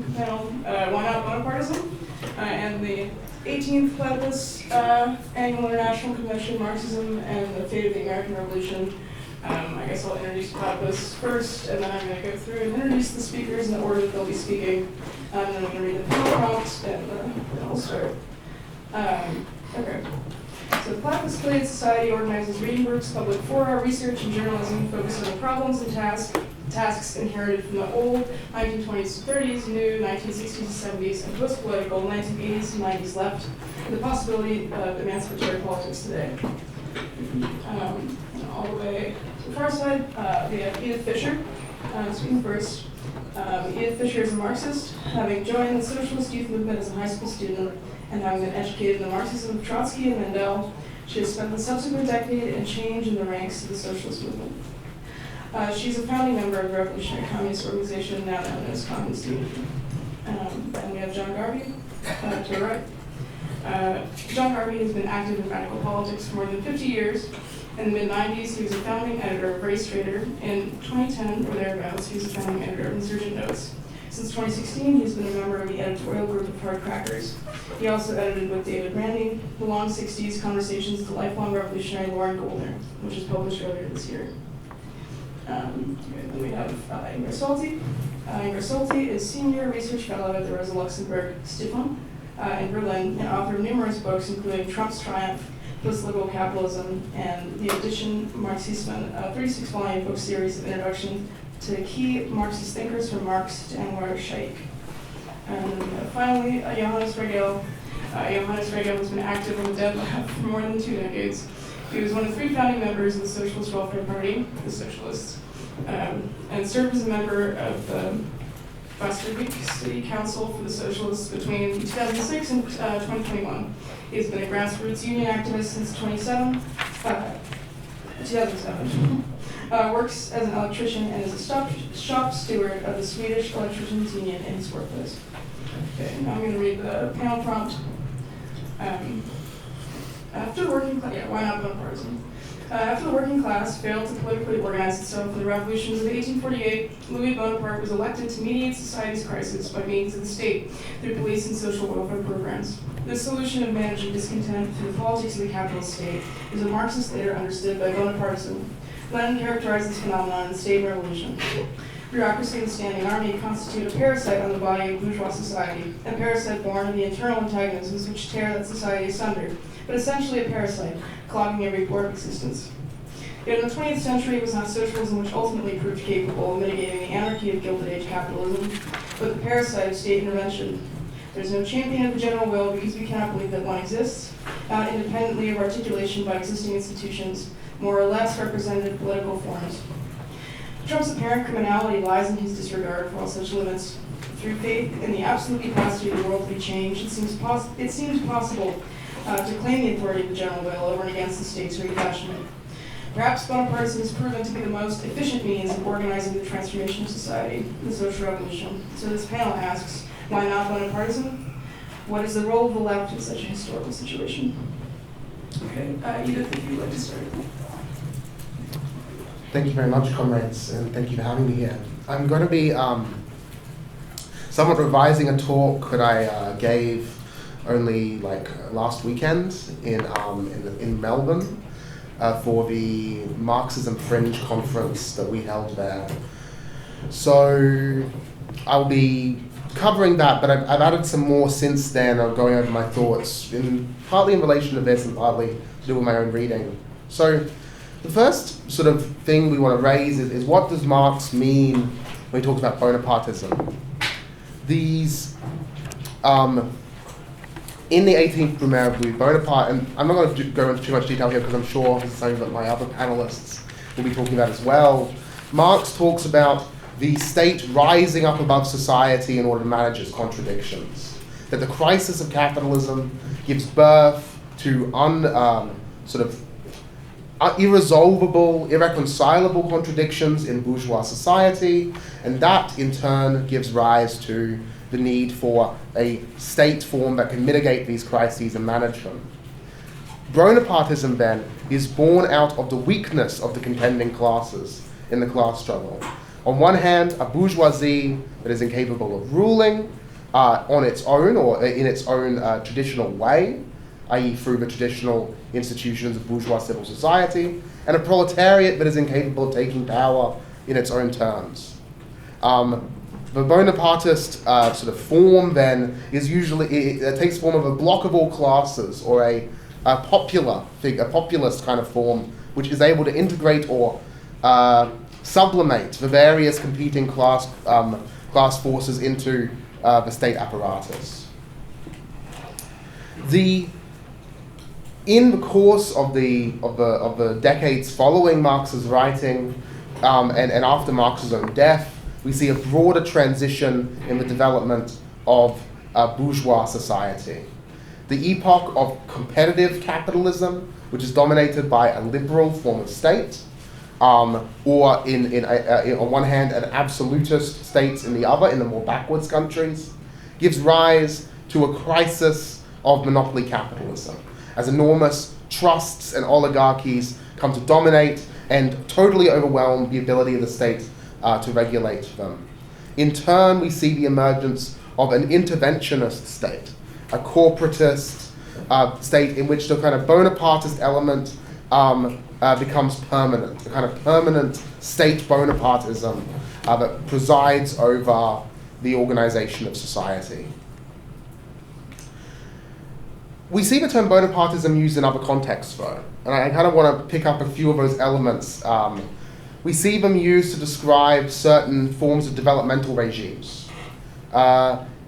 panel, Why Not Bonapartism? And the 18th Platypus Annual International Convention, Marxism and the Fate of the American Revolution. I guess I'll introduce Platypus first, and then I'm going to go through and introduce the speakers in the order that they'll be speaking. And then I'm going to read the panel prompts, and then I'll start. Okay. So the Platypus Affiliate Society organizes reading groups, public fora, research, and journalism focused on the problems and tasks inherited from the old 1920s to 30s, new 1960s to 70s, and post-political 1980s to 90s left, and the possibility of emancipatory politics today. All the way to the far side, we have Edith Fischer, speaking first. Edith Fischer is a Marxist, having joined the socialist youth movement as a high school student and having been educated in the Marxism of Trotsky and Mendel. She has spent the subsequent decade in change in the ranks of the socialist movement. She's a founding member of the Revolutionary Communist Organization, now known as Communist Union. And we have John Garvey to the right. John Garvey has been active in radical politics for more than 50 years. In the mid-90s, he was a founding editor of Race Trader. In 2010, or thereabouts, he was a founding editor of Insurgent Notes. Since 2016, he's been a member of the editorial group of Hard Crackers. He also edited with David Randing, The Long 60s, Conversations with the Lifelong Revolutionary Lauren Goldner, which was published earlier this year. Then we have Ingrid Solti. Ingrid Solti is Senior Research Fellow at the Rosa Luxemburg Stiftung in Berlin, and author of numerous books, including Trump's Triumph, Post-Liberal Capitalism, and the Edition Marxismen, a 36-volume book series of introduction to key Marxist thinkers from Marx to Anwar Shaikh. And finally, Johannes Regel. Johannes Regel has been active on the Dead Lab for more than 2 decades. He was one of 3 founding members of the Socialist Welfare Party, the Socialists, and served as a member of the Vastervik City Council for the Socialists between 2006 and 2021. He's been a grassroots union activist since 2007. Works as an electrician and is a shop steward of the Swedish Electricians Union in his workplace. Okay, now I'm going to read the panel prompt. After the working class, why not Bonapartism? After the working class failed to politically organize itself in the revolutions of 1848, Louis Bonaparte was elected to mediate society's crisis by means of the state through police and social welfare programs. This solution of managing discontent through the politics of the capitalist state is what Marxists later understood by Bonapartism. Lenin characterized this phenomenon in the State Revolution. Bureaucracy and the standing army constitute a parasite on the body of bourgeois society, a parasite born of the internal antagonisms which tear that society asunder, but essentially a parasite, clogging every pore of existence. Yet in the 20th century, it was not socialism which ultimately proved capable of mitigating the anarchy of Gilded Age capitalism, but the parasite of state intervention. There's no champion of the general will because we cannot believe that one exists, not independently of articulation by existing institutions, more or less representative political forms. Trump's apparent criminality lies in his disregard for all such limits. Through faith in the absolute capacity of the world to be changed, it seems possible to claim the authority of the general will over and against the state's refashionment. Perhaps Bonapartism has proven to be the most efficient means of organizing the transformation of society, the social revolution. So this panel asks, why not Bonapartism? What is the role of the left in such a historical situation? Okay, Edith, if you'd like to start. Thank you very much, comrades, and thank you for having me here. I'm going to be somewhat revising a talk that I gave only last weekend in Melbourne for the Marxism Fringe conference that we held there. So I'll be covering that, but I've added some more since then. I'm going over my thoughts, partly in relation to this and partly to do with my own reading. So the first sort of thing we want to raise is what does Marx mean when he talks about Bonapartism? These, in the 18th Brumaire Review, Bonaparte, and I'm not going to go into too much detail here because I'm sure this is something that my other panelists will be talking about as well. Marx talks about the state rising up above society in order to manage its contradictions. That the crisis of capitalism gives birth to irresolvable, irreconcilable contradictions in bourgeois society, and that in turn gives rise to the need for a state form that can mitigate these crises and manage them. Bonapartism then is born out of the weakness of the contending classes in the class struggle. On one hand, a bourgeoisie that is incapable of ruling on its own or in its own traditional way, i.e. through the traditional institutions of bourgeois civil society, and a proletariat that is incapable of taking power in its own terms. The Bonapartist sort of form then is usually, it takes form of a block of all classes, or a populist kind of form, which is able to integrate or sublimate the various competing class forces into the state apparatus. In the course of the decades following Marx's writing and after Marx's own death, we see a broader transition in the development of bourgeois society. The epoch of competitive capitalism, which is dominated by a liberal form of state, or on one hand, an absolutist state in the other, in the more backwards countries, gives rise to a crisis of monopoly capitalism, as enormous trusts and oligarchies come to dominate and totally overwhelm the ability of the state to regulate them. In turn, we see the emergence of an interventionist state, a corporatist state in which the kind of Bonapartist element becomes permanent, a kind of permanent state Bonapartism that presides over the organization of society. We see the term Bonapartism used in other contexts, though, and I kind of want to pick up a few of those elements. We see them used to describe certain forms of developmental regimes.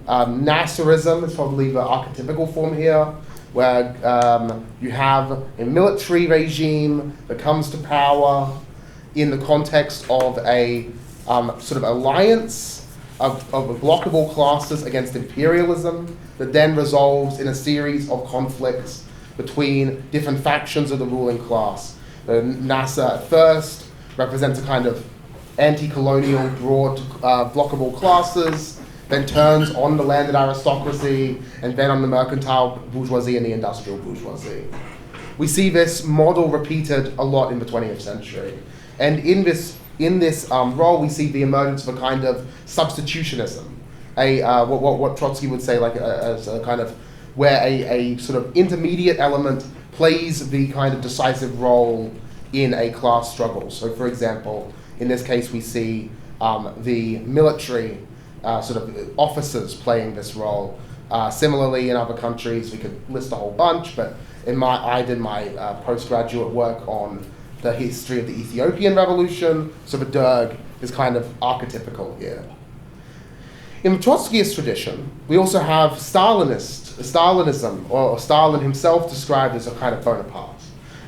Nasserism is probably the archetypical form here, where you have a military regime that comes to power in the context of a sort of alliance of a block of all classes against imperialism that then resolves in a series of conflicts between different factions of the ruling class. Nasser at first represents a kind of anti-colonial broad block of all classes, then turns on the landed aristocracy, and then on the mercantile bourgeoisie and the industrial bourgeoisie. We see this model repeated a lot in the 20th century. And in this role, we see the emergence of a kind of substitutionism, what Trotsky would say as a kind of, where a sort of intermediate element plays the kind of decisive role in a class struggle. So for example, in this case we see the military sort of officers playing this role. Similarly, in other countries, we could list a whole bunch, but I did my postgraduate work on the history of the Ethiopian Revolution, so the Derg is kind of archetypical here. In the Trotskyist tradition, we also have Stalinism, or Stalin himself described as a kind of Bonaparte,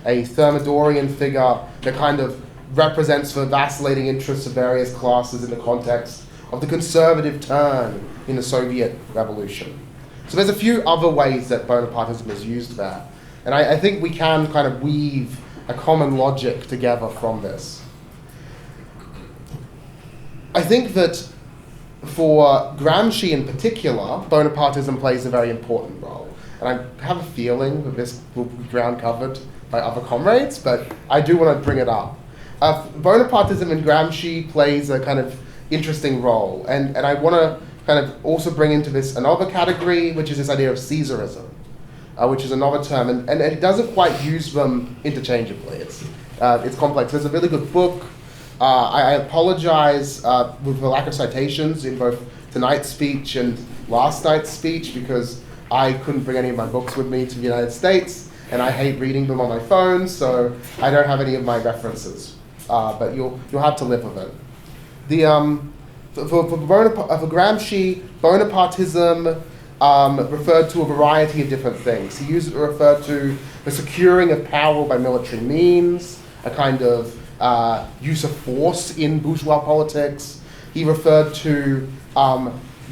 a Thermidorian figure that kind of represents the vacillating interests of various classes in the context of the conservative turn in the Soviet Revolution. So there's a few other ways that Bonapartism is used there. And I think we can kind of weave a common logic together from this. I think that for Gramsci in particular, Bonapartism plays a very important role. And I have a feeling that this will be ground covered by other comrades, but I do want to bring it up. Bonapartism in Gramsci plays a kind of interesting role, and I want to kind of also bring into this another category, which is this idea of Caesarism, which is another term, and it doesn't quite use them interchangeably. It's complex. There's a really good book. I apologize with the lack of citations in both tonight's speech and last night's speech, because I couldn't bring any of my books with me to the United States, and I hate reading them on my phone, so I don't have any of my references. But you'll have to live with it. For Gramsci, Bonapartism referred to a variety of different things. He referred to the securing of power by military means, a kind of use of force in bourgeois politics. He referred to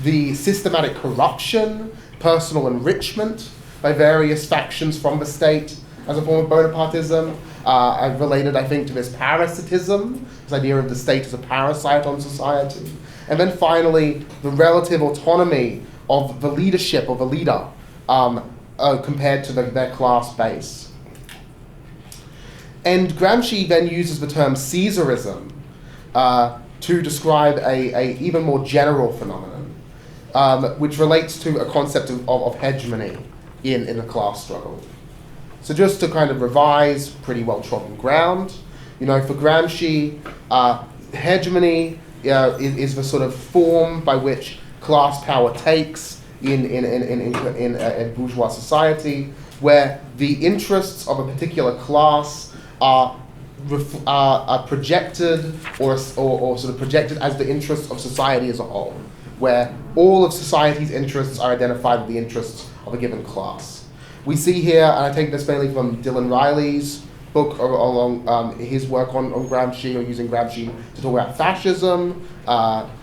the systematic corruption, personal enrichment by various factions from the state as a form of Bonapartism. I've related, I think, to this parasitism, this idea of the state as a parasite on society. And then finally, the relative autonomy of the leadership of a leader compared to their class base. And Gramsci then uses the term Caesarism to describe a even more general phenomenon, which relates to a concept of hegemony in a class struggle. So just to kind of revise pretty well trodden ground, for Gramsci, hegemony is the sort of form by which class power takes in bourgeois society, where the interests of a particular class are projected or sort of projected as the interests of society as a whole, where all of society's interests are identified with the interests of a given class. We see here, and I take this mainly from Dylan Riley's book along his work on Gramsci, or using Gramsci to talk about fascism.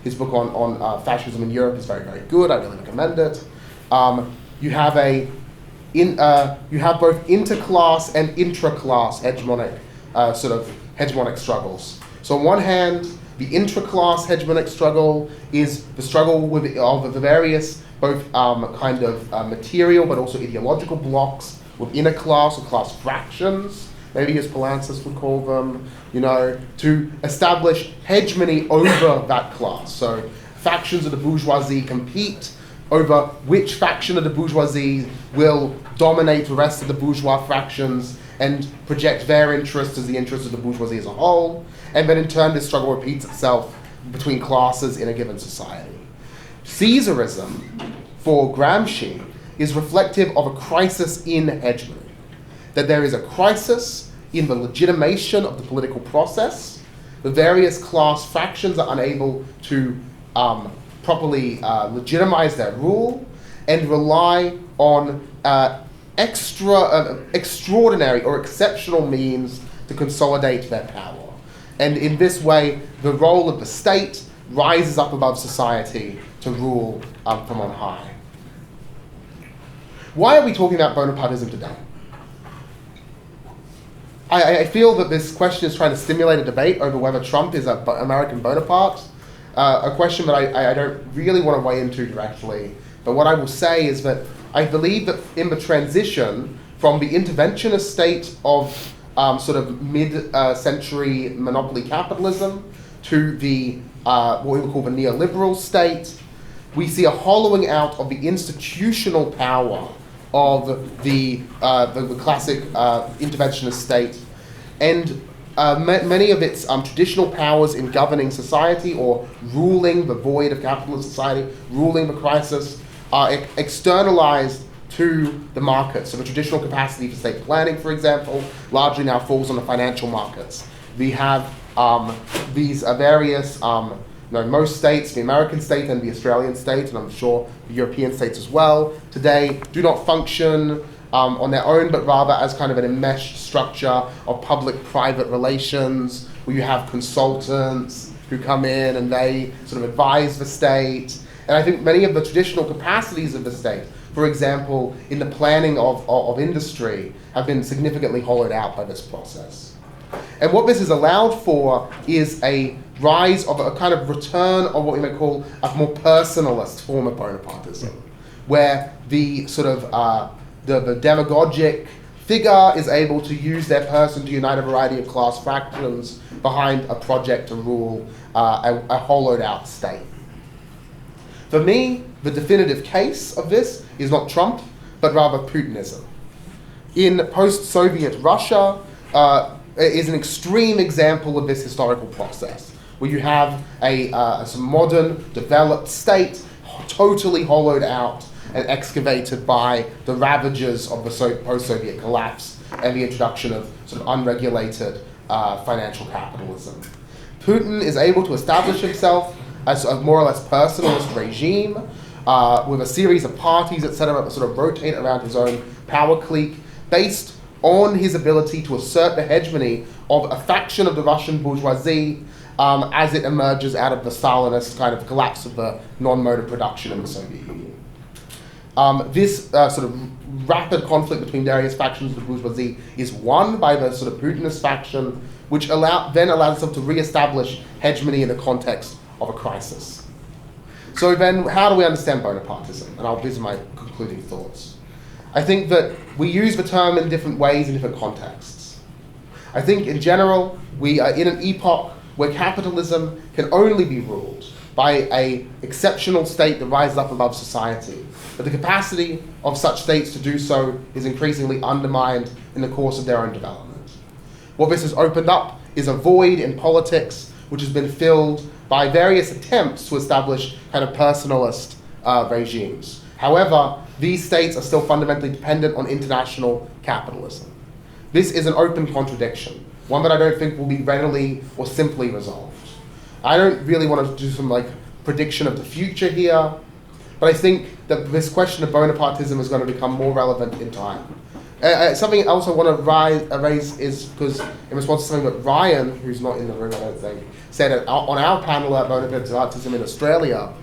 His book on fascism in Europe is very, very good. I really recommend it. You have both interclass and intraclass hegemonic struggles. So on one hand, the intraclass hegemonic struggle is the struggle of the various both material but also ideological blocks within a class or class fractions, maybe as Polancis would call them, to establish hegemony over that class. So factions of the bourgeoisie compete over which faction of the bourgeoisie will dominate the rest of the bourgeois fractions and project their interests as the interests of the bourgeoisie as a whole. And then in turn, this struggle repeats itself between classes in a given society. Caesarism, for Gramsci, is reflective of a crisis in hegemony. That there is a crisis in the legitimation of the political process. The various class fractions are unable to properly legitimize their rule and rely on extraordinary or exceptional means to consolidate their power. And in this way, the role of the state rises up above society to rule from on high. Why are we talking about Bonapartism today? I feel that this question is trying to stimulate a debate over whether Trump is an American Bonaparte, a question that I don't really want to weigh into directly. But what I will say is that I believe that in the transition from the interventionist state of sort of mid-century monopoly capitalism to the what we would call the neoliberal state, we see a hollowing out of the institutional power of the classic interventionist state, and many of its traditional powers in governing society or ruling the void of capitalist society, ruling the crisis, are externalized to the markets. So the traditional capacity for state planning, for example, largely now falls on the financial markets. We have these various, most states, the American state and the Australian state, and I'm sure the European states as well, today do not function on their own, but rather as kind of an enmeshed structure of public-private relations, where you have consultants who come in and they sort of advise the state. And I think many of the traditional capacities of the state, for example, in the planning of industry, have been significantly hollowed out by this process. And what this has allowed for is a rise of a kind of return of what we might call a more personalist form of Bonapartism, where the sort of the demagogic figure is able to use their person to unite a variety of class fractions behind a project to rule a hollowed out state. For me, the definitive case of this is not Trump, but rather Putinism. In post-Soviet Russia, is an extreme example of this historical process, where you have some modern, developed state totally hollowed out and excavated by the ravages of the post-Soviet collapse and the introduction of sort of unregulated financial capitalism. Putin is able to establish himself as a more or less personalist regime with a series of parties, etc., that sort of rotate around his own power clique based on his ability to assert the hegemony of a faction of the Russian bourgeoisie as it emerges out of the Stalinist kind of collapse of the non-mode of production in the Soviet Union. This sort of rapid conflict between various factions of the bourgeoisie is won by the sort of Putinist faction, which then allows itself to re-establish hegemony in the context of a crisis. So then, how do we understand Bonapartism? And these are my concluding thoughts. I think that we use the term in different ways in different contexts. I think in general, we are in an epoch where capitalism can only be ruled by an exceptional state that rises up above society. But the capacity of such states to do so is increasingly undermined in the course of their own development. What this has opened up is a void in politics which has been filled by various attempts to establish kind of personalist regimes. However, these states are still fundamentally dependent on international capitalism. This is an open contradiction, one that I don't think will be readily or simply resolved. I don't really want to do some prediction of the future here, but I think that this question of Bonapartism is going to become more relevant in time. Something I also want to raise is because in response to something that Ryan, who's not in the room I don't think, said on our panel at Bonapartism in Australia,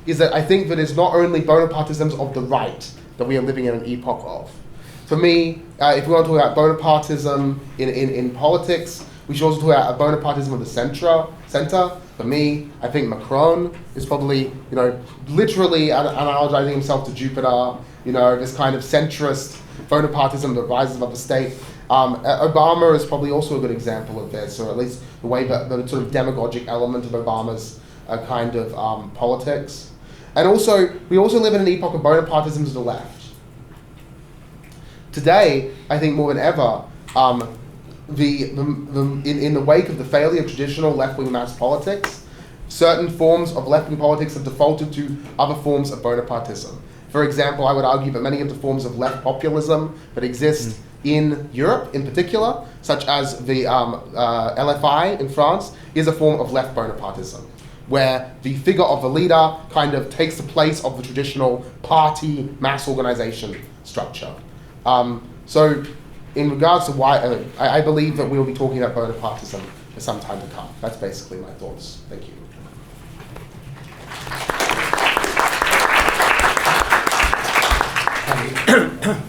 is that I think that it's not only Bonapartisms of the right that we are living in an epoch of. For me, if we want to talk about Bonapartism in politics, we should also talk about a Bonapartism of the center. For me, I think Macron is probably, literally analogizing himself to Jupiter, this kind of centrist Bonapartism that rises above the state. Obama is probably also a good example of this, or at least the way that the sort of demagogic element of Obama's kind of politics. And also, we also live in an epoch of Bonapartisms of the left. Today, I think more than ever, in the wake of the failure of traditional left-wing mass politics, certain forms of left-wing politics have defaulted to other forms of Bonapartism. For example, I would argue that many of the forms of left populism that exist in Europe in particular, such as the LFI in France, is a form of left Bonapartism, where the figure of the leader kind of takes the place of the traditional party mass organization structure. So in regards to why, I believe that we'll be talking about Bonapartism for some time to come. That's basically my thoughts. Thank you.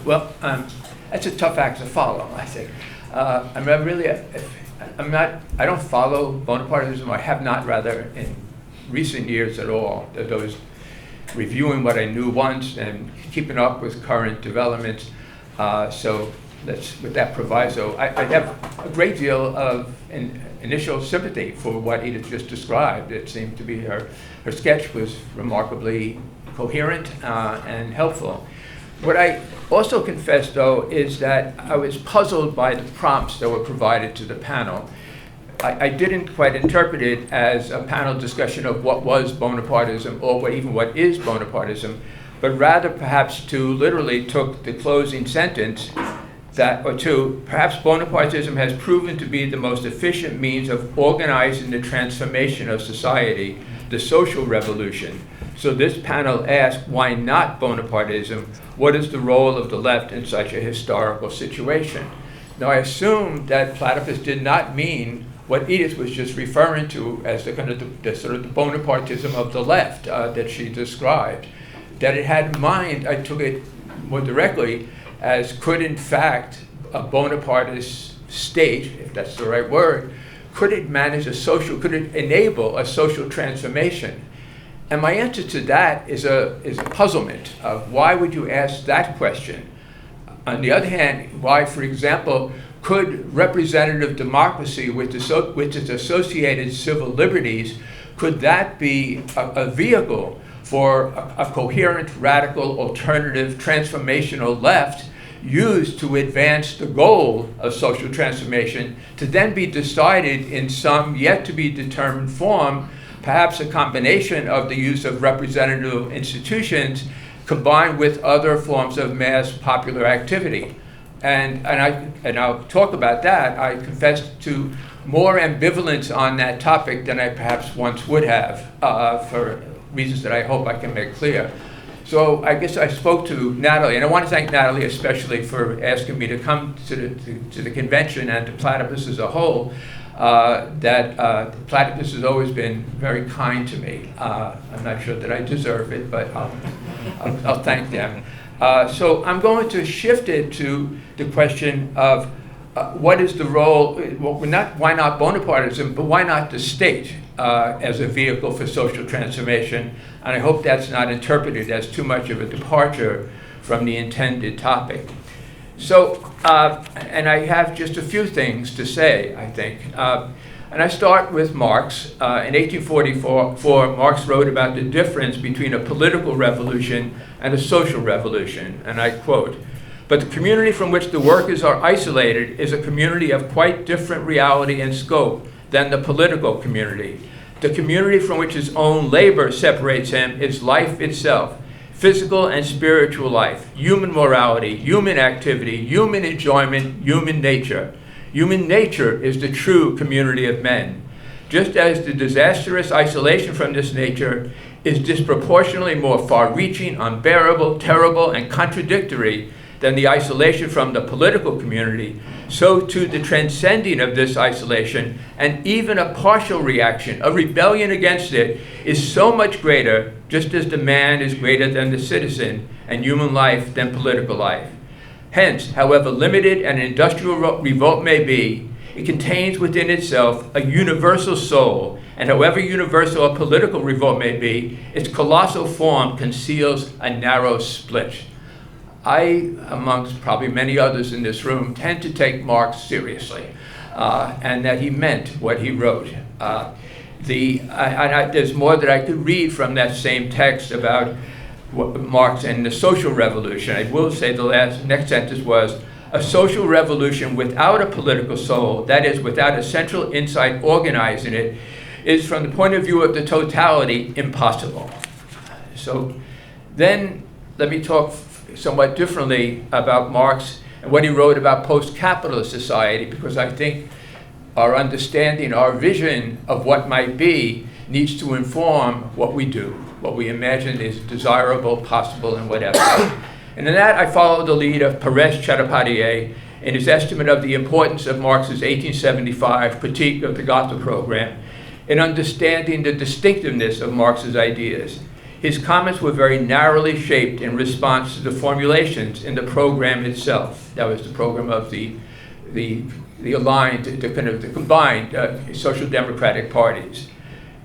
Well, that's a tough act to follow, I think. I don't follow Bonapartism, or have not rather, in recent years at all. Those reviewing what I knew once and keeping up with current developments. So that's with that proviso. I have a great deal of initial sympathy for what Edith just described. It seemed to be her sketch was remarkably coherent and helpful. What I also confess, though, is that I was puzzled by the prompts that were provided to the panel. I didn't quite interpret it as a panel discussion of what was Bonapartism or even what is Bonapartism, but rather perhaps to literally took the closing sentence perhaps Bonapartism has proven to be the most efficient means of organizing the transformation of society, the social revolution. So this panel asked, why not Bonapartism? What is the role of the left in such a historical situation? Now, I assume that Platypus did not mean what Edith was just referring to as the sort of the Bonapartism of the left that she described. That it had in mind, I took it more directly, as could in fact a Bonapartist state, if that's the right word, could it enable a social transformation? And my answer to that is a puzzlement of why would you ask that question? On the other hand, why, for example, could representative democracy with its associated civil liberties, could that be a vehicle for a coherent, radical, alternative, transformational left used to advance the goal of social transformation to then be decided in some yet to be determined form, perhaps a combination of the use of representative institutions combined with other forms of mass popular activity. And I'll talk about that. I confess to more ambivalence on that topic than I perhaps once would have for reasons that I hope I can make clear. So I guess I spoke to Natalie, and I want to thank Natalie especially for asking me to come to the convention and to Platypus as a whole. Platypus has always been very kind to me. I'm not sure that I deserve it, but I'll thank them. So I'm going to shift it to the question of what is the role, why not Bonapartism, but why not the state as a vehicle for social transformation? And I hope that's not interpreted as too much of a departure from the intended topic. So, and I have just a few things to say, I think. And I start with Marx. In 1844, Marx wrote about the difference between a political revolution and a social revolution, and I quote, "But the community from which the workers are isolated is a community of quite different reality and scope than the political community. The community from which his own labor separates him is life itself, physical and spiritual life, human morality, human activity, human enjoyment, human nature. Human nature is the true community of men. Just as the disastrous isolation from this nature is disproportionately more far-reaching, unbearable, terrible, and contradictory than the isolation from the political community, so too the transcending of this isolation and even a partial reaction, a rebellion against it, is so much greater, just as the man is greater than the citizen and human life than political life. Hence, however limited an industrial revolt may be, it contains within itself a universal soul, and however universal a political revolt may be, its colossal form conceals a narrow split." I, amongst probably many others in this room, tend to take Marx seriously, and that he meant what he wrote. There's more that I could read from that same text about Marx and the social revolution. I will say the next sentence was, "A social revolution without a political soul, that is, without a central insight organizing it, is from the point of view of the totality impossible." So then let me talk somewhat differently about Marx and what he wrote about post-capitalist society, because I think our understanding, our vision of what might be needs to inform what we do, what we imagine is desirable, possible, and whatever. And in that, I follow the lead of Paresh Chattopadhyay in his estimate of the importance of Marx's 1875 critique of the Gotha program in understanding the distinctiveness of Marx's ideas. His comments were very narrowly shaped in response to the formulations in the program itself. That was the program of the aligned, the combined social democratic parties.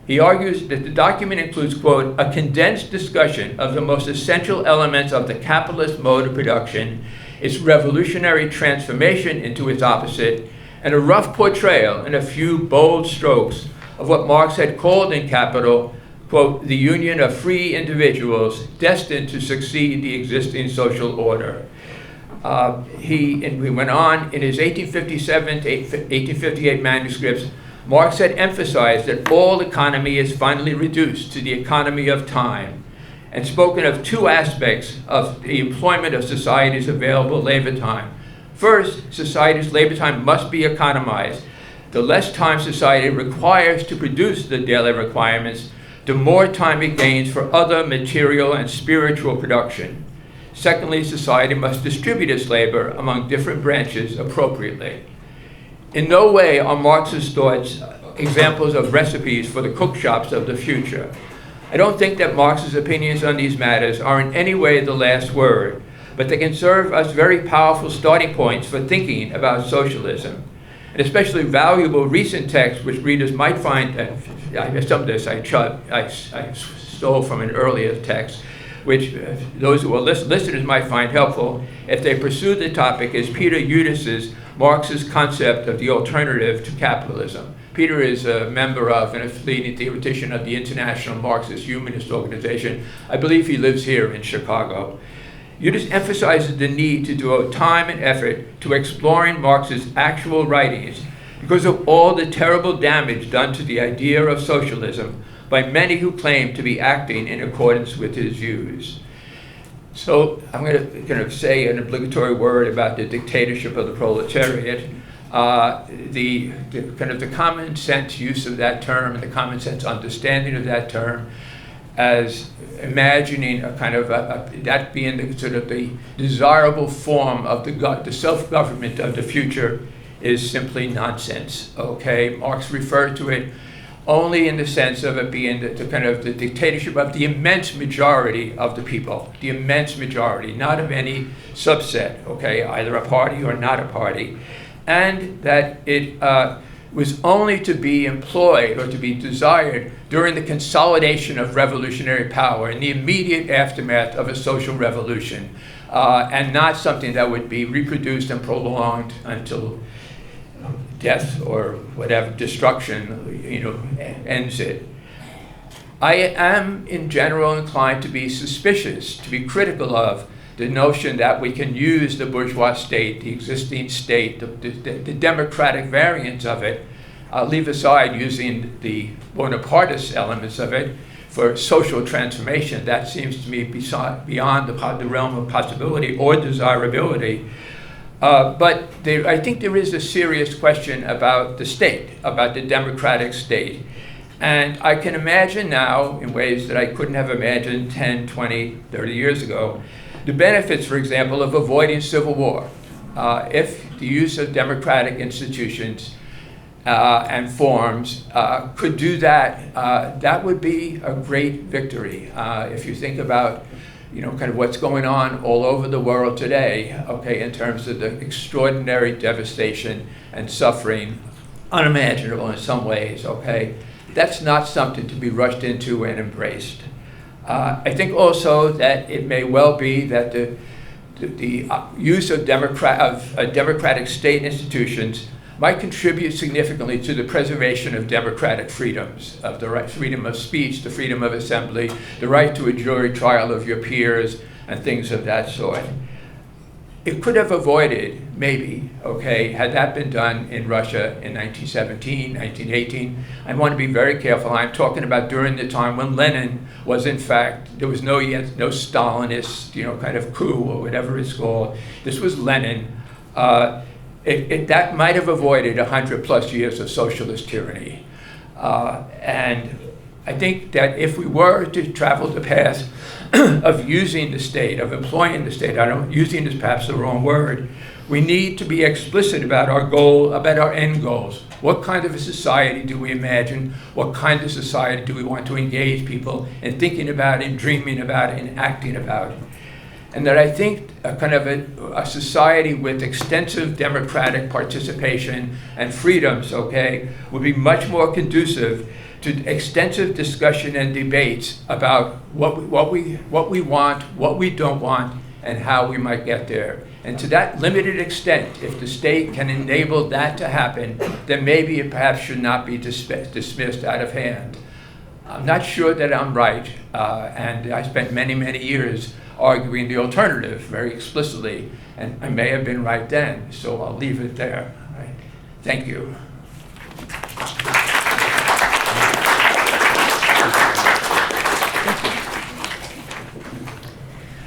He argues that the document includes, quote, "a condensed discussion of the most essential elements of the capitalist mode of production, its revolutionary transformation into its opposite, and a rough portrayal in a few bold strokes of what Marx had called in Capital, quote, the union of free individuals destined to succeed the existing social order." He went on, in his 1857 to 1858 manuscripts, Marx had emphasized that all economy is finally reduced to the economy of time, and spoken of two aspects of the employment of society's available labor time. First, society's labor time must be economized. The less time society requires to produce the daily requirements, the more time it gains for other material and spiritual production. Secondly, society must distribute its labor among different branches appropriately. In no way are Marx's thoughts examples of recipes for the cookshops of the future. I don't think that Marx's opinions on these matters are in any way the last word, but they can serve as very powerful starting points for thinking about socialism. And especially valuable recent texts which readers might find, some of this I stole from an earlier text, which those who are listeners might find helpful if they pursue the topic, is Peter Eudis's Marx's concept of the alternative to capitalism. Peter is a member of and a leading theoretician of the International Marxist Humanist Organization. I believe he lives here in Chicago. Eudis emphasizes the need to devote time and effort to exploring Marx's actual writings because of all the terrible damage done to the idea of socialism by many who claim to be acting in accordance with his views. So I'm going to kind of say an obligatory word about the dictatorship of the proletariat. The common sense use of that term and the common sense understanding of that term as imagining a kind of that being the sort of the desirable form of the self-government of the future is simply nonsense. Okay, Marx referred to it only in the sense of it being the kind of the dictatorship of the immense majority of the people, the immense majority, not of any subset, okay, either a party or not a party, and that it was only to be employed or to be desired during the consolidation of revolutionary power in the immediate aftermath of a social revolution, and not something that would be reproduced and prolonged until death or whatever, destruction, ends it. I am, in general, inclined to be suspicious, to be critical of the notion that we can use the bourgeois state, the existing state, the democratic variants of it, leave aside using the Bonapartist elements of it, for social transformation. That seems to me beyond the realm of possibility or desirability. But I think there is a serious question about the state, about the democratic state. And I can imagine now, in ways that I couldn't have imagined 10, 20, 30 years ago, the benefits, for example, of avoiding civil war. If the use of democratic institutions and forms could do that, that would be a great victory. If you think about, kind of what's going on all over the world today, okay, in terms of the extraordinary devastation and suffering, unimaginable in some ways, okay, that's not something to be rushed into and embraced. I think also that it may well be that the use of democratic state institutions might contribute significantly to the preservation of democratic freedoms, of the right, freedom of speech, the freedom of assembly, the right to a jury trial of your peers, and things of that sort. It could have avoided, maybe, okay, had that been done in Russia in 1917, 1918. I want to be very careful. I'm talking about during the time when Lenin was, in fact, there was no Stalinist, kind of coup or whatever it's called. This was Lenin. That might have avoided 100+ years of socialist tyranny. And I think that if we were to travel the path of using the state, of employing the state, using is perhaps the wrong word, we need to be explicit about our goal, about our end goals. What kind of a society do we imagine? What kind of society do we want to engage people in thinking about, in dreaming about, in acting about? And that I think a kind of a society with extensive democratic participation and freedoms, okay, would be much more conducive to extensive discussion and debates about what we want, what we don't want, and how we might get there. And to that limited extent, if the state can enable that to happen, then maybe it perhaps should not be dismissed out of hand. I'm not sure that I'm right, and I spent many, many years arguing the alternative very explicitly, and I may have been right then, so I'll leave it there. Right. Thank you.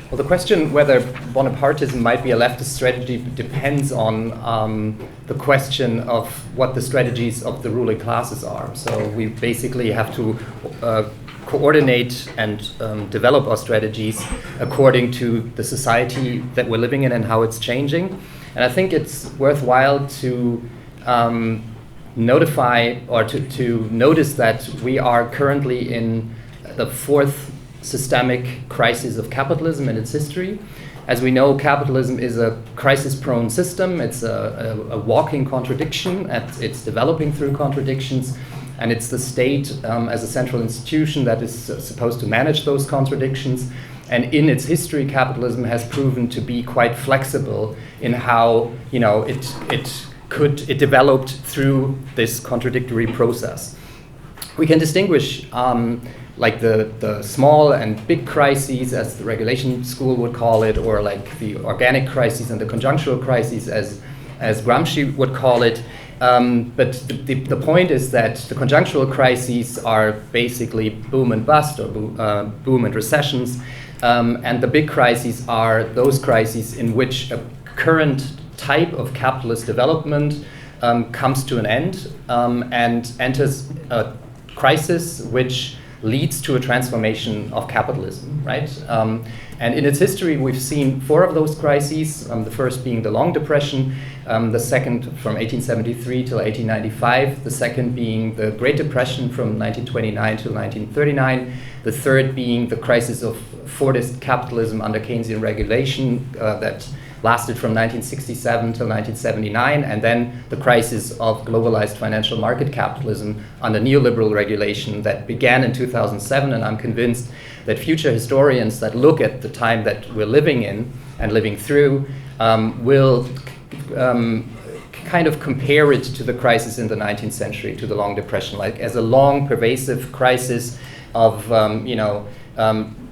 Well, the question whether Bonapartism might be a leftist strategy depends on the question of what the strategies of the ruling classes are. So we basically have to coordinate and develop our strategies according to the society that we're living in and how it's changing. And I think it's worthwhile to notify or to notice that we are currently in the fourth systemic crisis of capitalism in its history. As we know, capitalism is a crisis-prone system. It's a walking contradiction. It's developing through contradictions. And it's the state as a central institution that is supposed to manage those contradictions. And in its history, capitalism has proven to be quite flexible in how it developed through this contradictory process. We can distinguish like the small and big crises, as the regulation school would call it, or like the organic crises and the conjunctural crises, as Gramsci would call it. But the point is that the conjunctural crises are basically boom and bust, or boom and recessions, and the big crises are those crises in which a current type of capitalist development comes to an end and enters a crisis which leads to a transformation of capitalism, right? And in its history, we've seen 4 of those crises, the first being the Long Depression, the second from 1873 till 1895, the second being the Great Depression from 1929 till 1939, the third being the crisis of Fordist capitalism under Keynesian regulation that lasted from 1967 till 1979, and then the crisis of globalized financial market capitalism under neoliberal regulation that began in 2007. And I'm convinced that future historians that look at the time that we're living in and living through will kind of compare it to the crisis in the 19th century, to the Long Depression, like as a long, pervasive crisis of,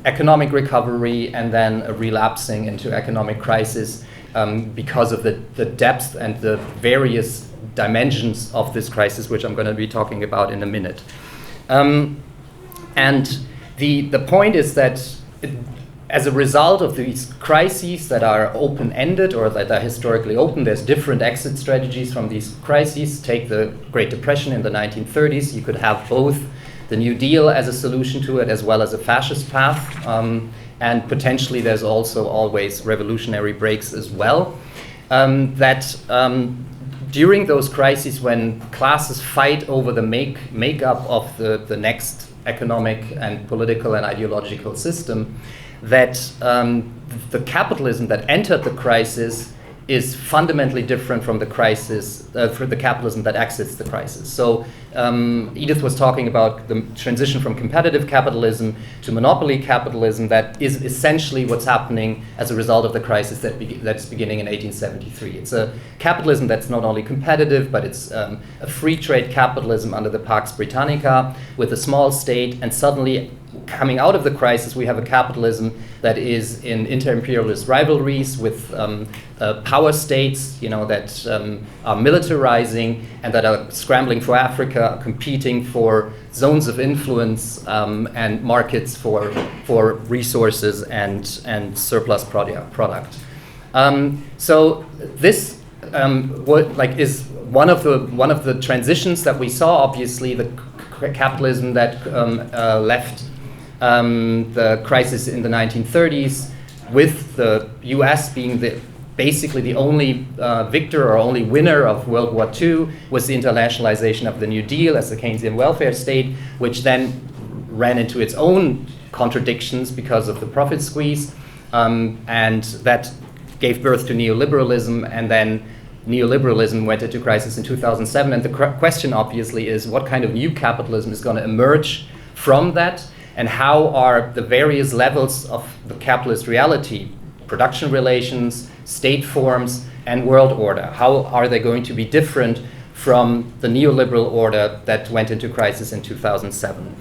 economic recovery and then a relapsing into economic crisis because of the depth and the various dimensions of this crisis, which I'm going to be talking about in a minute. And the point is that as a result of these crises that are open-ended or that are historically open, there's different exit strategies from these crises. Take the Great Depression in the 1930s. You could have both the New Deal as a solution to it as well as a fascist path. And potentially there's also always revolutionary breaks as well. During those crises when classes fight over the makeup of the next economic and political and ideological system, that the capitalism that entered the crisis is fundamentally different from the crisis, for the capitalism that exits the crisis. So Edith was talking about the transition from competitive capitalism to monopoly capitalism. That is essentially what's happening as a result of the crisis that's beginning in 1873. It's a capitalism that's not only competitive, but it's a free trade capitalism under the Pax Britannica with a small state, and suddenly coming out of the crisis, we have a capitalism that is in inter-imperialist rivalries with power states, that are militarizing and that are scrambling for Africa, competing for zones of influence and markets for resources and surplus product. So this is one of the transitions that we saw. Obviously, the capitalism that left the crisis in the 1930s, with the US being basically the only victor or only winner of World War II, was the internationalization of the New Deal as a Keynesian welfare state, which then ran into its own contradictions because of the profit squeeze, and that gave birth to neoliberalism, and then neoliberalism went into crisis in 2007. And the question obviously is, what kind of new capitalism is going to emerge from that? And how are the various levels of the capitalist reality, production relations, state forms, and world order, how are they going to be different from the neoliberal order that went into crisis in 2007?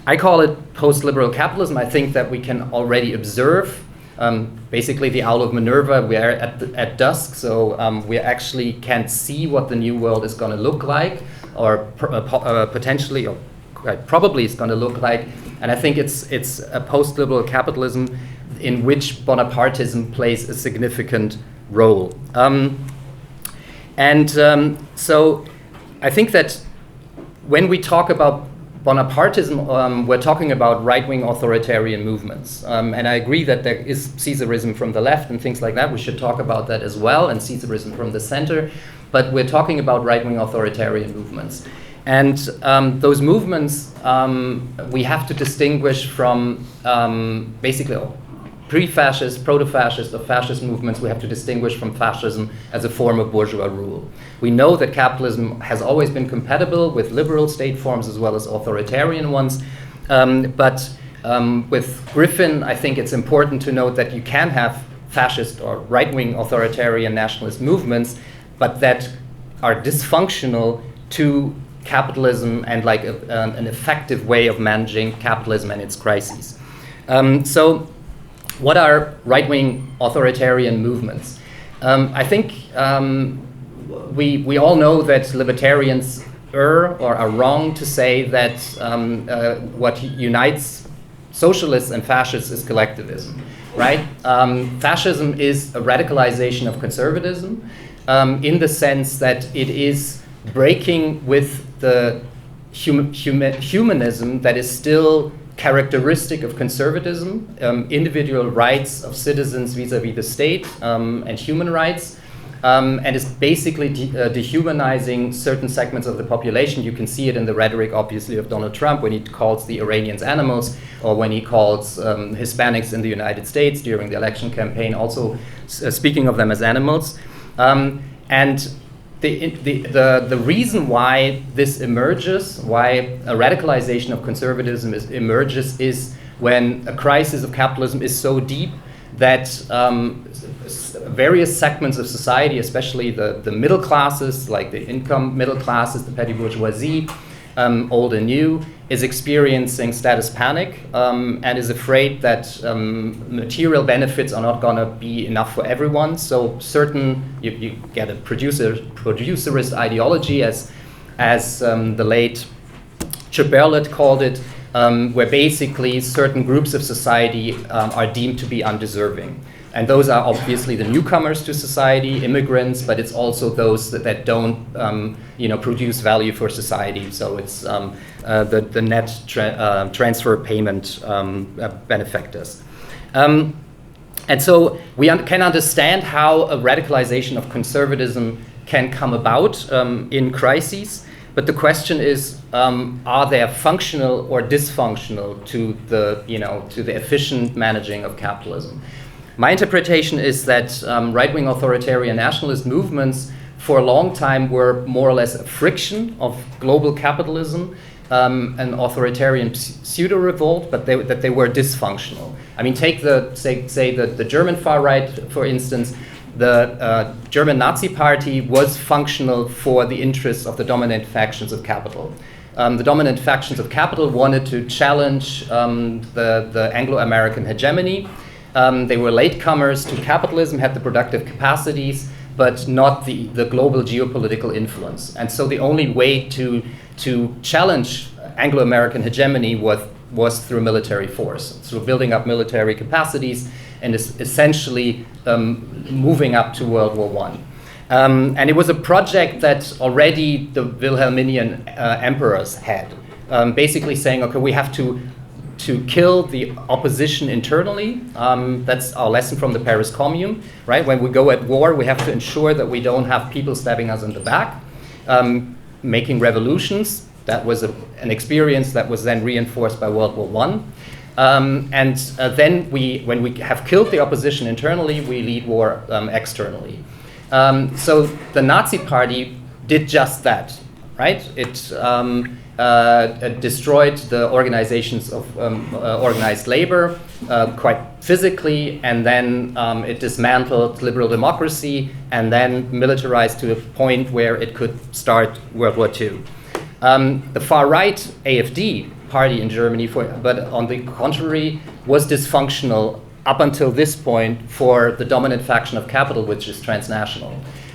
I call it post-liberal capitalism. I think that we can already observe basically the owl of Minerva. We are at dusk, so we actually can't see what the new world is going to look like, or potentially, or quite probably is going to look like. And I think it's a post-liberal capitalism in which Bonapartism plays a significant role. So I think that when we talk about Bonapartism, we're talking about right-wing authoritarian movements. And I agree that there is Caesarism from the left and things like that. We should talk about that as well, and Caesarism from the center. But we're talking about right-wing authoritarian movements. And those movements we have to distinguish from basically pre-fascist, proto-fascist, or fascist movements. We have to distinguish from fascism as a form of bourgeois rule. We know that capitalism has always been compatible with liberal state forms as well as authoritarian ones. But with Griffin, I think it's important to note that you can have fascist or right-wing authoritarian nationalist movements, but that are dysfunctional to capitalism and like an effective way of managing capitalism and its crises. So what are right-wing authoritarian movements? I think we all know that libertarians err or are wrong to say that what unites socialists and fascists is collectivism, right? Fascism is a radicalization of conservatism in the sense that it is breaking with the humanism that is still characteristic of conservatism, individual rights of citizens vis-a-vis the state, and human rights, and is basically dehumanizing certain segments of the population. You can see it in the rhetoric, obviously, of Donald Trump when he calls the Iranians animals, or when he calls Hispanics in the United States during the election campaign, also speaking of them as animals. And the reason why this emerges, why a radicalization of conservatism emerges, is when a crisis of capitalism is so deep that various segments of society, especially the middle classes, like the income middle classes, the petty bourgeoisie, old and new, is experiencing status panic and is afraid that material benefits are not going to be enough for everyone. So you get a producerist ideology, as the late Chip Berlet called it, where basically certain groups of society are deemed to be undeserving. And those are obviously the newcomers to society, immigrants, but it's also those that don't, produce value for society. So it's the net transfer payment benefactors. And so we can understand how a radicalization of conservatism can come about in crises. But the question is, are they functional or dysfunctional to the efficient managing of capitalism? My interpretation is that right-wing authoritarian nationalist movements for a long time were more or less a friction of global capitalism, an authoritarian pseudo-revolt, but that they were dysfunctional. I mean, take the German far right, for instance. The German Nazi Party was functional for the interests of the dominant factions of capital. The dominant factions of capital wanted to challenge the Anglo-American hegemony. They were latecomers to capitalism, had the productive capacities, but not the global geopolitical influence. And so the only way to challenge Anglo-American hegemony was through military force, through building up military capacities and essentially moving up to World War I. And it was a project that already the Wilhelminian emperors had, basically saying, okay, we have to kill the opposition internally. That's our lesson from the Paris Commune, right? When we go at war, we have to ensure that we don't have people stabbing us in the back, making revolutions. That was an experience that was then reinforced by World War I. Then when we have killed the opposition internally, we lead war externally. So the Nazi Party did just that, right? It destroyed the organizations of organized labor quite physically, and then it dismantled liberal democracy, and then militarized to a point where it could start World War II. The far-right AfD party in Germany, but on the contrary, was dysfunctional up until this point for the dominant faction of capital, which is transnational,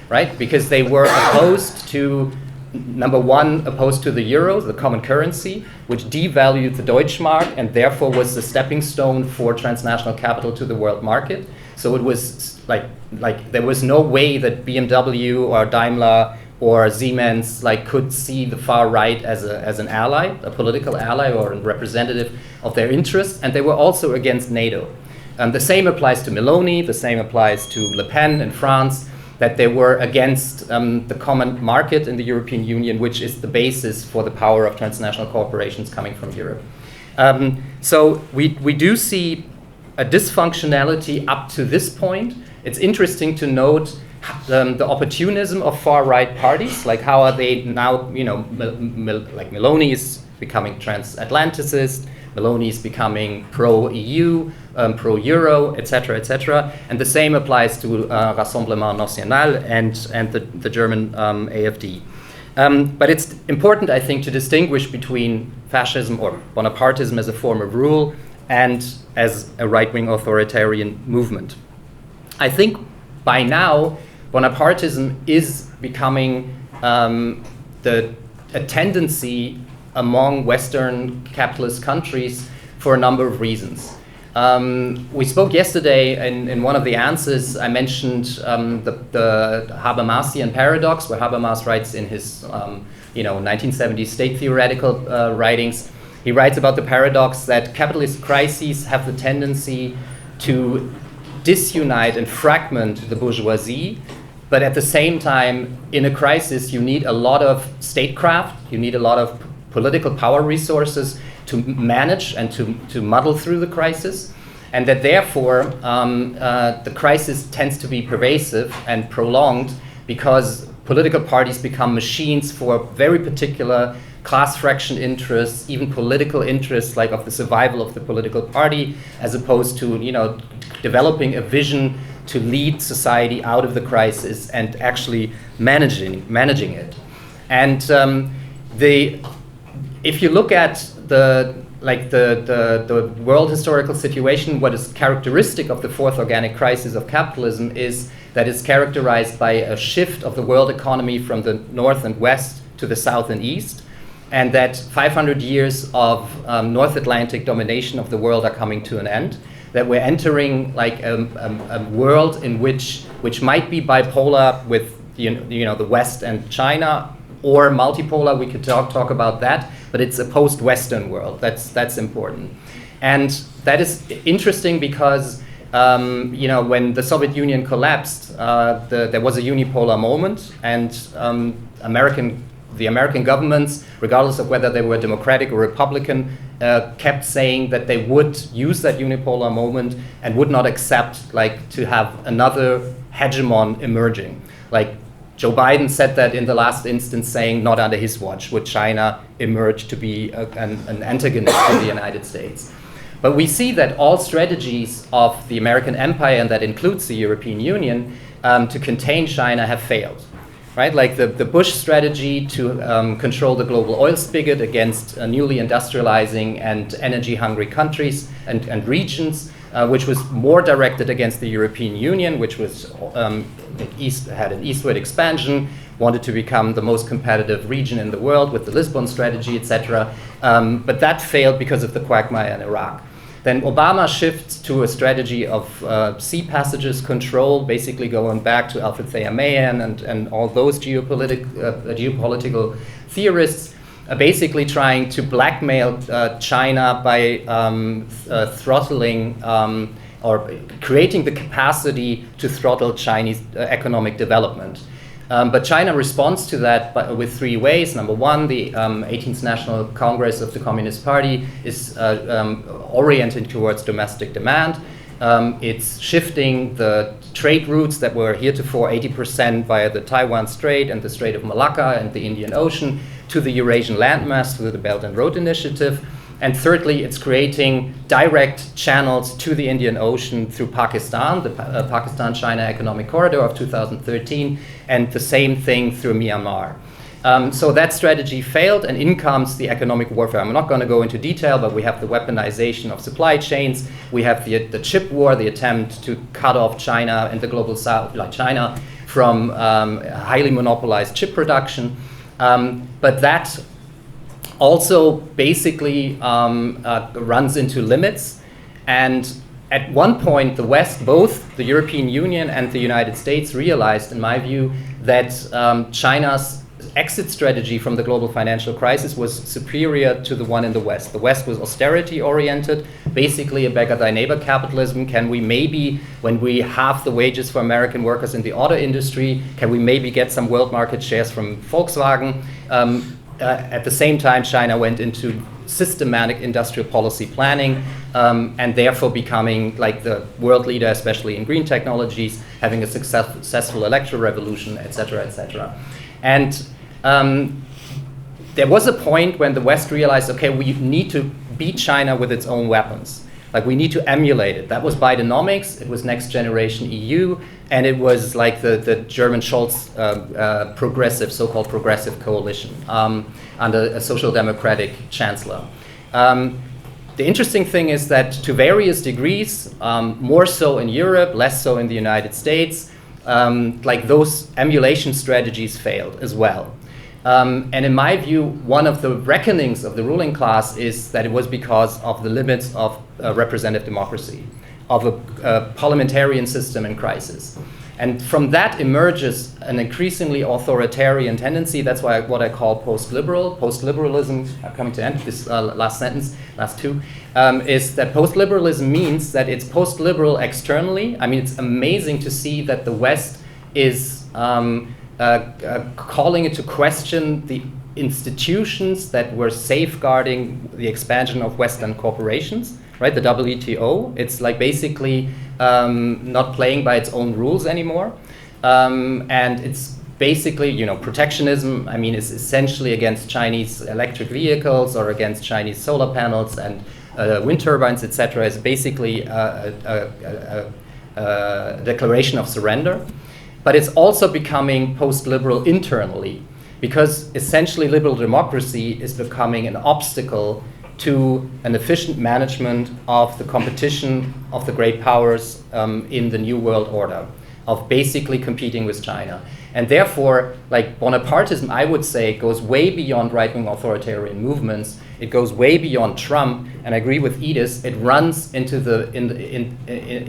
right? Because they were opposed to, number one, opposed to the euro, the common currency, which devalued the Deutschmark and therefore was the stepping stone for transnational capital to the world market. So it was like there was no way that BMW or Daimler or Siemens could see the far right as an ally, a political ally or a representative of their interests, and they were also against NATO. The same applies to Meloni, the same applies to Le Pen in France, that they were against the common market in the European Union, which is the basis for the power of transnational corporations coming from Europe. So we do see a dysfunctionality up to this point. It's interesting to note the opportunism of far-right parties, like how are they now, like Meloni is becoming transatlanticist, Meloni is becoming pro-EU, pro-Euro, etc., and the same applies to Rassemblement National and the German AfD. But it's important, I think, to distinguish between fascism or Bonapartism as a form of rule and as a right-wing authoritarian movement. I think by now, Bonapartism is becoming a tendency among Western capitalist countries for a number of reasons. We spoke yesterday in one of the answers. I mentioned the Habermasian paradox, where Habermas writes in his 1970s state theoretical writings. He writes about the paradox that capitalist crises have the tendency to disunite and fragment the bourgeoisie, but at the same time, in a crisis, you need a lot of statecraft, you need a lot of political power resources to manage and to muddle through the crisis, and that therefore the crisis tends to be pervasive and prolonged because political parties become machines for very particular class fraction interests, even political interests, like of the survival of the political party, as opposed to developing a vision to lead society out of the crisis and actually managing it. And if you look at the world historical situation, what is characteristic of the fourth organic crisis of capitalism is that it's characterized by a shift of the world economy from the north and west to the south and east, and that 500 years of North Atlantic domination of the world are coming to an end, that we're entering like a world in which might be bipolar with the West and China, or multipolar. We could talk about that, but it's a post-Western world. That's important, and that is interesting because when the Soviet Union collapsed, there was a unipolar moment, and the American governments, regardless of whether they were Democratic or Republican, kept saying that they would use that unipolar moment and would not accept to have another hegemon emerging. Like Joe Biden said that in the last instance, saying not under his watch would China emerge to be an antagonist to the United States. But we see that all strategies of the American empire, and that includes the European Union, to contain China have failed. Right, like the Bush strategy to control the global oil spigot against newly industrializing and energy-hungry countries and regions, which was more directed against the European Union, which was had an eastward expansion, wanted to become the most competitive region in the world with the Lisbon strategy, etc. But that failed because of the quagmire in Iraq. Then Obama shifts to a strategy of sea passages control, basically going back to Alfred Thayer Mahan and all those geopolitical theorists, basically trying to blackmail China by throttling or creating the capacity to throttle Chinese economic development. But China responds to that with three ways. Number one, the 18th National Congress of the Communist Party is oriented towards domestic demand. It's shifting the trade routes that were heretofore 80% via the Taiwan Strait and the Strait of Malacca and the Indian Ocean to the Eurasian landmass through the Belt and Road Initiative. And thirdly, it's creating direct channels to the Indian Ocean through Pakistan, the Pakistan-China Economic Corridor of 2013, and the same thing through Myanmar. So that strategy failed, and in comes the economic warfare. I'm not going to go into detail, but we have the weaponization of supply chains. We have the chip war, the attempt to cut off China and the global south, like China, from highly monopolized chip production. But that also basically runs into limits. And at one point, the West, both the European Union and the United States, realized, in my view, that China's exit strategy from the global financial crisis was superior to the one in the West. The West was austerity-oriented, basically a beggar-thy-neighbor capitalism. Can we maybe, when we halve the wages for American workers in the auto industry, can we maybe get some world market shares from Volkswagen? At the same time, China went into systematic industrial policy planning and therefore becoming like the world leader, especially in green technologies, having a successful electoral revolution, et cetera, et cetera. And there was a point when the West realized, okay, we need to beat China with its own weapons. Like, we need to emulate it. That was Bidenomics, it was Next Generation EU, and it was like the German Scholz progressive, so-called progressive coalition under a social democratic chancellor. The interesting thing is that to various degrees, more so in Europe, less so in the United States, like those emulation strategies failed as well. And in my view, one of the reckonings of the ruling class is that it was because of the limits of representative democracy, of a parliamentarian system in crisis. And from that emerges an increasingly authoritarian tendency. That's why what I call post-liberal. Post-liberalism, I'm coming to end this last sentence, last two, is that post-liberalism means that it's post-liberal externally. I mean, it's amazing to see that the West is calling into question the institutions that were safeguarding the expansion of Western corporations, right? The WTO, it's like basically not playing by its own rules anymore. And it's basically, protectionism, I mean, is essentially against Chinese electric vehicles or against Chinese solar panels and wind turbines, etc., is basically a declaration of surrender. But it's also becoming post-liberal internally, because essentially liberal democracy is becoming an obstacle to an efficient management of the competition of the great powers in the New World Order, of basically competing with China. And therefore, like Bonapartism, I would say, goes way beyond right-wing authoritarian movements. It goes way beyond Trump, and I agree with Edith. It runs into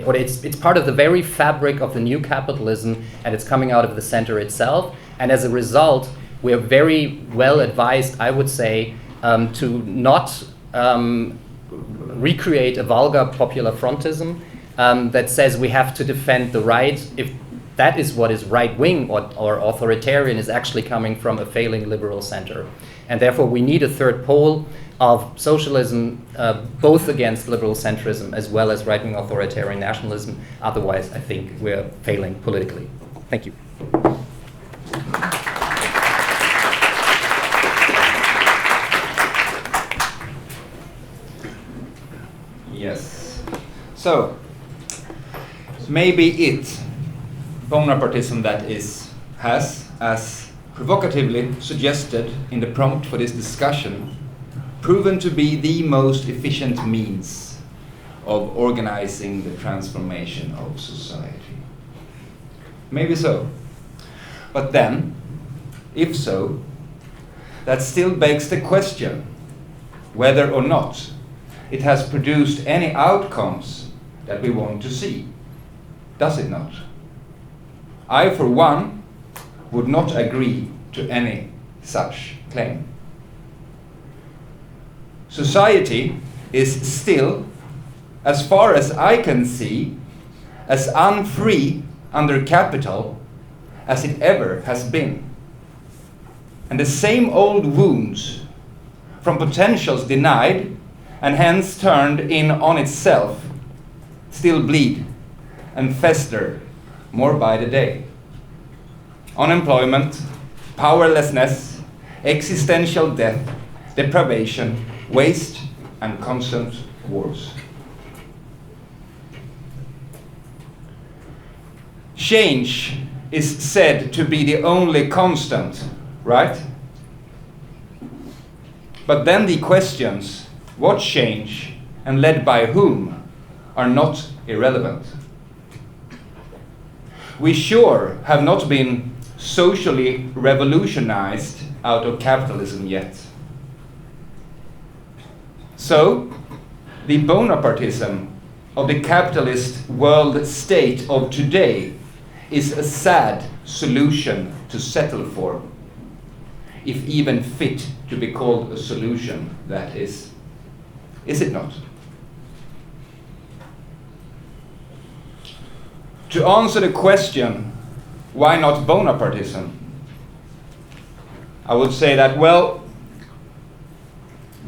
or it's part of the very fabric of the new capitalism, and it's coming out of the center itself. And as a result, we are very well advised, I would say, to not recreate a vulgar popular frontism that says we have to defend the right if that is what is right-wing or authoritarian, is actually coming from a failing liberal center. And therefore we need a third pole of socialism, both against liberal centrism as well as right-wing authoritarian nationalism. Otherwise, I think we're failing politically. Thank you. Yes. So, maybe Bonapartism that has, as provocatively suggested in the prompt for this discussion, proven to be the most efficient means of organizing the transformation of society. Maybe so. But then, if so, that still begs the question whether or not it has produced any outcomes that we want to see. Does it not? I, for one, would not agree to any such claim. Society is still, as far as I can see, as unfree under capital as it ever has been. And the same old wounds from potentials denied and hence turned in on itself still bleed and fester more by the day. Unemployment, powerlessness, existential death, deprivation, waste, and constant wars. Change is said to be the only constant, right? But then the questions, what change and led by whom, are not irrelevant. We sure have not been socially revolutionized out of capitalism yet. So, the Bonapartism of the capitalist world state of today is a sad solution to settle for, if even fit to be called a solution, that is. Is it not? To answer the question, why not Bonapartism? I would say that, well,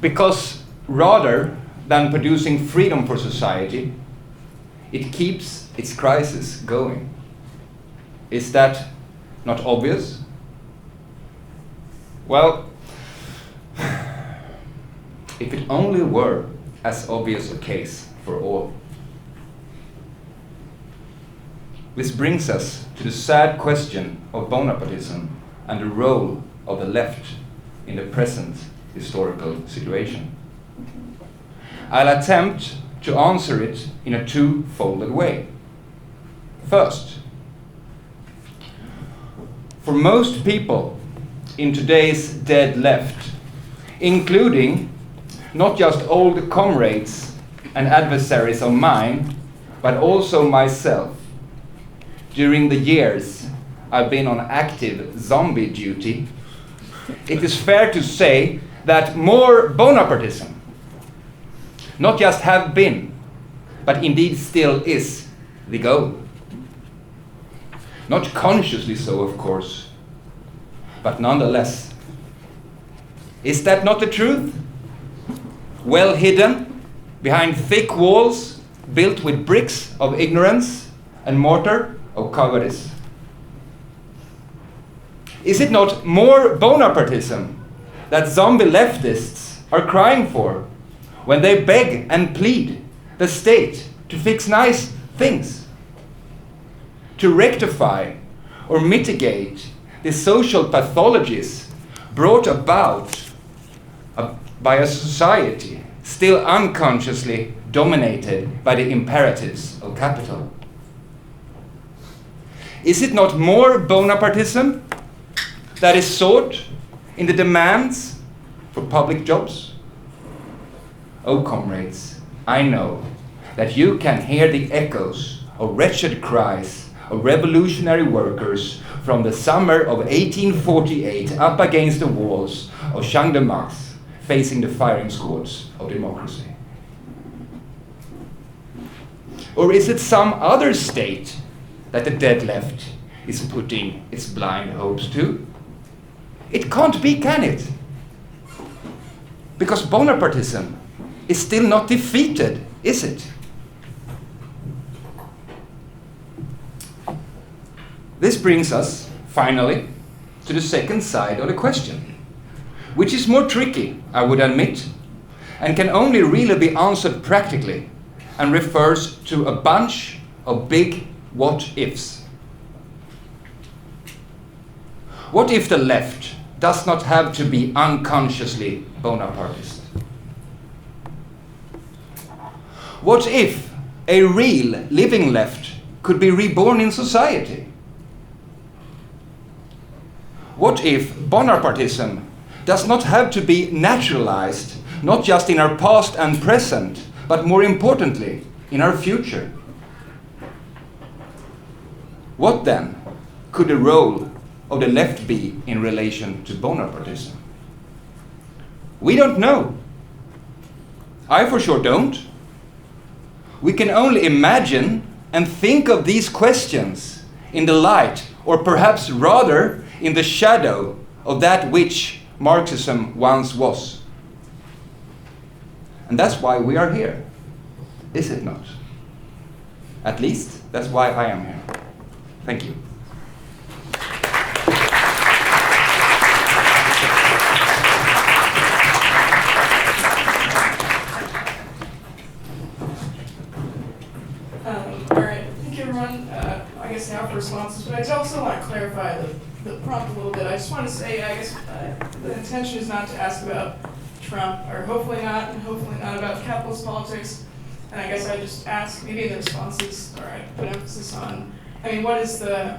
because rather than producing freedom for society, it keeps its crisis going. Is that not obvious? Well, if it only were as obvious a case for all. This brings us to the sad question of Bonapartism and the role of the left in the present historical situation. I'll attempt to answer it in a two-folded way. First, for most people in today's dead left, including not just old comrades and adversaries of mine, but also myself, during the years I've been on active zombie duty, it is fair to say that more Bonapartism not just have been, but indeed still is the goal. Not consciously so, of course, but nonetheless. Is that not the truth? Well hidden behind thick walls built with bricks of ignorance and mortar of cowardice. Is it not more Bonapartism that zombie leftists are crying for, when they beg and plead the state to fix nice things, to rectify or mitigate the social pathologies brought about by a society still unconsciously dominated by the imperatives of capital. Is it not more Bonapartism that is sought in the demands for public jobs? Oh, comrades, I know that you can hear the echoes of wretched cries of revolutionary workers from the summer of 1848 up against the walls of Champ de Mars, facing the firing squads of democracy. Or is it some other state that the dead left is putting its blind hopes to? It can't be, can it? Because Bonapartism is still not defeated, is it? This brings us, finally, to the second side of the question, which is more tricky, I would admit, and can only really be answered practically, and refers to a bunch of big what-ifs. What if the left does not have to be unconsciously Bonapartist? What if a real living left could be reborn in society? What if Bonapartism does not have to be naturalized, not just in our past and present, but more importantly, in our future? What then could the role of the left be in relation to Bonapartism? We don't know. I for sure don't. We can only imagine and think of these questions in the light, or perhaps rather in the shadow of that which Marxism once was. And that's why we are here, is it not? At least, that's why I am here. Thank you. All right, thank you everyone. I guess now for responses, but I also want to clarify the prompt a little bit. I just want to say, I guess the intention is not to ask about Trump, or hopefully not about capitalist politics. And I guess I just ask, maybe in the responses, or I put emphasis on, I mean, what is the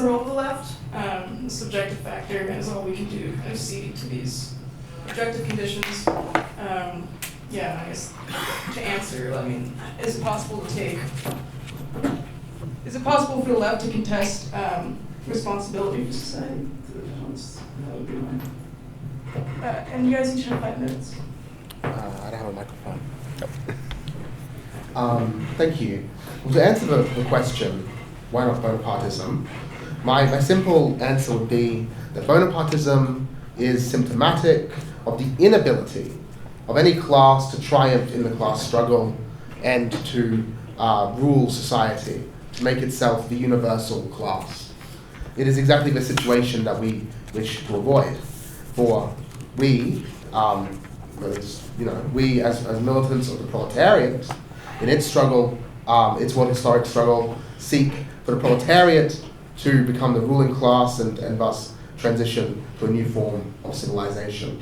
role of the left? The subjective factor, and is all we can do kind of cede to these objective conditions. I guess to answer, I mean, is it possible for the left to contest responsibility for society? That would be mine. And you guys each have 5 minutes. I don't have a microphone. Thank you. Well, to answer the question, why not Bonapartism? My simple answer would be that Bonapartism is symptomatic of the inability of any class to triumph in the class struggle and to rule society, to make itself the universal class. It is exactly the situation that we wish to avoid. For we, we as militants of the proletariat, in its struggle, its world historic struggle, seek for the proletariat to become the ruling class and thus transition to a new form of civilization.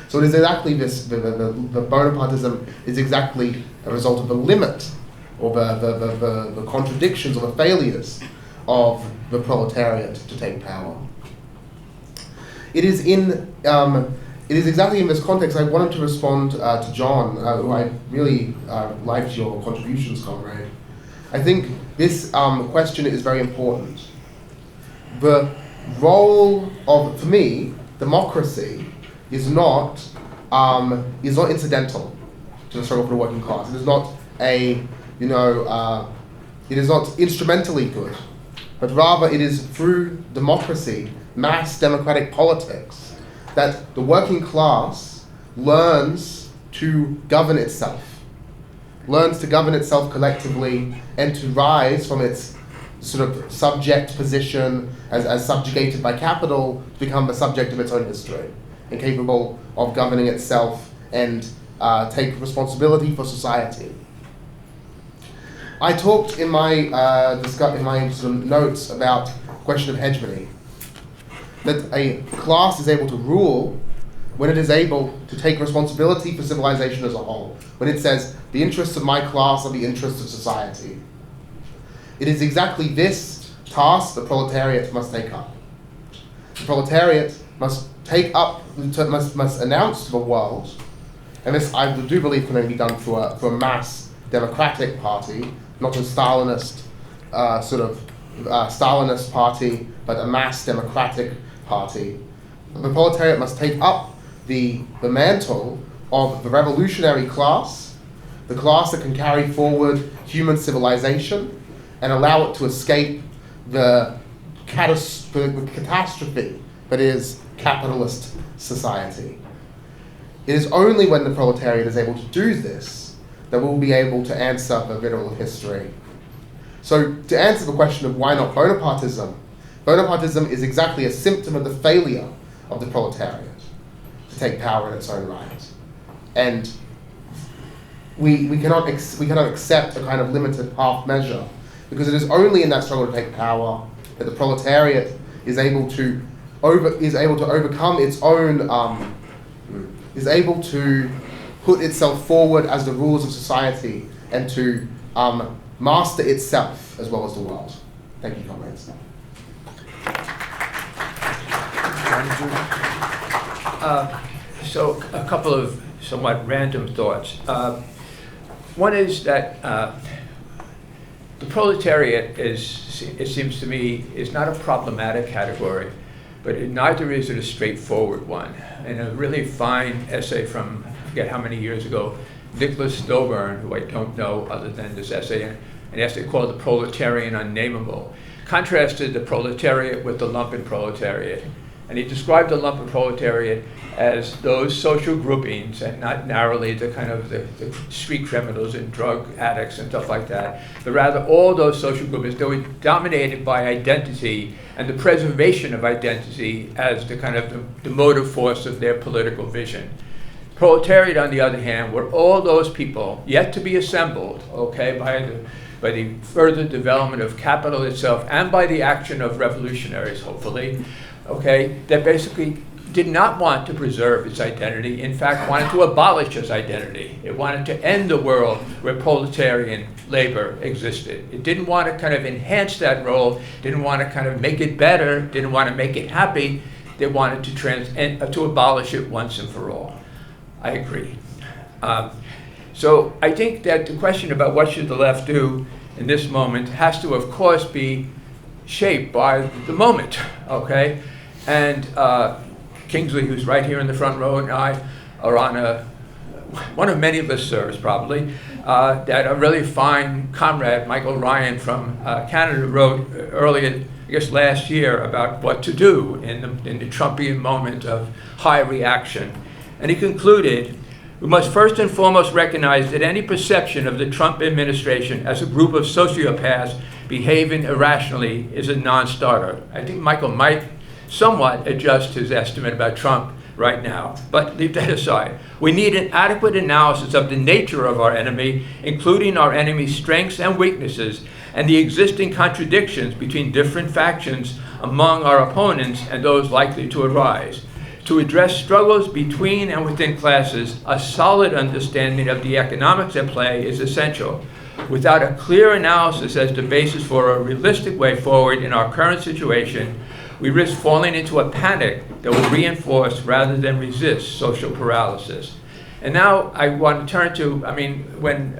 So it is exactly this, the Bonapartism is exactly a result of the limit, or the contradictions or the failures of the proletariat to take power. It is exactly in this context I wanted to respond to John, who I really liked your contributions, comrade. I think this question is very important. The role of, for me, democracy is not incidental to the struggle for the working class. It is not it is not instrumentally good, but rather it is through democracy, mass democratic politics, that the working class learns to govern itself collectively, and to rise from its sort of subject position as subjugated by capital to become the subject of its own history, and capable of governing itself and take responsibility for society. I talked in my sort of notes about the question of hegemony, that a class is able to rule when it is able to take responsibility for civilization as a whole, when it says, the interests of my class are the interests of society. It is exactly this task the proletariat must take up. The proletariat must take up, must announce to the world, and this I do believe can only be done through a mass democratic party, not a Stalinist Stalinist party, but a mass democratic party. The proletariat must take up the mantle of the revolutionary class, the class that can carry forward human civilization and allow it to escape the catastrophe that is capitalist society. It is only when the proletariat is able to do this that we'll be able to answer the riddle of history. So to answer the question of why not Bonapartism, Bonapartism is exactly a symptom of the failure of the proletariat to take power in its own right. And we cannot accept a kind of limited half measure, because it is only in that struggle to take power that the proletariat is able to overcome its own, is able to put itself forward as the rulers of society and to master itself as well as the world. Thank you, comrades. So a couple of somewhat random thoughts. One is that the proletariat is, it seems to me, is not a problematic category, but neither is it a straightforward one. In a really fine essay from, I forget how many years ago, Nicholas Stillburn, who I don't know other than this essay, an essay called The Proletarian Unnameable, contrasted the proletariat with the lumpen proletariat. And he described the lumpen proletariat as those social groupings, and not narrowly the kind of the street criminals and drug addicts and stuff like that, but rather all those social groupings that were dominated by identity and the preservation of identity as the kind of the motive force of their political vision. Proletariat, on the other hand, were all those people yet to be assembled, okay, by the further development of capital itself and by the action of revolutionaries, hopefully, okay, that basically did not want to preserve its identity, in fact wanted to abolish its identity. It wanted to end the world where proletarian labor existed. It didn't want to kind of enhance that role, didn't want to kind of make it better, didn't want to make it happy. They wanted to abolish it once and for all. I agree. So I think that the question about what should the left do in this moment has to, of course, be shaped by the moment, okay? And Kingsley, who's right here in the front row, and I are on one of many listservs probably, that a really fine comrade, Michael Ryan from Canada, wrote earlier, I guess last year, about what to do in the Trumpian moment of high reaction. And he concluded, we must first and foremost recognize that any perception of the Trump administration as a group of sociopaths behaving irrationally is a non-starter. I think Michael might somewhat adjust his estimate about Trump right now, but leave that aside. We need an adequate analysis of the nature of our enemy, including our enemy's strengths and weaknesses, and the existing contradictions between different factions among our opponents and those likely to arise. To address struggles between and within classes, a solid understanding of the economics at play is essential. Without a clear analysis as the basis for a realistic way forward in our current situation, we risk falling into a panic that will reinforce rather than resist social paralysis. And now I want to turn to, when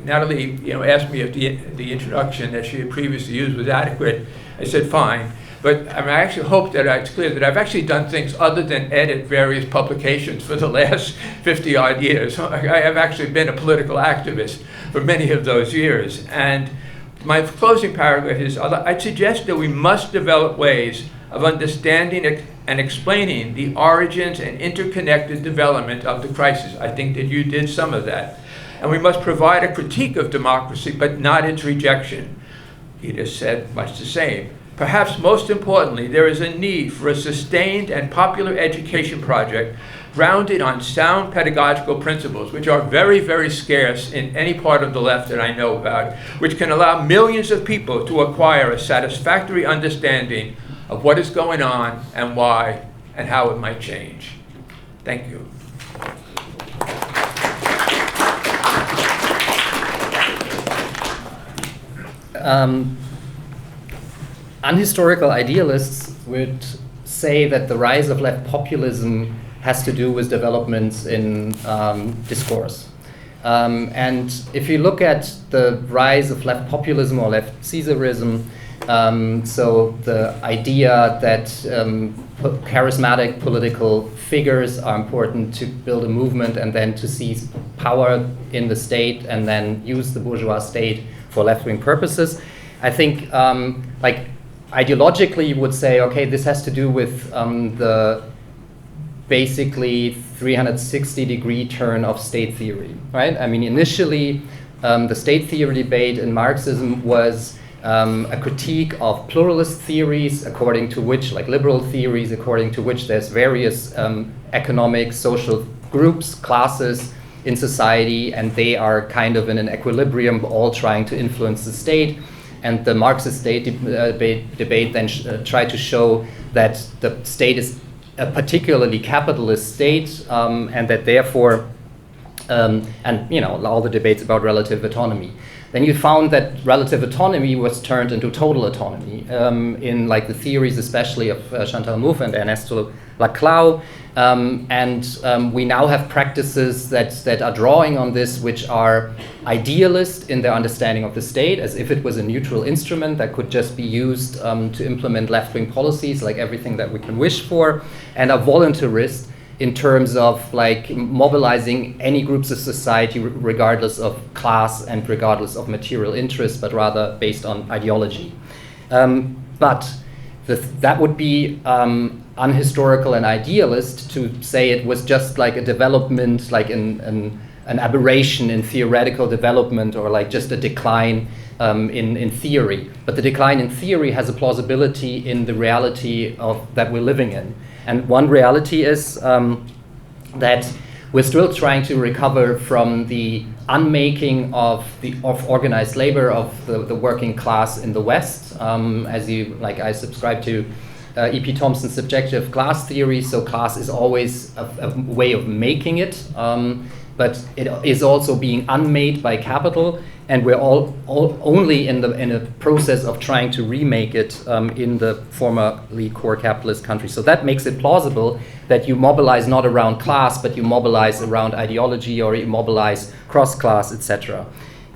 Natalie asked me if the introduction that she had previously used was adequate, I said fine. But I actually hope that it's clear that I've actually done things other than edit various publications for the last 50-odd years. I have actually been a political activist for many of those years. And my closing paragraph is, I'd suggest that we must develop ways of understanding and explaining the origins and interconnected development of the crisis. I think that you did some of that. And we must provide a critique of democracy, but not its rejection. Edith said much the same. Perhaps most importantly, there is a need for a sustained and popular education project grounded on sound pedagogical principles, which are very, very scarce in any part of the left that I know about, which can allow millions of people to acquire a satisfactory understanding of what is going on and why and how it might change. Thank you. Unhistorical idealists would say that the rise of left populism has to do with developments in discourse. And if you look at the rise of left populism or left Caesarism, so the idea that charismatic political figures are important to build a movement and then to seize power in the state and then use the bourgeois state for left-wing purposes, I think like ideologically you would say, okay, this has to do with the basically 360-degree turn of state theory, right? I mean, initially, the state theory debate in Marxism was a critique of pluralist theories, according to which, like liberal theories, according to which there's various economic, social groups, classes in society, and they are kind of in an equilibrium, all trying to influence the state. And the Marxist state debate then tried to show that the state is a particularly capitalist state, and that therefore, and you know, all the debates about relative autonomy. Then you found that relative autonomy was turned into total autonomy in like the theories, especially of Chantal Mouffe and Ernesto Laclau, and we now have practices that are drawing on this, which are idealist in their understanding of the state, as if it was a neutral instrument that could just be used to implement left-wing policies, like everything that we can wish for, and are voluntarist in terms of like mobilizing any groups of society regardless of class and regardless of material interest, but rather based on ideology. But that would be unhistorical and idealist to say it was just like a development, like an aberration in theoretical development, or like just a decline in theory. But the decline in theory has a plausibility in the reality that we're living in. And one reality is that we're still trying to recover from the unmaking of organized labor of the working class in the West. I subscribe to E.P. Thompson's subjective class theory. So class is always a way of making it, but it is also being unmade by capital. And we're all only in a process of trying to remake it in the formerly core capitalist countries. So that makes it plausible that you mobilize not around class, but you mobilize around ideology, or you mobilize cross-class, etc.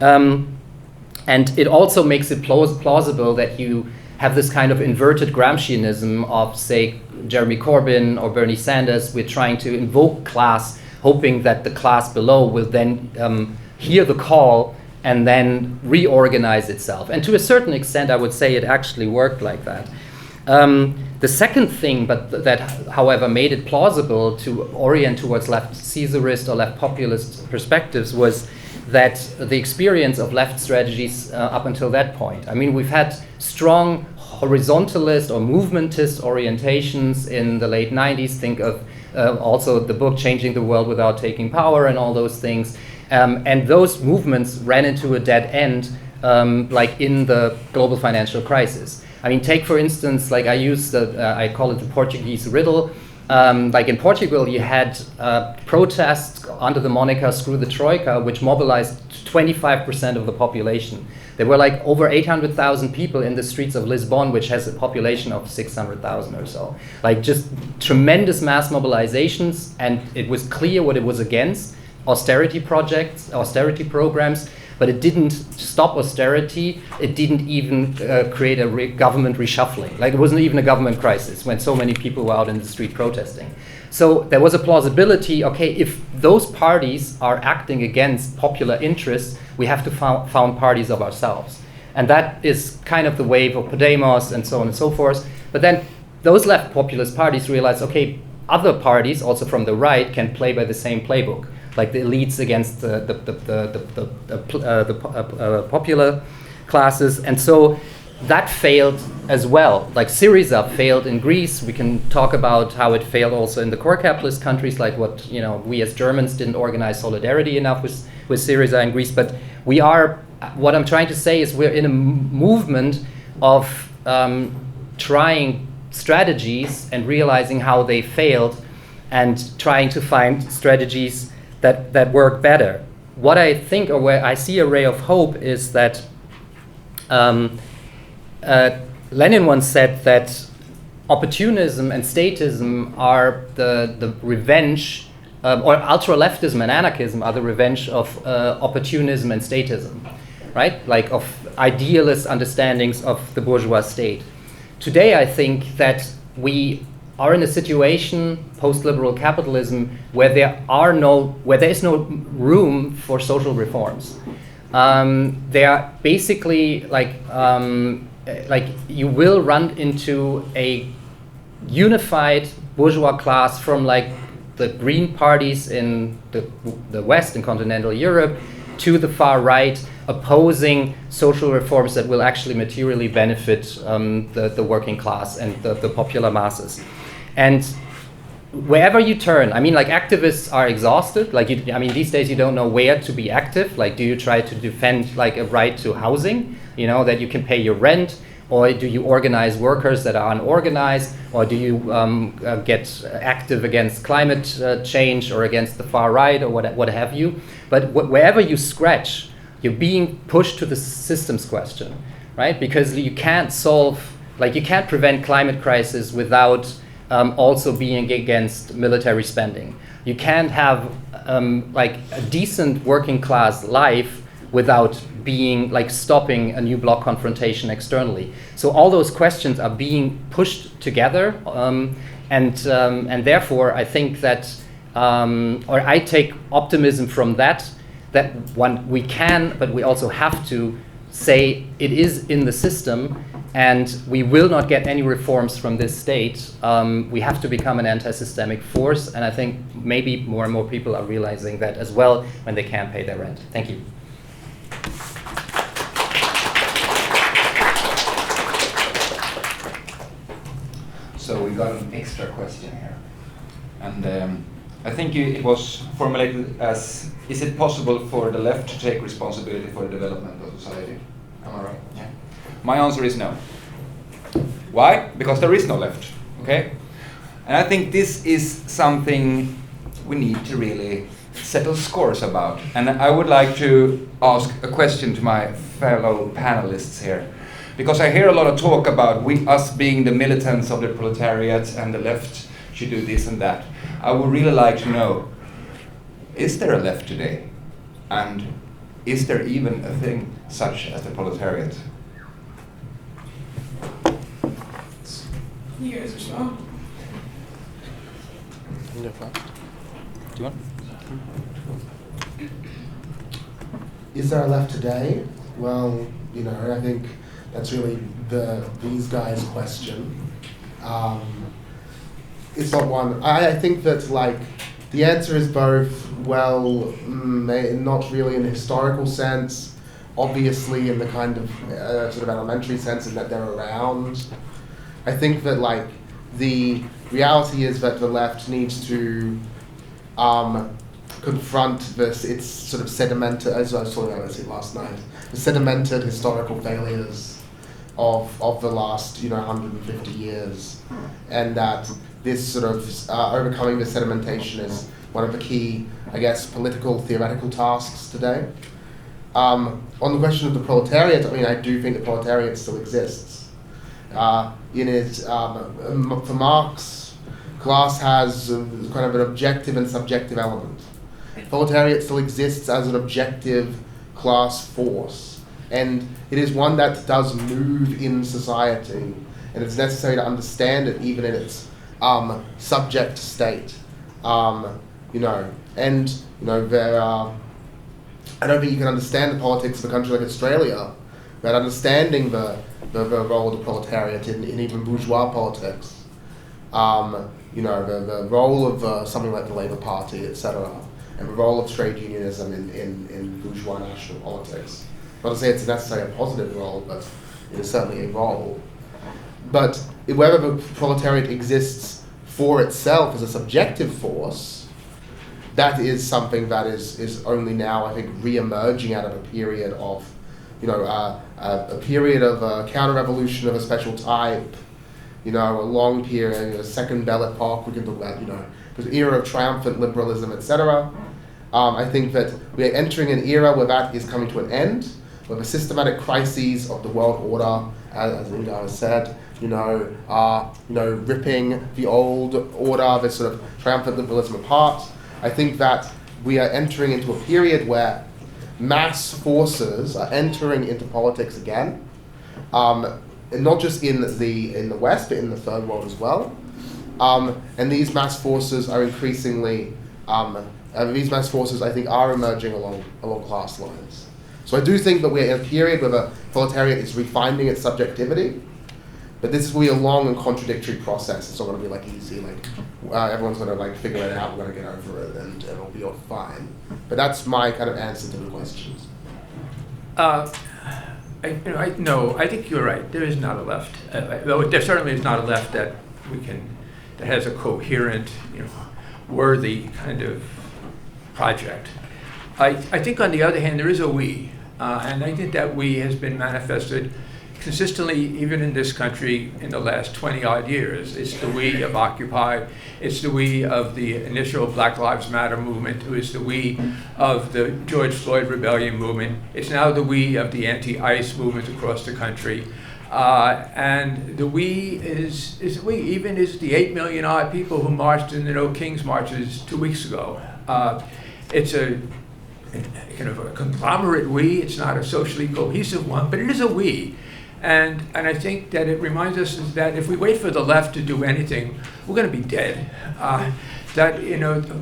And it also makes it plausible that you have this kind of inverted Gramscianism of, say, Jeremy Corbyn or Bernie Sanders. We're trying to invoke class, hoping that the class below will then hear the call and then reorganize itself. And to a certain extent, I would say it actually worked like that. The second thing, but that, however, made it plausible to orient towards left Caesarist or left populist perspectives was that the experience of left strategies up until that point. I mean, we've had strong horizontalist or movementist orientations in the late 90s. Think of also the book Changing the World Without Taking Power and all those things. And those movements ran into a dead end, like in the global financial crisis. I mean, take for instance, like I call it the Portuguese riddle. Like in Portugal, you had protests under the moniker "Screw the Troika," which mobilized 25% of the population. There were like over 800,000 people in the streets of Lisbon, which has a population of 600,000 or so. Like just tremendous mass mobilizations, and it was clear what it was against. Austerity projects, austerity programs, but it didn't stop austerity. It didn't even create a government reshuffling. Like it wasn't even a government crisis when so many people were out in the street protesting. So there was a plausibility, okay, if those parties are acting against popular interests, we have to found parties of ourselves. And that is kind of the wave of Podemos and so on and so forth. But then those left populist parties realized, okay, other parties, also from the right, can play by the same playbook. Like the elites against the popular classes. And so that failed as well. Like Syriza failed in Greece. We can talk about how it failed also in the core capitalist countries, like what, you know, we as Germans didn't organize solidarity enough with Syriza in Greece. But we are, what I'm trying to say is we're in a movement of trying strategies and realizing how they failed and trying to find strategies that work better. What I think, or where I see a ray of hope, is that Lenin once said that opportunism and statism are the revenge, or ultra-leftism and anarchism are the revenge of opportunism and statism, right? Like of idealist understandings of the bourgeois state. Today, I think that we are in a situation, post-liberal capitalism, where there is no room for social reforms. They are basically like you will run into a unified bourgeois class from like the Green parties in the West and continental Europe to the far right, opposing social reforms that will actually materially benefit the working class and the popular masses. And wherever you turn, I mean, like activists are exhausted. Like, I mean, these days you don't know where to be active. Like, do you try to defend like a right to housing, you know, that you can pay your rent? Or do you organize workers that are unorganized? Or do you get active against climate change or against the far right or what have you? But wherever you scratch, you're being pushed to the systems question, right? Because you can't you can't prevent climate crisis without also being against military spending. You can't have like a decent working class life without being like stopping a new bloc confrontation externally. So all those questions are being pushed together, and therefore I think that, or I take optimism from that one we can, but we also have to say it is in the system, and we will not get any reforms from this state. We have to become an anti-systemic force, and I think maybe more and more people are realizing that as well when they can't pay their rent. Thank you. So we got an extra question here, and I think it was formulated as: is it possible for the left to take responsibility for the development of society? Am I right? Yeah. My answer is no. Why? Because there is no left. Okay, and I think this is something we need to really settle scores about. And I would like to ask a question to my fellow panelists here. Because I hear a lot of talk about us being the militants of the proletariat and the left should do this and that. I would really like to know, is there a left today? And is there even a thing such as the proletariat? You guys are strong. Do you want? Is there a left today? Well, you know, I think that's really these guys' question. It's not one. I think that like the answer is both. Well, not really in a historical sense, obviously in the kind of sort of elementary sense in that they're around. I think that like the reality is that the left needs to confront this. It's sort of sedimented, as I was talking about it last night, the sedimented historical failures of the last 150 years, and that this sort of overcoming the sedimentation is one of the key, I guess, political theoretical tasks today. On the question of the proletariat, I mean, I do think the proletariat still exists. For Marx, class has kind of an objective and subjective element. Proletariat still exists as an objective class force, and it is one that does move in society, and it's necessary to understand it even in its subject state. There are. I don't think you can understand the politics of a country like Australia without understanding the role of the proletariat in even bourgeois politics. The role of something like the Labour Party, etc., and the role of trade unionism in bourgeois national politics. Not to say it's necessarily a positive role, but is certainly a role. But whether the proletariat exists for itself as a subjective force, that is something that is only now, I think, re-emerging out of a period of, a period of counter-revolution of a special type, a long period, a second Belle Epoque, we can talk about, the era of triumphant liberalism, etc. I think that we are entering an era where that is coming to an end, where the systematic crises of the world order, as Inga has said, are ripping the old order, this sort of triumphant liberalism apart. I think that we are entering into a period where mass forces are entering into politics again, and not just in the West, but in the Third World as well. And these mass forces are increasingly, I think, are emerging along class lines. So I do think that we're in a period where the proletariat is refining its subjectivity, but this will be a long and contradictory process. It's not going to be easy, everyone's going to figure it out, we're going to get over it, and it'll be all fine. But that's my kind of answer to the questions. I think you're right. There is not a left. Though there certainly is not a left that has a coherent, worthy kind of project. I think on the other hand, there is a we, and I think that we has been manifested consistently, even in this country, in the last 20-odd years. It's the we of Occupy. It's the we of the initial Black Lives Matter movement. It was the we of the George Floyd rebellion movement. It's now the we of the anti-ICE movement across the country. And the we is we, even is the 8 million odd people who marched in the No Kings marches 2 weeks ago. It's a kind of a conglomerate we. It's not a socially cohesive one, but it is a we. And I think that it reminds us that if we wait for the left to do anything, we're going to be dead.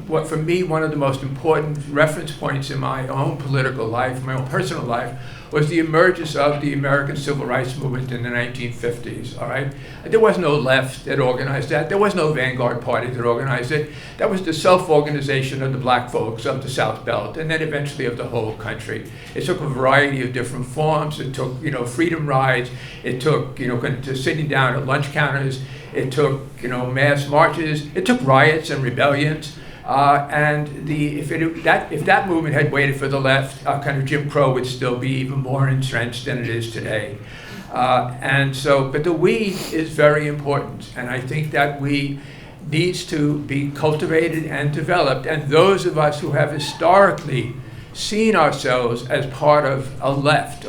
What for me, one of the most important reference points in my own political life, my own personal life, was the emergence of the American Civil Rights Movement in the 1950s, all right? There was no left that organized that. There was no vanguard party that organized it. That was the self-organization of the black folks of the South Belt, and then eventually of the whole country. It took a variety of different forms. It took, freedom rides. It took, sitting down at lunch counters. It took, mass marches. It took riots and rebellions. If that movement had waited for the left, kind of Jim Crow would still be even more entrenched than it is today. But the we is very important, and I think that we needs to be cultivated and developed. And those of us who have historically seen ourselves as part of a left,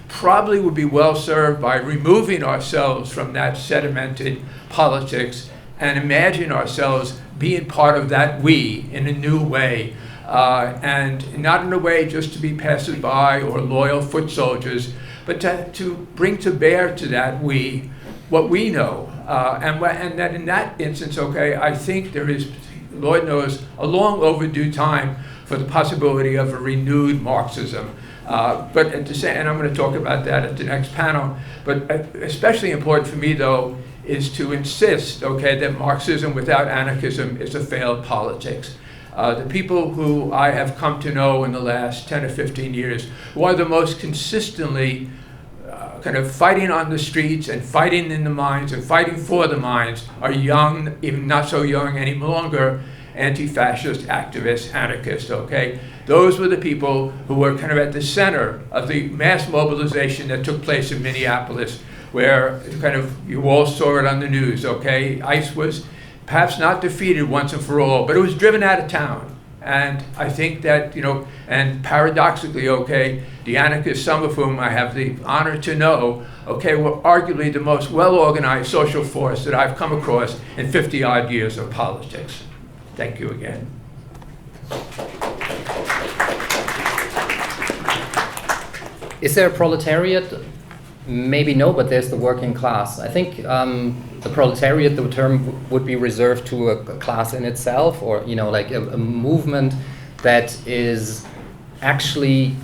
probably would be well served by removing ourselves from that sedimented politics and imagine ourselves being part of that we in a new way, and not in a way just to be passers-by or loyal foot soldiers, but to bring to bear to that we what we know. And that in that instance, I think there is, Lord knows, a long overdue time for the possibility of a renewed Marxism. But at the same, and I'm going to talk about that at the next panel, but especially important for me, though, is to insist, that Marxism without anarchism is a failed politics. The people who I have come to know in the last 10 or 15 years, who are the most consistently kind of fighting on the streets and fighting in the mines and fighting for the mines, are young, even not so young any longer, anti-fascist activists, anarchists, Those were the people who were kind of at the center of the mass mobilization that took place in Minneapolis, where you all saw it on the news, ICE was perhaps not defeated once and for all, but it was driven out of town. And I think that, and paradoxically, the anarchists, some of whom I have the honor to know, were arguably the most well-organized social force that I've come across in 50-odd years of politics. Thank you again. Is there a proletariat? Maybe no, but there's the working class. I think the proletariat, the term would be reserved to a class in itself, or a movement that is actually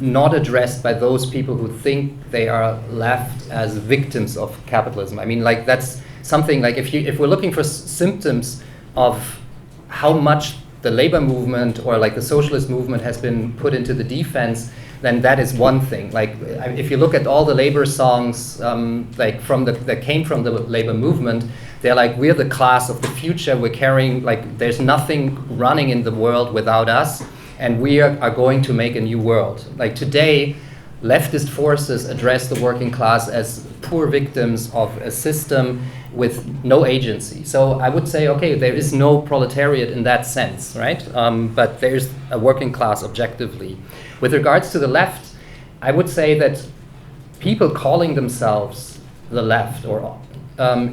not addressed by those people who think they are left as victims of capitalism. I mean, that's something if we're looking for symptoms of how much the labor movement or the socialist movement has been put into the defense, then that is one thing. Like if you look at all the labor songs, like that came from the labor movement, they're like, we're the class of the future. We're carrying, like, there's nothing running in the world without us, and we are going to make a new world. Like today, leftist forces address the working class as poor victims of a system with no agency. So I would say, okay, there is no proletariat in that sense, right? But there's a working class objectively. With regards to the left, I would say that people calling themselves the left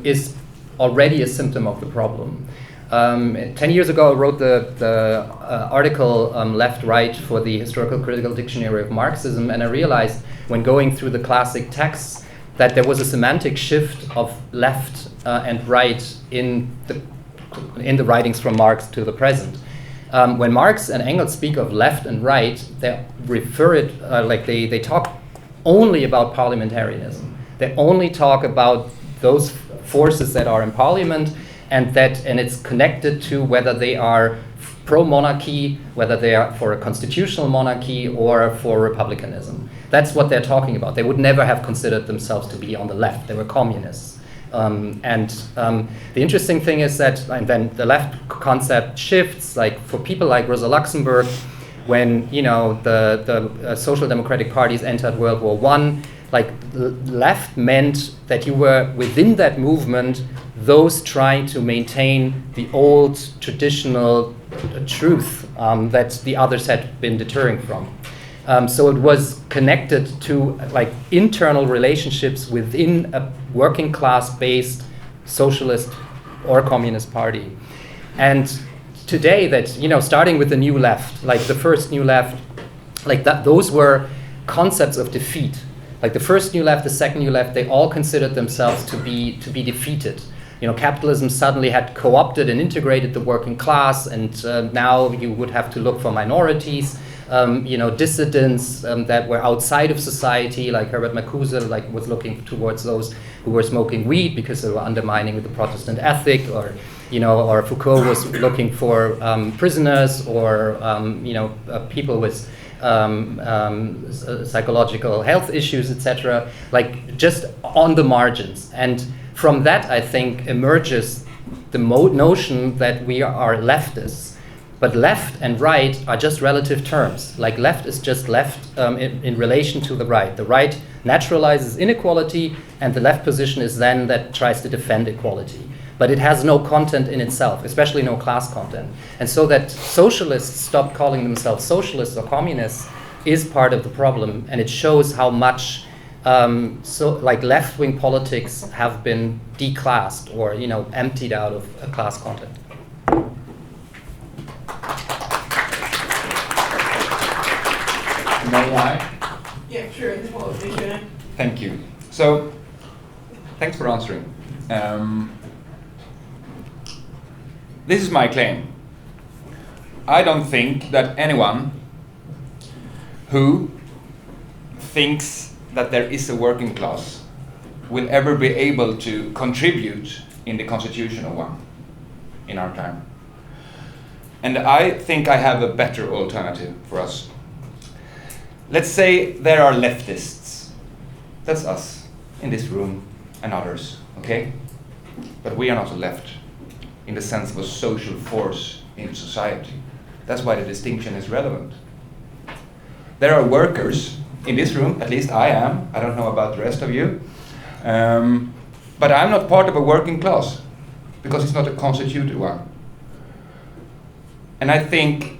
is already a symptom of the problem. 10 years ago, I wrote the article Left-Right for the Historical Critical Dictionary of Marxism, and I realized when going through the classic texts that there was a semantic shift of left and right in the writings from Marx to the present. When Marx and Engels speak of left and right, they refer it like they talk only about parliamentarianism. They only talk about those forces that are in parliament, and it's connected to whether they are pro-monarchy, whether they are for a constitutional monarchy or for republicanism. That's what they're talking about. They would never have considered themselves to be on the left. They were communists. The interesting thing is that, and then the left concept shifts, like for people like Rosa Luxemburg, when the social democratic parties entered World War I, like left meant that you were within that movement those trying to maintain the old traditional truth that the others had been deterring from. So it was connected to like internal relationships within a working class based socialist or communist party. And today that, starting with the new left, like the first new left, like that, those were concepts of defeat. Like the first new left, the second new left, they all considered themselves to be defeated. Capitalism suddenly had co-opted and integrated the working class, and now you would have to look for minorities, dissidents that were outside of society, like Herbert Marcuse, like was looking towards those who were smoking weed because they were undermining the Protestant ethic, or Foucault was looking for prisoners, or people with psychological health issues, etc., like just on the margins. And from that, I think, emerges the notion that we are leftists. But left and right are just relative terms. Like left is just left in relation to the right. The right naturalizes inequality, and the left position is then that tries to defend equality. But it has no content in itself, especially no class content. And so that socialists stop calling themselves socialists or communists is part of the problem, and it shows how much left-wing politics have been declassed or emptied out of a class content. May I? Yeah, sure. Thank you. So, thanks for answering. This is my claim. I don't think that anyone who thinks that there is a working class will ever be able to contribute in the constitutional one in our time. And I think I have a better alternative for us. Let's say there are leftists. That's us in this room and others, okay? But we are not a left in the sense of a social force in society. That's why the distinction is relevant. There are workers in this room, at least I am. I don't know about the rest of you. But I'm not part of a working class because it's not a constituted one. And I think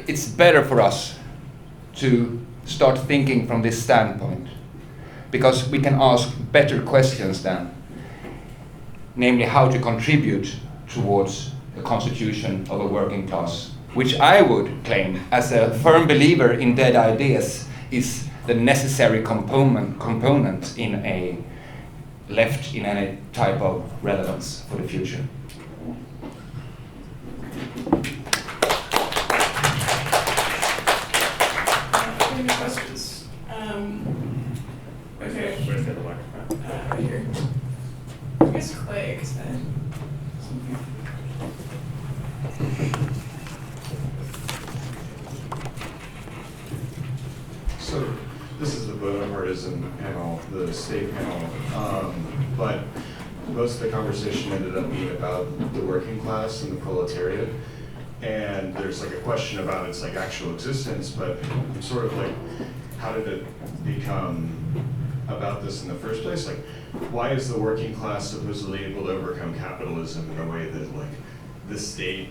it's better for us to start thinking from this standpoint, because we can ask better questions then, namely how to contribute towards the constitution of a working class, which I would claim, as a firm believer in dead ideas, is the necessary component in a left in any type of relevance for the future. Any questions? Okay. Right here. I guess Clay, because Bonapartism panel, the state panel, but most of the conversation ended up being about the working class and the proletariat. And there's like a question about its like actual existence, but I'm sort of like, how did it become about this in the first place? Like, why is the working class supposedly able to overcome capitalism in a way that like the state,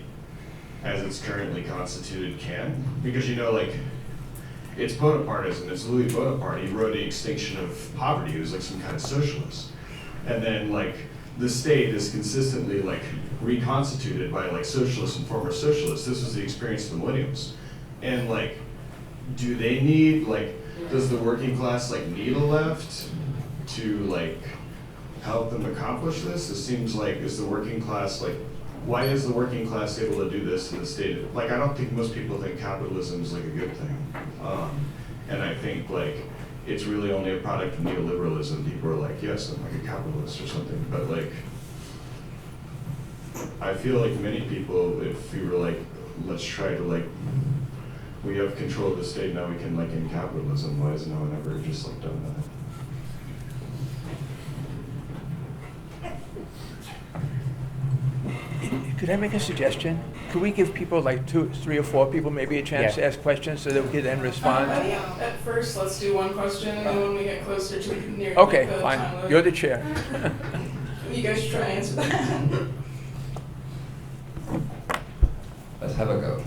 as it's currently constituted, can? Because you know, like, it's Bonapartism, it's Louis Bonaparte, he wrote The Extinction of Poverty, he was like some kind of socialist. And then like, the state is consistently like reconstituted by like socialists and former socialists. This was the experience of the millennials. And like, do they need, like, does the working class like need a left to like help them accomplish this? It seems like, is the working class like, why is the working class able to do this in the state? Like, I don't think most people think capitalism is like a good thing. And I think like, it's really only a product of neoliberalism. People are like, yes, I'm like a capitalist or something. But like, I feel like many people, if we were like, let's try to like, we have control of the state, now we can like in capitalism, why has no one ever just like done that? Could I make a suggestion? Could we give people like 2, 3, or 4 people maybe a chance to ask questions so that we could then respond? At first, let's do one question, and then when we get closer to near Okay, the fine. time limit, You're the chair. you guys should try and answer that. Let's have a go.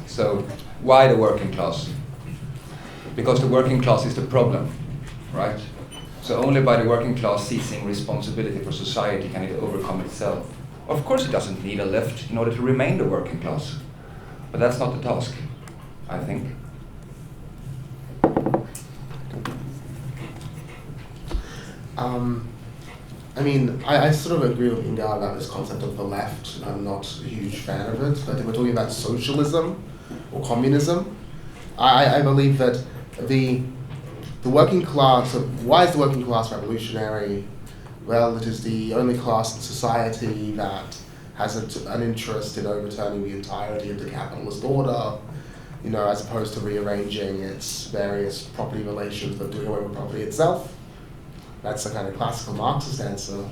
So, why the working class? Because the working class is the problem, right? So only by the working class seizing responsibility for society can it overcome itself. Of course it doesn't need a left in order to remain the working class. But that's not the task, I think. I mean, I sort of agree with Inga about this concept of the left. I'm not a huge fan of it, but if we're talking about socialism or communism, I believe that the working class, why is the working class revolutionary? Well, it is the only class in society that has an interest in overturning the entirety of the capitalist order, you know, as opposed to rearranging its various property relations but doing away with property itself. That's the kind of classical Marxist answer.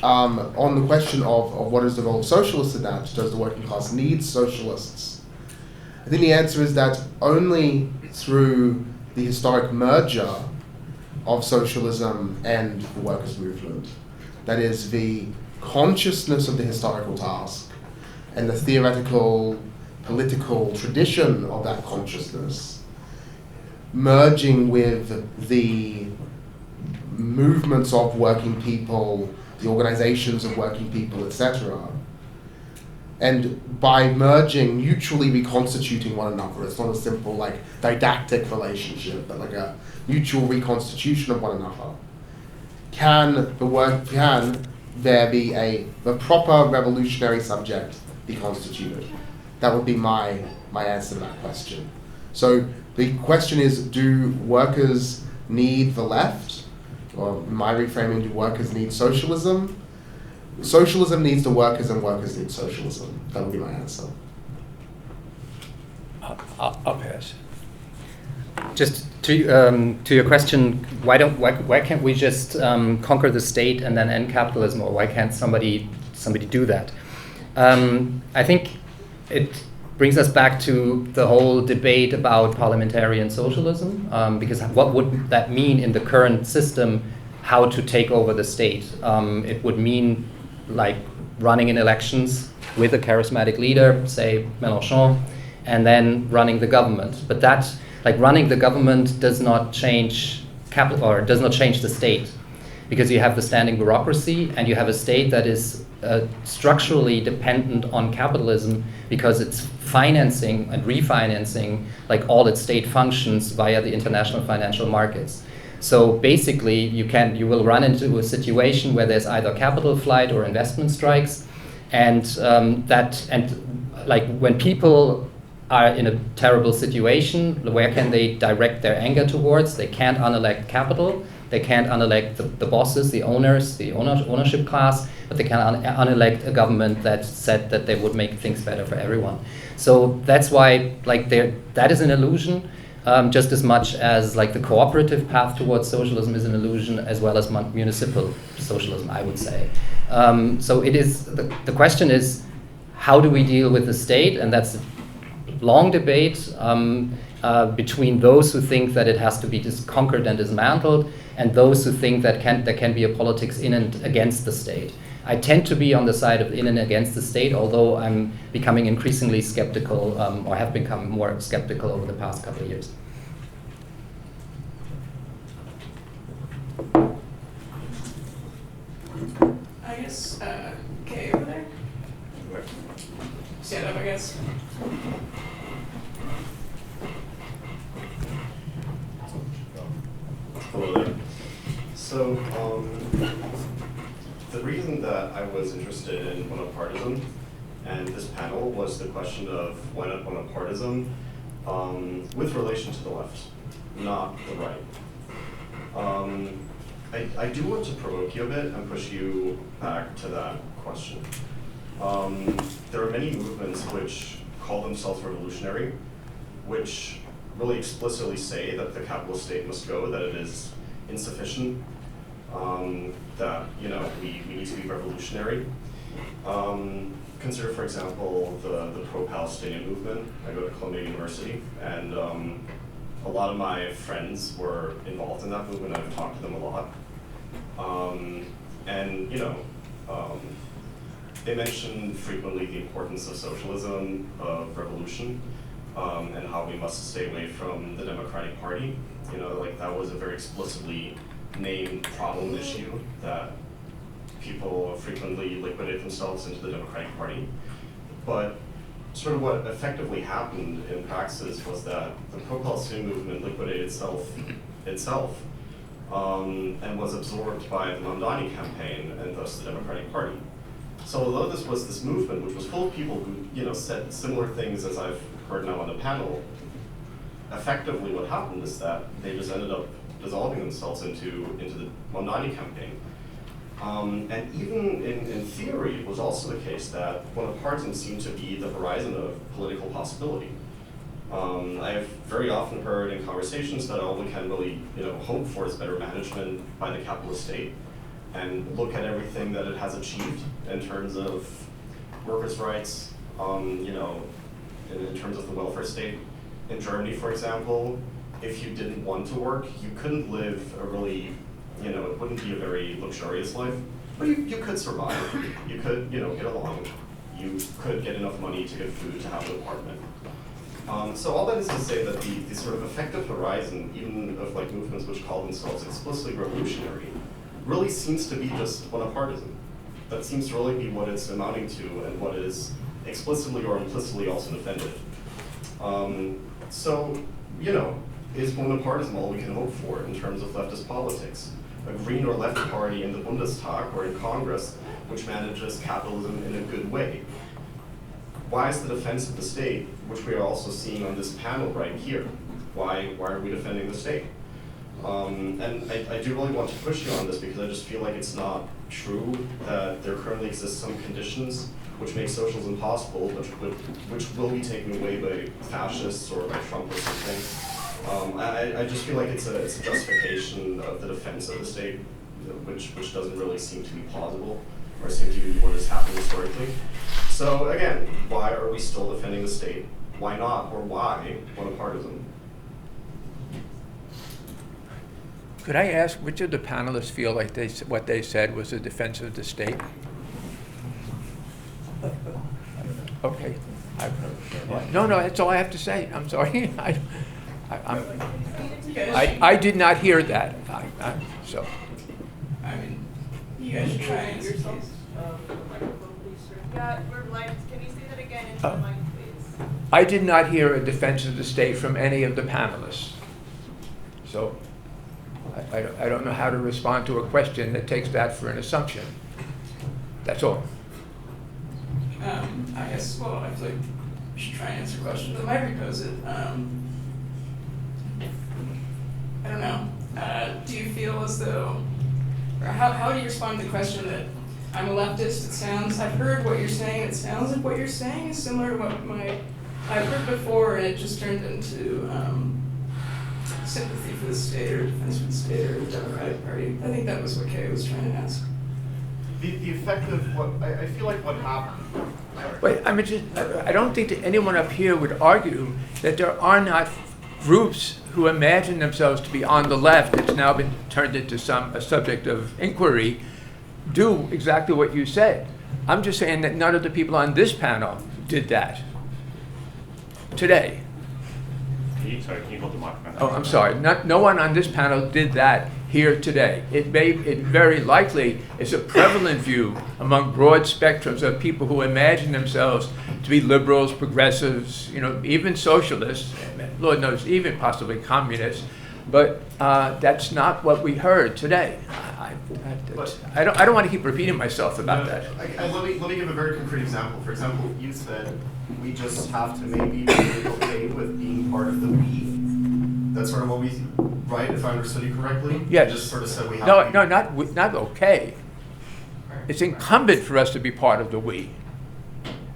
On the question of what is the role of socialists in that, does the working class need socialists? I think the answer is that only through the historic merger of socialism and the workers' movement, that is the consciousness of the historical task and the theoretical, political tradition of that consciousness, merging with the movements of working people, the organizations of working people, etc. And by merging, mutually reconstituting one another. It's not a simple like didactic relationship, but like a mutual reconstitution of one another. Can there be the proper revolutionary subject be constituted? That would be my answer to that question. So the question is, do workers need the left? Or in my reframing, do workers need socialism? Socialism needs the workers and workers need socialism. That would be my answer. I'll pass. Just to your question, why can't we just conquer the state and then end capitalism, or why can't somebody do that? I think it brings us back to the whole debate about parliamentarian socialism, because what would that mean in the current system? How to take over the state? It would mean like running in elections with a charismatic leader, say Mélenchon, and then running the government. But that, like running the government, does not change does not change the state, because you have the standing bureaucracy and you have a state that is structurally dependent on capitalism, because it's financing and refinancing like all its state functions via the international financial markets. So basically, you will run into a situation where there's either capital flight or investment strikes, and like when people are in a terrible situation, where can they direct their anger towards? They can't unelect capital, they can't unelect the bosses, the owners, the ownership class, but they can unelect a government that said that they would make things better for everyone. So that's why, like, that is an illusion. just as much as like the cooperative path towards socialism is an illusion, as well as municipal socialism, I would say. So it is, the question is, how do we deal with the state? And that's a long debate between those who think that it has to be conquered and dismantled, and those who think that there can be a politics in and against the state. I tend to be on the side of in and against the state, although I'm becoming increasingly skeptical, or have become more skeptical over the past couple of years. I guess, Kay over there? Stand up, I guess. Hello there. So, the reason that I was interested in Bonapartism and this panel was the question of why not Bonapartism with relation to the left, not the right. I do want to provoke you a bit and push you back to that question. There are many movements which call themselves revolutionary, which really explicitly say that the capitalist state must go, that it is insufficient, that we need to be revolutionary. Consider, for example, the pro-Palestinian movement. I go to Columbia University, and a lot of my friends were involved in that movement. I've talked to them a lot. They mention frequently the importance of socialism, of revolution, and how we must stay away from the Democratic Party. That was a very explicitly named problem issue that people frequently liquidate themselves into the Democratic Party. But sort of what effectively happened in praxis was that the pro-Palestinian movement liquidated itself and was absorbed by the Mamdani campaign and thus the Democratic Party. So although this was this movement, which was full of people who said similar things as I've heard now on the panel, effectively what happened is that they just ended up dissolving themselves into the Mamdani campaign. And even in theory, it was also the case that Bonapartism seemed to be the horizon of political possibility. I've very often heard in conversations that all we can really hope for is better management by the capitalist state, and look at everything that it has achieved in terms of workers' rights, in terms of the welfare state. In Germany, for example, if you didn't want to work, you couldn't live a really, it wouldn't be a very luxurious life, but you could survive. You could, get along. You could get enough money to get food, to have an apartment. So all that is to say that the sort of effective horizon, even of movements which call themselves explicitly revolutionary, really seems to be just Bonapartism. That seems to really be what it's amounting to and what is explicitly or implicitly also defended. Is Bonapartism all we can hope for in terms of leftist politics? A green or left party in the Bundestag or in Congress which manages capitalism in a good way? Why is the defense of the state, which we are also seeing on this panel right here, why are we defending the state? And I do really want to push you on this because I just feel like it's not true that there currently exist some conditions which make socialism possible, which will be taken away by fascists or by Trump or something. I just feel like it's a justification of the defense of the state, which doesn't really seem to be plausible or seem to be what has happened historically. So again, why are we still defending the state? Why not, or why Bonapartism? Could I ask which of the panelists feel like what they said was a defense of the state? Okay. No, that's all I have to say. I'm sorry. I did not hear that. So. I mean, you guys should try and yourselves. Yeah, we're live. Can you say that again into the mic, please? I did not hear a defense of the state from any of the panelists. So I don't know how to respond to a question that takes that for an assumption. That's all. I guess, well, I feel like we should try and answer questions. I might repose it. I don't know. Do you feel as though, or how do you respond to the question that I'm a leftist? I've heard what you're saying. It sounds like what you're saying is similar to what I've heard before, and it just turned into sympathy for the state or defense for the state or the Democratic Party. I think that was what Kay was trying to ask. The effect of what, I feel like what happened. Wait, I don't think that anyone up here would argue that there are not groups who imagine themselves to be on the left. It's now been turned into a subject of inquiry, do exactly what you said. I'm just saying that none of the people on this panel did that today. Can you hold the microphone? Oh, I'm sorry. No one on this panel did that here today. It very likely is a prevalent view among broad spectrums of people who imagine themselves to be liberals, progressives, even socialists, Lord knows, even possibly communists. But that's not what we heard today. I don't want to keep repeating myself about that. Let me give a very concrete example. For example, you said we just have to maybe be okay with being part of the we. That's sort of what we, right? If I understood you correctly? Yes. You just sort of said we have to be. Not okay. It's incumbent for us to be part of the we.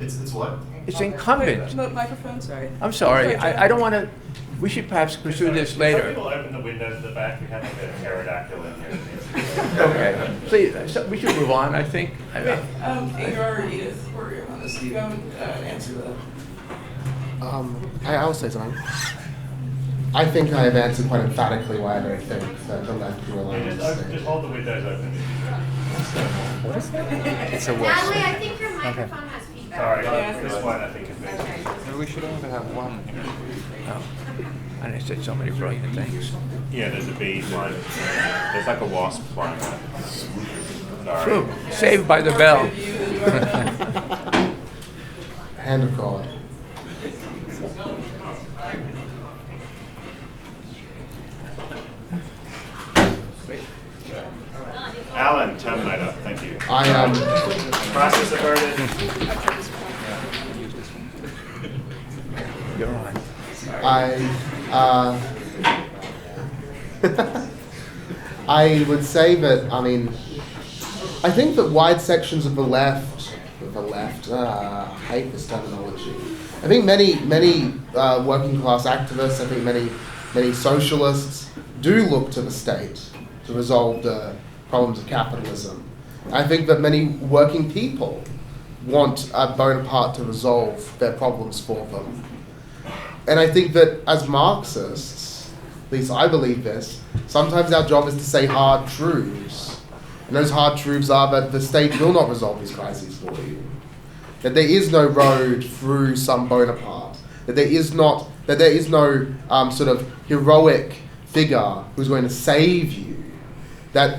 It's what? It's incumbent. Wait, microphone, sorry. I'm sorry. I don't want to. We should perhaps pursue this Some later. people open the windows at the back. We have like a pterodactyl in here. Okay. Please, so we should move on, I think. Igor or Edith, or on this, you go and answer that. I'll say something. I think I have answered quite emphatically why I don't think that the left do allow Just hold the windows open. It's a Natalie, I think your microphone has feedback. Sorry, Yeah. this one I think is basic. We should only have one here. Oh. And I said so many brilliant things. Yeah, there's a bee flying. There's like a wasp flying around. Sorry. True. Saved by the bell. Hand of God. Alan, Terminator, thank you. Process averted. You're on. I would say that, I think that wide sections of the left, I hate this terminology. I think many working class activists, I think many socialists do look to the state to resolve the problems of capitalism. I think that many working people want Bonaparte to resolve their problems for them. And I think that as Marxists, at least I believe this, sometimes our job is to say hard truths. And those hard truths are that the state will not resolve these crises for you. That there is no road through some Bonaparte. That there is no sort of heroic figure who's going to save you. That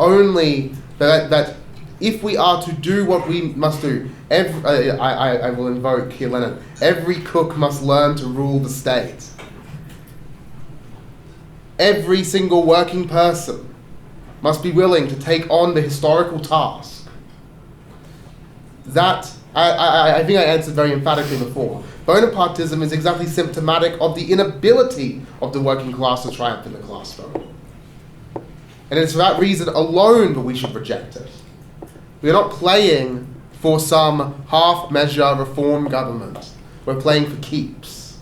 if we are to do what we must do, I will invoke here Lenin, every cook must learn to rule the state. Every single working person must be willing to take on the historical task. That, I think I answered very emphatically before. Bonapartism is exactly symptomatic of the inability of the working class to triumph in the class vote. And it's for that reason alone that we should reject it. We are not playing for some half-measure reform government. We're playing for keeps.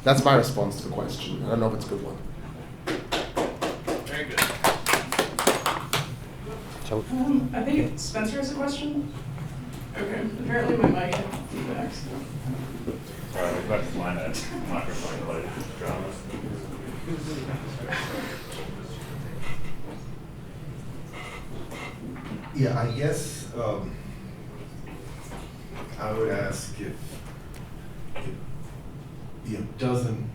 That's my response to the question. I don't know if it's a good one. Very good. I think Spencer has a question. Okay, apparently my mic had feedback, so. Sorry, we've got to find that microphone loaded with drama. Yeah, I guess I would ask if doesn't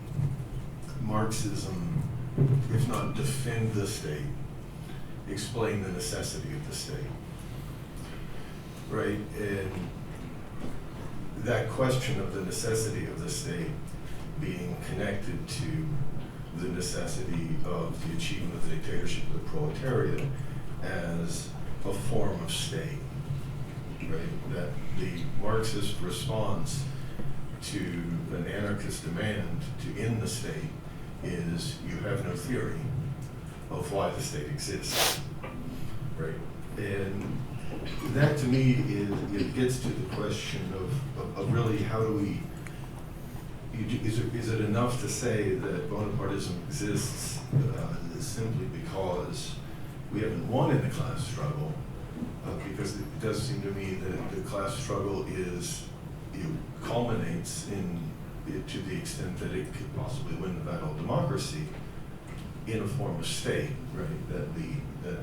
Marxism, if not defend the state, explain the necessity of the state, right? And that question of the necessity of the state being connected to the necessity of the achievement of the dictatorship of the proletariat as a form of state, right? That the Marxist response to an anarchist demand to end the state is you have no theory of why the state exists, right? And that to me is, it gets to the question of really how do we, is it enough to say that Bonapartism exists simply because we haven't won in the class struggle? Because it does seem to me that the class struggle culminates to the extent that it could possibly win the battle of democracy in a form of state, right? That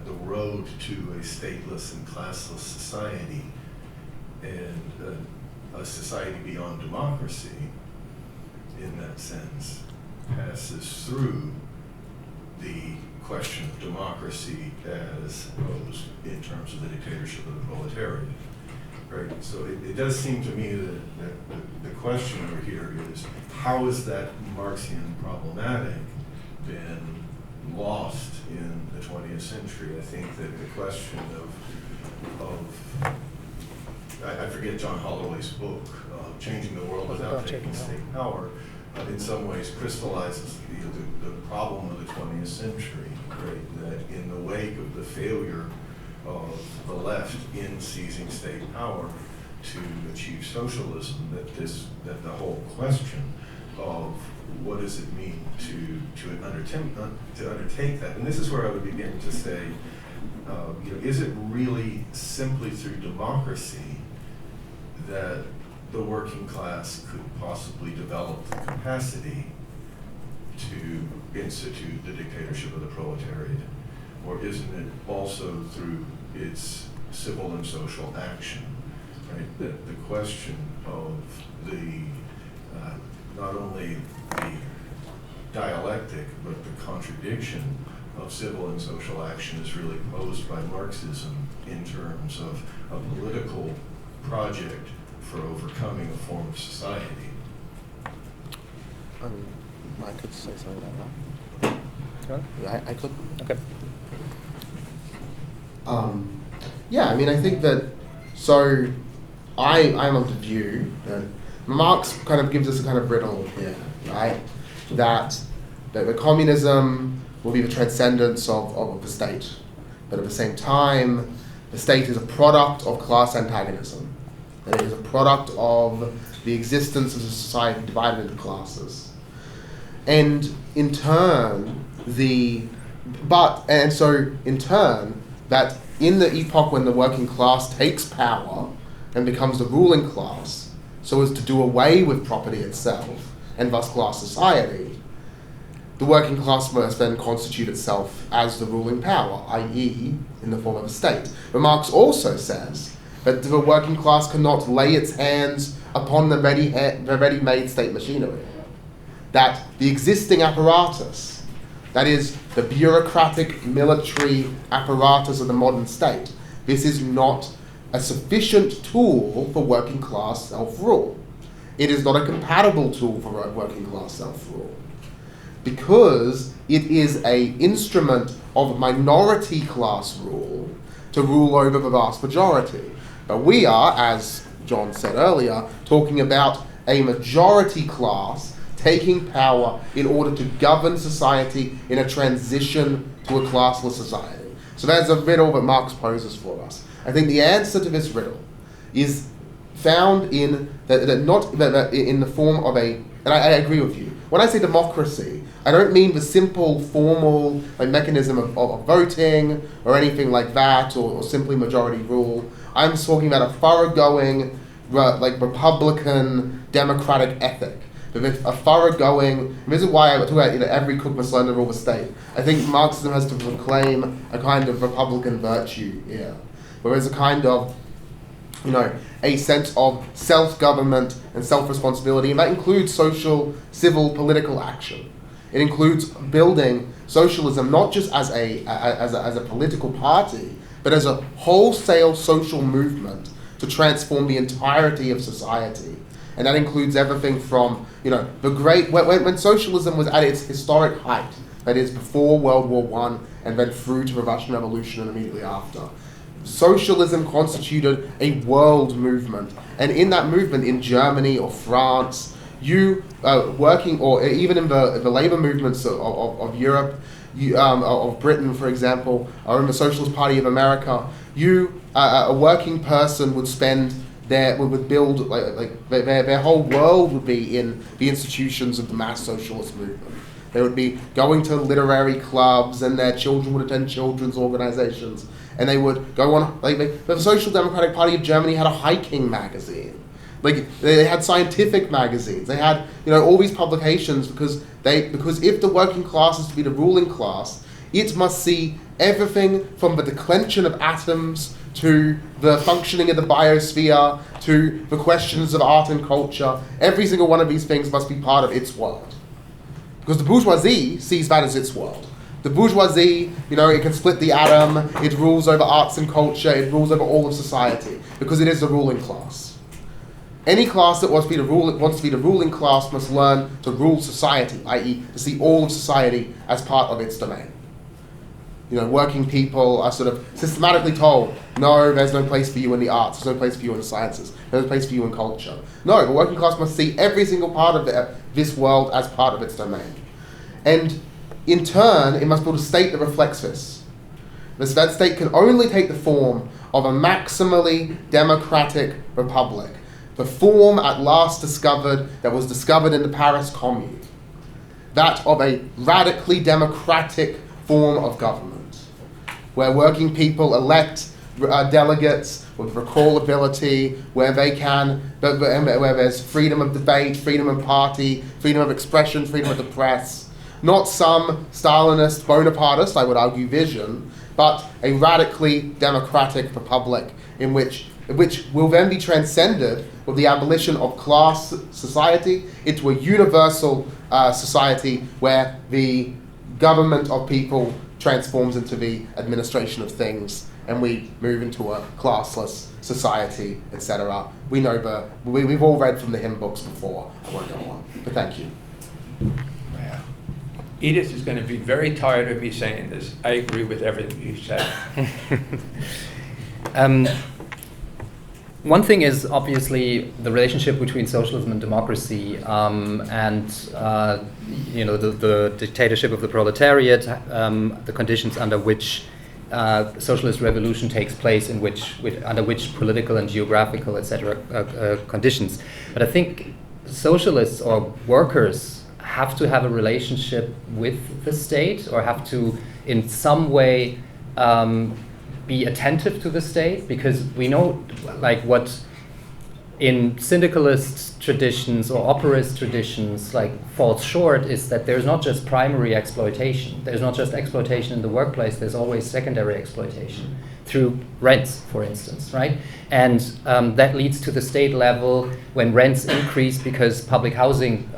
the road to a stateless and classless society and a society beyond democracy, in that sense, passes through the question of democracy as posed in terms of the dictatorship of the proletariat. Right? So it does seem to me that the question over here is, how is that Marxian problematic been lost in the 20th century? I think that the question of I forget John Holloway's book, Changing the World Without Taking State Power, in some ways crystallizes the problem of the 20th century, right? That in the wake of the failure of the left in seizing state power to achieve socialism, that the whole question of what does it mean to undertake that, and this is where I would begin to say, is it really simply through democracy that the working class could possibly develop the capacity to institute the dictatorship of the proletariat? Or isn't it also through its civil and social action? Right? The question of not only the dialectic, but the contradiction of civil and social action is really posed by Marxism in terms of a political project for overcoming a form of society. I could say something about that. Yeah, I could. Okay. Yeah, I mean, I think that, so I'm of the view that Marx kind of gives us a kind of riddle here, right? That the communism will be the transcendence of the state, but at the same time, the state is a product of class antagonism. That it is a product of the existence of a society divided into classes. And in turn, that in the epoch when the working class takes power and becomes the ruling class, so as to do away with property itself, and thus class society, the working class must then constitute itself as the ruling power, i.e. in the form of a state. But Marx also says that the working class cannot lay its hands upon the ready-made state machinery. That the existing apparatus, that is the bureaucratic military apparatus of the modern state, this is not a sufficient tool for working class self-rule. It is not a compatible tool for working class self-rule, because it is an instrument of minority class rule to rule over the vast majority. But we are, as John said earlier, talking about a majority class taking power in order to govern society in a transition to a classless society. So that's a riddle that Marx poses for us. I think the answer to this riddle is found in in the form of and I agree with you. When I say democracy, I don't mean the simple formal mechanism of voting or anything like that, or simply majority rule. I'm talking about a thoroughgoing, Republican democratic ethic. A thoroughgoing, this is why I talk about every cook must learn to rule the state. I think Marxism has to proclaim a kind of Republican virtue here, where there's a kind of, a sense of self-government and self-responsibility, and that includes social, civil, political action. It includes building socialism not just as a political party, but as a wholesale social movement to transform the entirety of society. And that includes everything from, when socialism was at its historic height, that is before World War I and then through to the Russian Revolution and immediately after. Socialism constituted a world movement. And in that movement, in Germany or France, working, or even in the labor movements of Europe, of Britain, for example, or in the Socialist Party of America, a working person would spend would build their whole world would be in the institutions of the mass socialist movement. They would be going to literary clubs, and their children would attend children's organizations, and they would go on. The Social Democratic Party of Germany had a hiking magazine. They had scientific magazines. They had all these publications because if the working class is to be the ruling class, it must see everything from the declension of atoms to the functioning of the biosphere to the questions of art and culture. Every single one of these things must be part of its world. Because the bourgeoisie sees that as its world. The bourgeoisie, it can split the atom, it rules over arts and culture, it rules over all of society, because it is the ruling class. Any class that wants to be the ruling class must learn to rule society, i.e. to see all of society as part of its domain. Working people are sort of systematically told, no, there's no place for you in the arts, there's no place for you in the sciences, there's no place for you in culture. No, the working class must see every single part of this world as part of its domain. And in turn, it must build a state that reflects this. That state can only take the form of a maximally democratic republic, the form at last discovered that was discovered in the Paris Commune, that of a radically democratic form of government, where working people elect delegates with recallability, where there's freedom of debate, freedom of party, freedom of expression, freedom of the press. Not some Stalinist, Bonapartist, I would argue, vision, but a radically democratic republic in which will then be transcended with the abolition of class society into a universal society where the government of people transforms into the administration of things, and we move into a classless society, etc. We know we've all read from the hymn books before. I won't go on, but thank you. Yeah. Edith is going to be very tired of me saying this. I agree with everything you said. One thing is obviously the relationship between socialism and democracy, and the dictatorship of the proletariat, the conditions under which socialist revolution takes place, under which political and geographical, etc. Conditions. But I think socialists or workers have to have a relationship with the state, or have to in some way be attentive to the state, because we know what in syndicalist traditions or operaist traditions falls short is that there's not just primary exploitation. There's not just exploitation in the workplace, there's always secondary exploitation through rents, for instance, right? And that leads to the state level when rents increase because public housing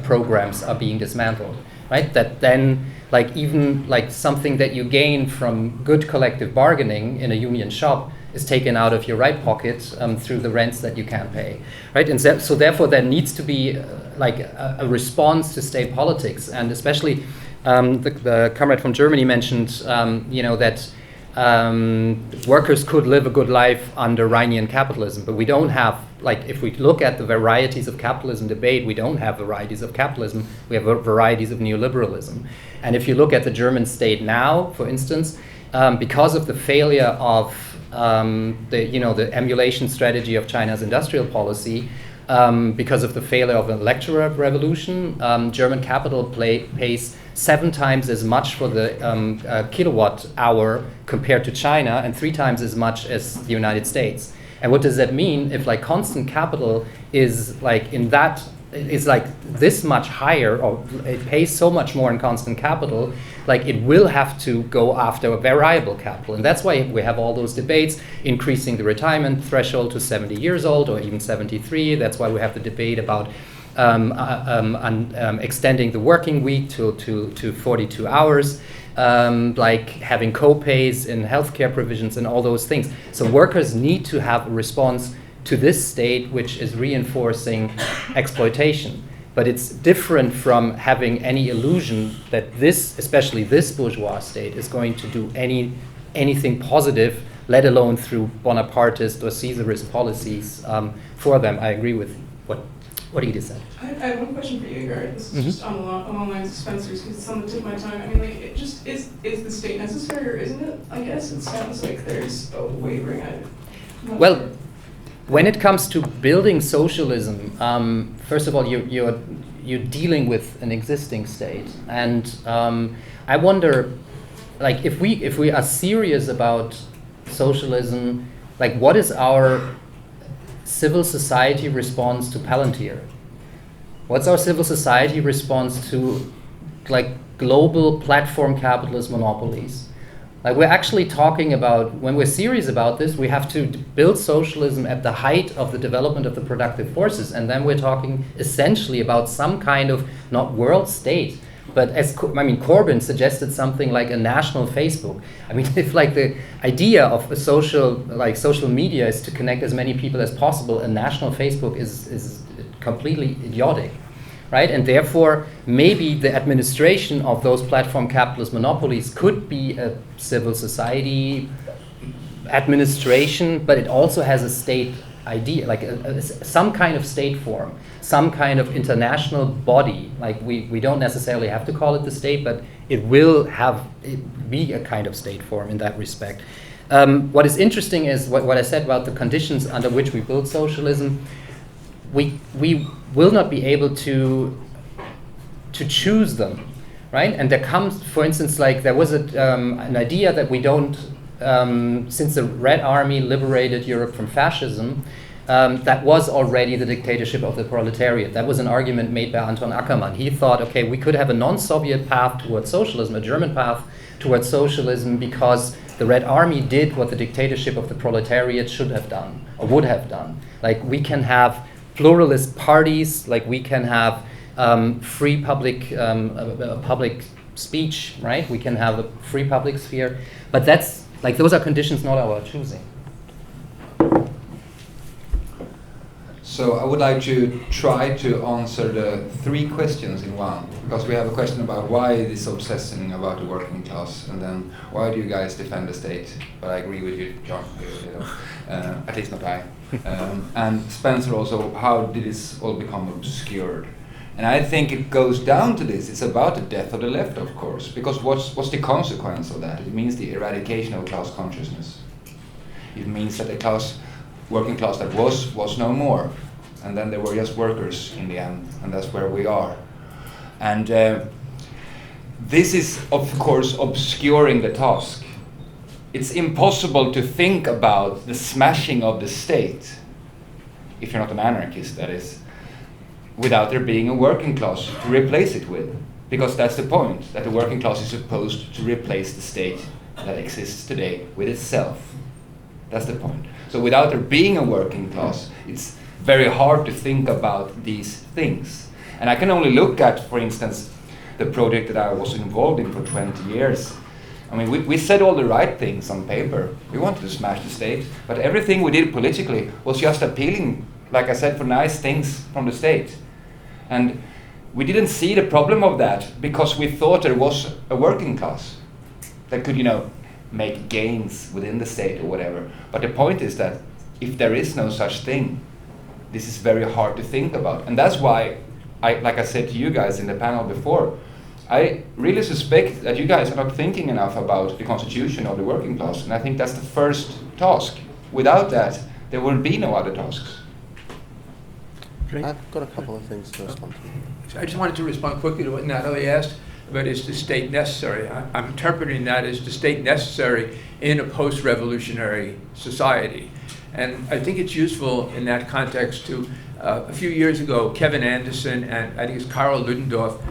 programs are being dismantled, right? That then even something that you gain from good collective bargaining in a union shop is taken out of your right pocket through the rents that you can't pay, right? And so therefore there needs to be a response to state politics, and especially the comrade from Germany mentioned that workers could live a good life under Reinian capitalism, but we don't have, if we look at the varieties of capitalism debate, we don't have varieties of capitalism, we have varieties of neoliberalism. And if you look at the German state now, for instance, because of the failure of the emulation strategy of China's industrial policy, because of the failure of the electoral revolution, German capital pays 7 times as much for the kilowatt hour compared to China, and 3 times as much as the United States. And what does that mean if constant capital is this much higher, or it pays so much more in constant capital, it will have to go after a variable capital. And that's why we have all those debates, increasing the retirement threshold to 70 years old or even 73. That's why we have the debate about extending the working week to 42 hours, having co-pays in healthcare provisions and all those things. So workers need to have a response to this state which is reinforcing exploitation. But it's different from having any illusion that especially this bourgeois state, is going to do anything positive, let alone through Bonapartist or Caesarist policies for them. I agree with what Edith said. I have one question for you, Igor. This is just along the lines of Spencer's, because it's on the tip of my tongue. I mean, is the state necessary, or isn't it? I guess it sounds like there's a wavering. Well, when it comes to building socialism, first of all, you're dealing with an existing state, and I wonder, like, if we are serious about socialism, like, what is our civil society response to Palantir? What's our civil society response to, like, global platform capitalist monopolies? Like, we're actually talking about, when we're serious about this, we have to build socialism at the height of the development of the productive forces, and then we're talking essentially about some kind of, not world state, but as Corbyn suggested something like a national Facebook. I mean, if like the idea of a social media is to connect as many people as possible, a national Facebook is completely idiotic, right? And therefore, maybe the administration of those platform capitalist monopolies could be a civil society administration, but it also has a state idea, like some kind of state form, some kind of international body. Like we don't necessarily have to call it the state, but it will be a kind of state form in that respect. What is interesting is what I said about the conditions under which we build socialism. We will not be able to choose them, right? And there comes, for instance, like there was an idea that we don't, since the Red Army liberated Europe from fascism, that was already the dictatorship of the proletariat. That was an argument made by Anton Ackermann. He thought, okay, we could have a non-Soviet path towards socialism, a German path towards socialism, because the Red Army did what the dictatorship of the proletariat should have done, or would have done. Like, we can have pluralist parties, like we can have free public speech, right? We can have a free public sphere, but that's like, those are conditions not our choosing. So I would like to try to answer the three questions in one, because we have a question about why this obsessing about the working class, and then why do you guys defend the state? But I agree with you, John, at least not I. And Spencer also, how did this all become obscured? And I think it goes down to this. It's about the death of the left, of course, because what's the consequence of that? It means the eradication of class consciousness. It means that the working class that was no more, and then there were just workers in the end, and that's where we are. And this is, of course, obscuring the task. It's impossible to think about the smashing of the state, if you're not an anarchist, that is, without there being a working class to replace it with. Because that's the point, that the working class is supposed to replace the state that exists today with itself. That's the point. So without there being a working class, it's very hard to think about these things. And I can only look at, for instance, the project that I was involved in for 20 years. I mean, we said all the right things on paper. We wanted to smash the state, but everything we did politically was just appealing, like I said, for nice things from the state. And we didn't see the problem of that because we thought there was a working class that could, make gains within the state or whatever. But the point is that if there is no such thing, this is very hard to think about. And that's why, like I said to you guys in the panel before, I really suspect that you guys are not thinking enough about the constitution of the working class. And I think that's the first task. Without that, there will be no other tasks. Okay. I've got a couple of things to respond to. I just wanted to respond quickly to what Natalie asked. But is the state necessary? I'm interpreting that as the state necessary in a post-revolutionary society. And I think it's useful in that context to, a few years ago, Kevin Anderson and I think it's Karl Ludendorff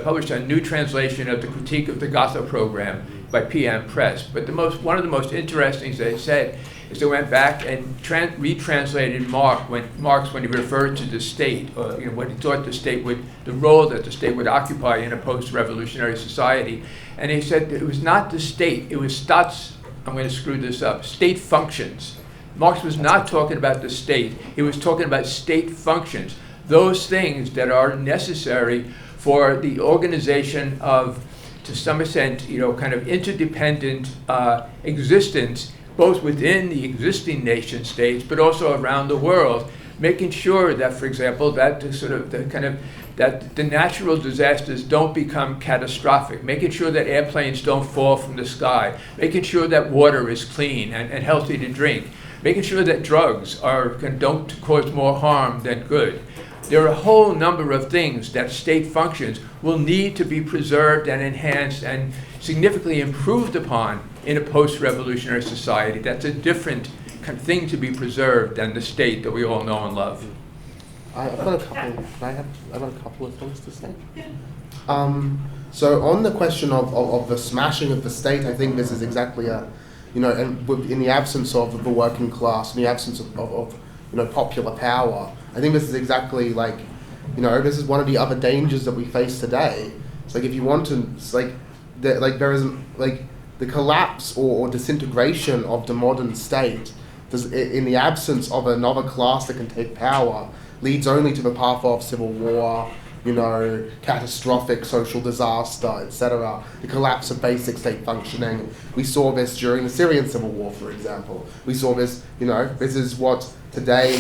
published a new translation of the Critique of the Gotha Program by PM Press. But one of the most interesting things they said is they went back and retranslated Marx when he referred to the state, what he thought the role that the state would occupy in a post-revolutionary society. And he said that it was not the state, it was I'm going to screw this up, state functions. Marx was not talking about the state, he was talking about state functions, those things that are necessary for the organization of, to some extent, kind of interdependent existence, both within the existing nation states, but also around the world, making sure that, for example, that that the natural disasters don't become catastrophic, making sure that airplanes don't fall from the sky, making sure that water is clean and healthy to drink, making sure that drugs don't cause more harm than good. There are a whole number of things that state functions will need to be preserved and enhanced and significantly improved upon in a post-revolutionary society. That's a different thing to be preserved than the state that we all know and love. I've got a couple of things to say. So on the question of the smashing of the state, I think this is exactly in the absence of the working class, in the absence of popular power, I think this is exactly this is one of the other dangers that we face today. It's like if you want to, there isn't the collapse or disintegration of the modern state, in the absence of another class that can take power, leads only to the path of civil war, catastrophic social disaster, etc. The collapse of basic state functioning. We saw this during the Syrian civil war, for example. We saw this, this is what today,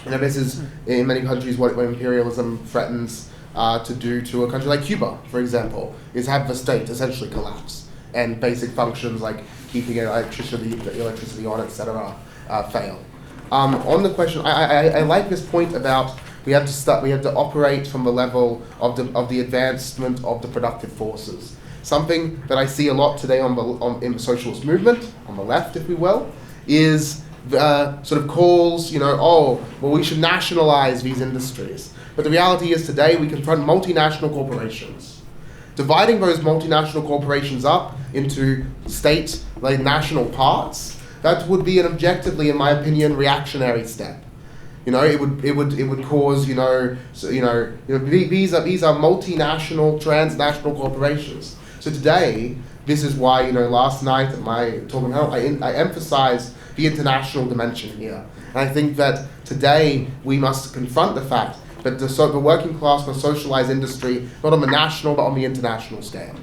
this is in many countries what imperialism threatens to do to a country like Cuba, for example, is have the state essentially collapse and basic functions like keeping electricity on, etc., fail. On the question, I like this point about we have to operate from the level of the advancement of the productive forces. Something that I see a lot today in the socialist movement, on the left, if we will, is sort of calls, we should nationalize these industries. But the reality is today we confront multinational corporations. Dividing those multinational corporations up into state, national parts, that would be an objectively, in my opinion, reactionary step. It would cause, these are multinational, transnational corporations. So today, this is why, last night at my talk about I emphasized the international dimension here. And I think that today we must confront the fact that the working class must socialize industry not on the national but on the international scale.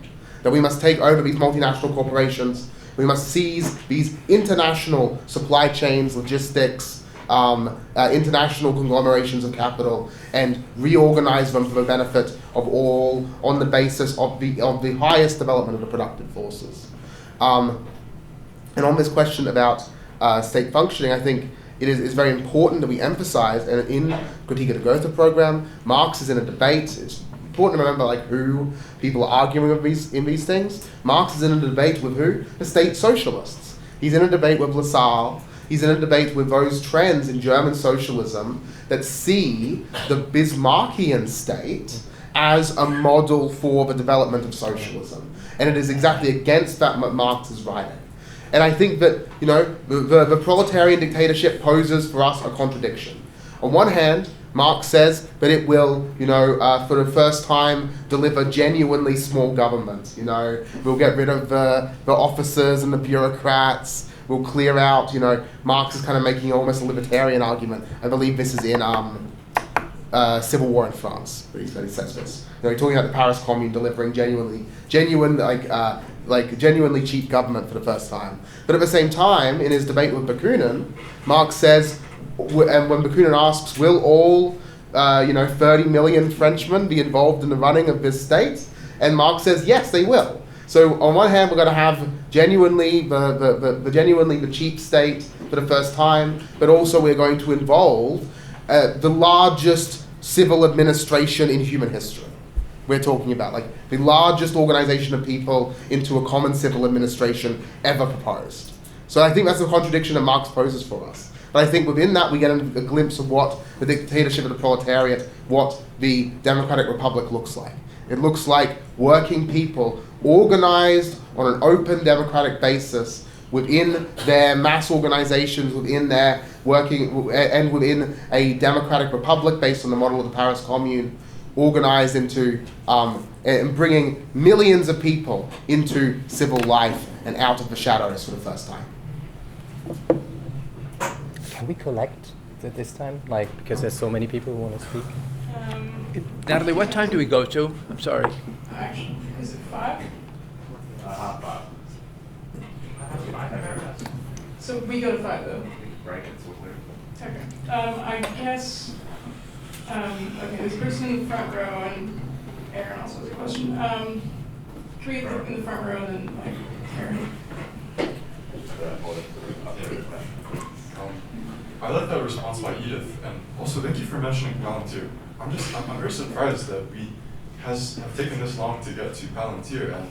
That we must take over these multinational corporations. We must seize these international supply chains, logistics, international conglomerations of capital, and reorganize them for the benefit of all on the basis of the highest development of the productive forces. And on this question about state functioning, I think it is very important that we emphasize, and in Critique of the Goethe program, Marx is in a debate. It's important to remember who people are arguing with in these things. Marx is in a debate with who? The state socialists. He's in a debate with Lassalle. He's in a debate with those trends in German socialism that see the Bismarckian state as a model for the development of socialism. And it is exactly against that Marx is writing. And I think that, the proletarian dictatorship poses for us a contradiction. On one hand, Marx says that it will, for the first time, deliver genuinely small government. We'll get rid of the officers and the bureaucrats. We'll clear out, Marx is kind of making almost a libertarian argument. I believe this is in Civil War in France, that he says this. He's talking about the Paris Commune delivering genuinely cheap government for the first time. But at the same time, in his debate with Bakunin, Marx says, and when Bakunin asks, will all 30 million Frenchmen be involved in the running of this state? And Marx says, yes, they will. So on one hand, we're going to have genuinely the cheap state for the first time, but also we're going to involve the largest civil administration in human history. We're talking about the largest organization of people into a common civil administration ever proposed. So I think that's a contradiction that Marx poses for us. But I think within that we get a glimpse of what the dictatorship of the proletariat, what the democratic republic looks like. It looks like working people organized on an open democratic basis within their mass organizations, within their working, and within a democratic republic based on the model of the Paris Commune, organized into and bringing millions of people into civil life and out of the shadows for the first time. Can we collect this time? Because there's so many people who want to speak. Natalie, what time do we go to? I'm sorry. Actually, is it 5? 5. So we go to 5 though. Right, it's with there. Okay. I guess. Okay, this person in the front row, and Aaron also has a question. Can we get in the front row and then Aaron? I like that response by Edith, and also thank you for mentioning Palantir. I'm very surprised that we have taken this long to get to Palantir and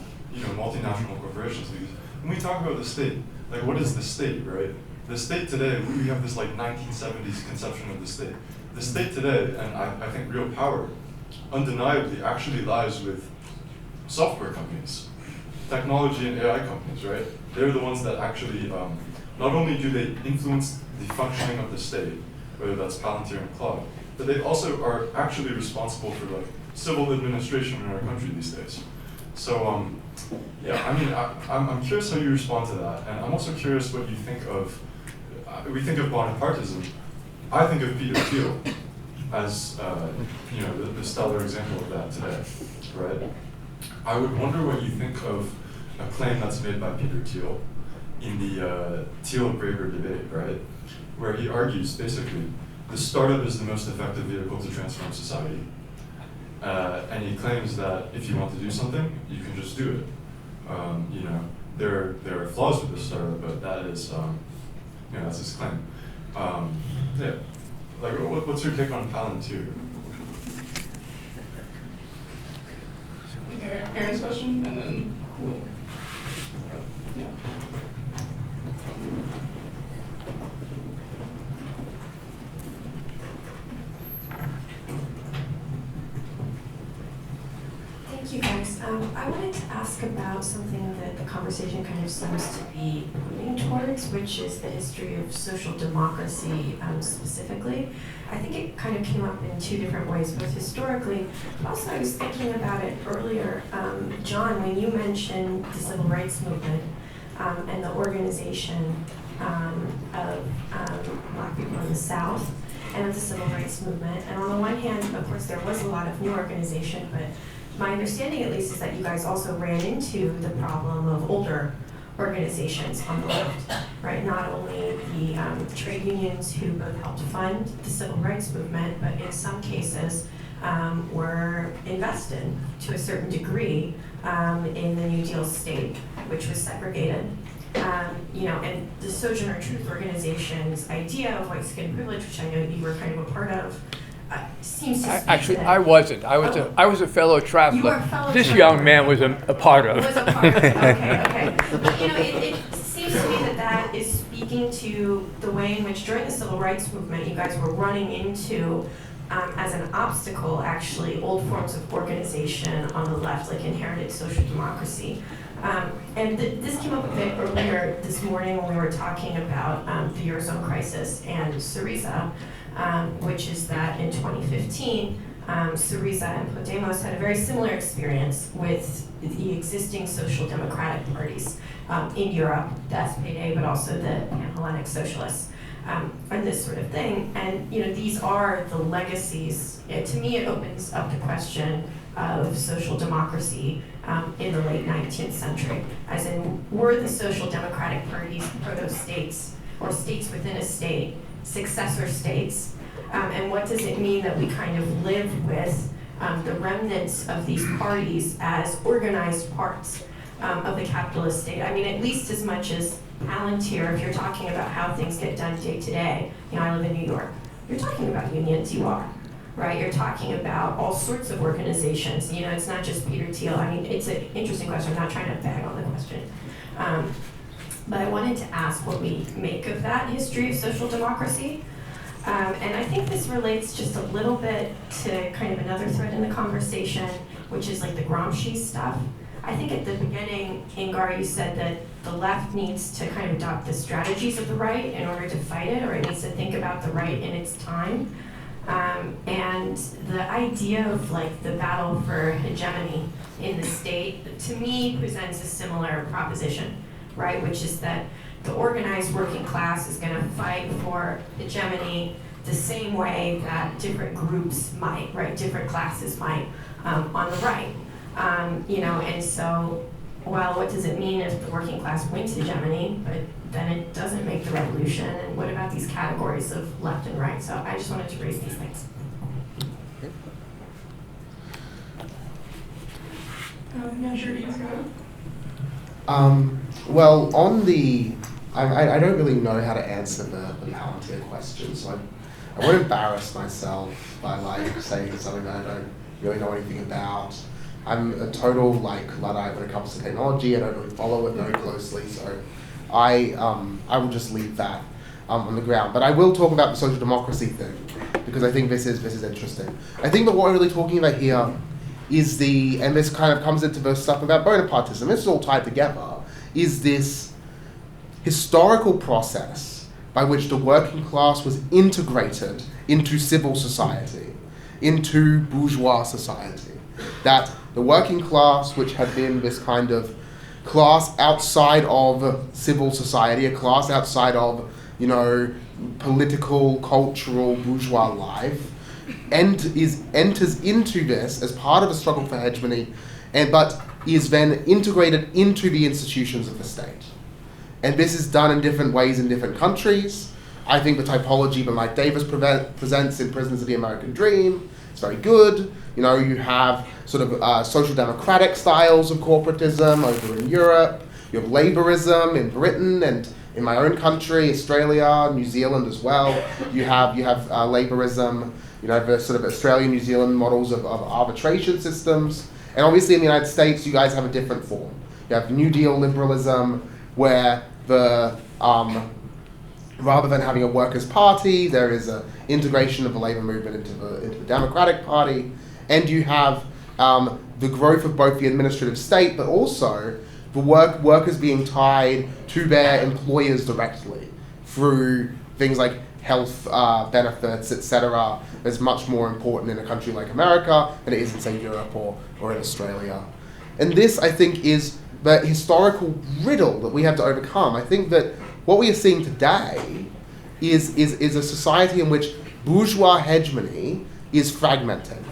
multinational corporations, because when we talk about the state, like what is the state, right? The state today, we have this like 1970s conception of the state. The state today, and I think real power, undeniably actually lies with software companies, technology and AI companies, right? They're the ones that actually, not only do they influence the functioning of the state, whether that's Palantir and Clog, but they also are actually responsible for like civil administration in our country these days. So yeah, I mean, I'm curious how you respond to that, and I'm also curious what you think of, we think of Bonapartism, I think of Peter Thiel as the stellar example of that today, right? I would wonder what you think of a claim that's made by Peter Thiel in the Thiel-Graeber debate, right? Where he argues basically the startup is the most effective vehicle to transform society. And he claims that if you want to do something, you can just do it. There are flaws with this startup, but that is, that's his claim. Yeah, like what's your take on Palantir? Aaron's question, and then yeah. Thank you, guys. I wanted to ask about something that the conversation kind of seems to be moving towards, which is the history of social democracy specifically. I think it kind of came up in two different ways, both historically, but also I was thinking about it earlier. John, when you mentioned the civil rights movement and the organization of Black people in the South and of the civil rights movement, and on the one hand, of course, there was a lot of new organization, but my understanding, at least, is that you guys also ran into the problem of older organizations on the left, right? Not only the trade unions who both helped fund the civil rights movement, but in some cases were invested to a certain degree in the New Deal state, which was segregated. And the Sojourner Truth Organization's idea of white skin privilege, which I know you were kind of a part of, seems to speak Actually, to that. I wasn't. I was a fellow traveler. You were a fellow this traveler. young man was a part of. Was a part of it. Okay. But it seems to me that is speaking to the way in which during the civil rights movement you guys were running into, as an obstacle, actually, old forms of organization on the left, like inherited social democracy. This came up a bit earlier this morning when we were talking about the Eurozone crisis and Syriza, which is that in 2015, Syriza and Podemos had a very similar experience with the existing social democratic parties in Europe, the SPD, but also the Pan-Hellenic socialists, and this sort of thing. And these are the legacies. To me, it opens up the question of social democracy in the late 19th century, as in, were the social democratic parties proto-states, or states within a state, successor states, and what does it mean that we kind of live with the remnants of these parties as organized parts of the capitalist state? I mean, at least as much as Palantir, if you're talking about how things get done day to day, I live in New York, you're talking about unions, you are, right? You're talking about all sorts of organizations. It's not just Peter Thiel. I mean, it's an interesting question. I'm not trying to bag on the question. But I wanted to ask what we make of that history of social democracy. And I think this relates just a little bit to kind of another thread in the conversation, which is like the Gramsci stuff. I think at the beginning, Ingar, you said that the left needs to kind of adopt the strategies of the right in order to fight it, or it needs to think about the right in its time. And the idea of like the battle for hegemony in the state, to me, presents a similar proposition, right? Which is that the organized working class is going to fight for hegemony the same way that different groups might, right? Different classes might on the right. And so, well, what does it mean if the working class wins hegemony, but then it doesn't make the revolution? And what about these categories of left and right? So I just wanted to raise these things. Yeah, sure, you go. Well, on the I don't really know how to answer the Palantir question, so I won't embarrass myself by like saying something that I don't really know anything about. I'm a total like Luddite when it comes to technology. I don't really follow it very closely, so I will just leave that on the ground. But I will talk about the social democracy thing because I think this is interesting. I think that what we're really talking about here is and this kind of comes into the stuff about Bonapartism. This is all tied together. Is this historical process by which the working class was integrated into civil society, into bourgeois society. That the working class, which had been this kind of class outside of civil society, a class outside of, political, cultural, bourgeois life, enters into this as part of a struggle for hegemony, but is then integrated into the institutions of the state. And this is done in different ways in different countries. I think the typology that Mike Davis presents in Prisoners of the American Dream is very good. You have sort of social democratic styles of corporatism over in Europe. You have labourism in Britain and in my own country, Australia, New Zealand as well. You have labourism, the sort of Australian, New Zealand models of arbitration systems. And obviously in the United States, you guys have a different form. You have New Deal liberalism, where rather than having a workers' party, there is an integration of the labour movement into the Democratic Party, and you have the growth of both the administrative state, but also the workers being tied to their employers directly through things like health benefits, etc. is much more important in a country like America than it is in, say, Europe or in Australia. And this, I think, is the historical riddle that we have to overcome. I think that what we are seeing today is a society in which bourgeois hegemony is fragmenting.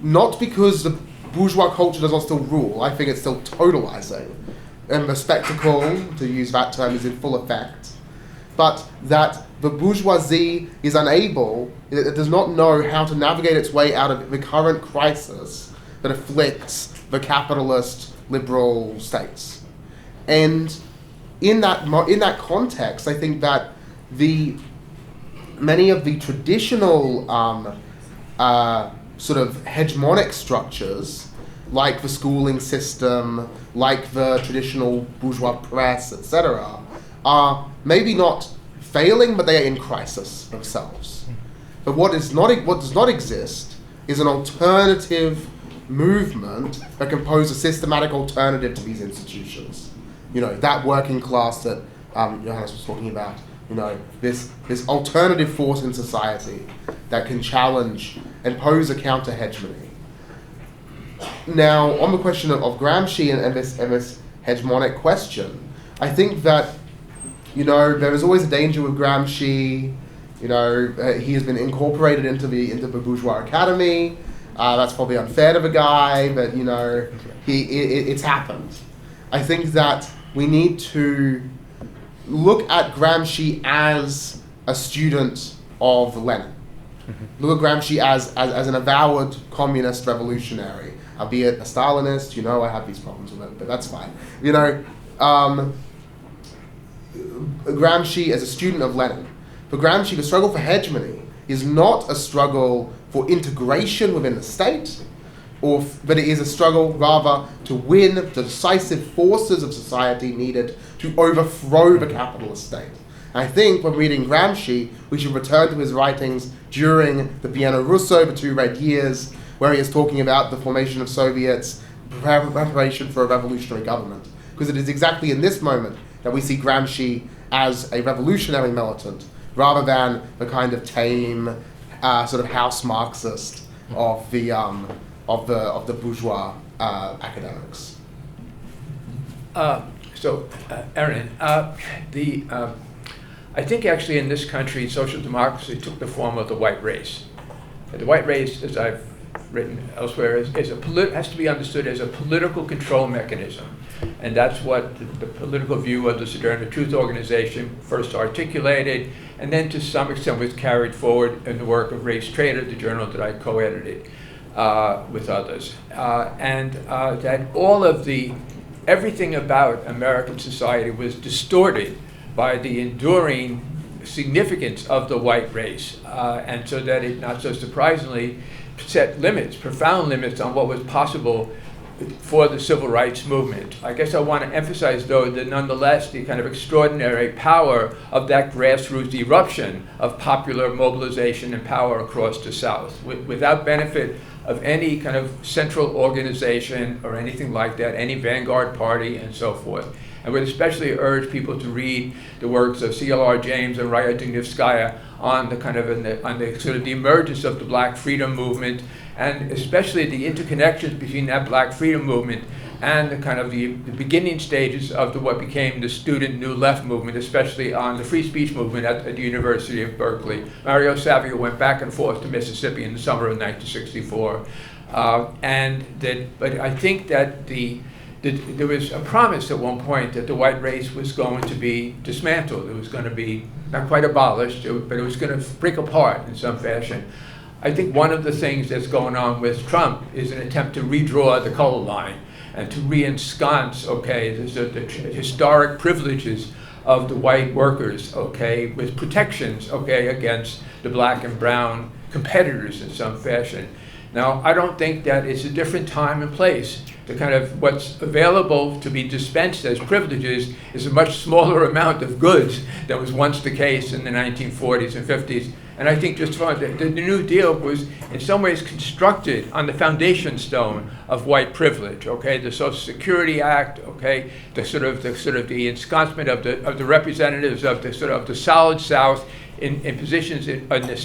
Not because the bourgeois culture does not still rule, I think it's still totalizing. And the spectacle, to use that term, is in full effect. But that the bourgeoisie is unable, it does not know how to navigate its way out of the current crisis that afflicts the capitalist liberal states. And in that context, I think that many of the traditional sort of hegemonic structures, like the schooling system, like the traditional bourgeois press, etc., are maybe not failing, but they are in crisis themselves. But what does not exist is an alternative movement that can pose a systematic alternative to these institutions. That working class that Johannes was talking about, this alternative force in society that can challenge and pose a counter-hegemony. Now, on the question of Gramsci and this hegemonic question, I think that, there is always a danger with Gramsci. He has been incorporated into the bourgeois academy. That's probably unfair to the guy, but, it's happened. I think that we need to look at Gramsci as a student of Lenin. Look at Gramsci as an avowed communist revolutionary, albeit a Stalinist. I have these problems with it, but that's fine. Gramsci as a student of Lenin. For Gramsci, the struggle for hegemony is not a struggle for integration within the state, but it is a struggle rather to win the decisive forces of society needed to overthrow the capitalist state. And I think when reading Gramsci, we should return to his writings during the Biennio Russo, the 2 Red Years, where he is talking about the formation of Soviets, preparation for a revolutionary government. Because it is exactly in this moment that we see Gramsci as a revolutionary militant, rather than the kind of tame, sort of house Marxist of the bourgeois academics. Aaron, I think actually in this country, social democracy took the form of the white race. The white race, as I've written elsewhere, has to be understood as a political control mechanism. And that's what the political view of the Sojourner Truth Organization first articulated, and then to some extent was carried forward in the work of Race Trader, the journal that I co-edited with others. And that all of the everything about American society was distorted by the enduring significance of the white race, and so that it, not so surprisingly, set limits, profound limits on what was possible for the civil rights movement. I guess I want to emphasize, though, that nonetheless the kind of extraordinary power of that grassroots eruption of popular mobilization and power across the South, without benefit of any kind of central organization or anything like that, any vanguard party and so forth. I would especially urge people to read the works of C.L.R. James and Raya Dynevskaya on the kind of on the sort of the emergence of the Black freedom movement, and especially the interconnections between that Black freedom movement and the kind of the beginning stages of what became the student New Left movement, especially on the free speech movement at the University of Berkeley. Mario Savio went back and forth to Mississippi in the summer of 1964, but I think that there was a promise at one point that the white race was going to be dismantled. It was going to be not quite abolished, but it was going to break apart in some fashion. I think one of the things that's going on with Trump is an attempt to redraw the color line and to re-ensconce, the historic privileges of the white workers, with protections, against the black and brown competitors in some fashion. Now, I don't think that it's a different time and place. The kind of what's available to be dispensed as privileges is a much smaller amount of goods than was once the case in the 1940s and 50s. And I think just the New Deal was in some ways constructed on the foundation stone of white privilege. The Social Security Act. The sort of the ensconcement of the representatives of the Solid South in positions in the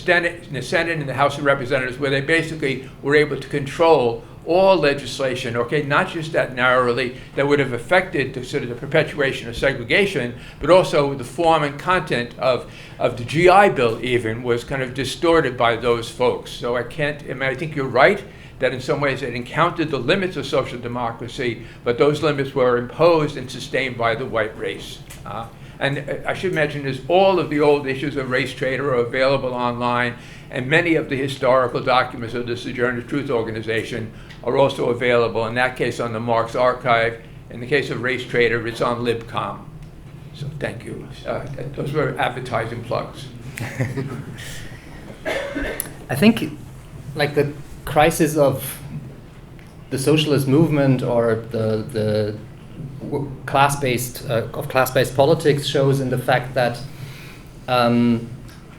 Senate and the House of Representatives, where they basically were able to control all legislation, not just that narrowly, that would have affected the perpetuation of segregation, but also the form and content of the GI Bill even was kind of distorted by those folks. So I think you're right that in some ways it encountered the limits of social democracy, but those limits were imposed and sustained by the white race. And I should mention is all of the old issues of race trade are available online, and many of the historical documents of the Sojourner Truth Organization are also available, in that case on the Marx Archive. In the case of Race Trader, it's on LibCom. So thank you. Those were advertising plugs. I think like the crisis of the socialist movement or the class-based politics shows in the fact that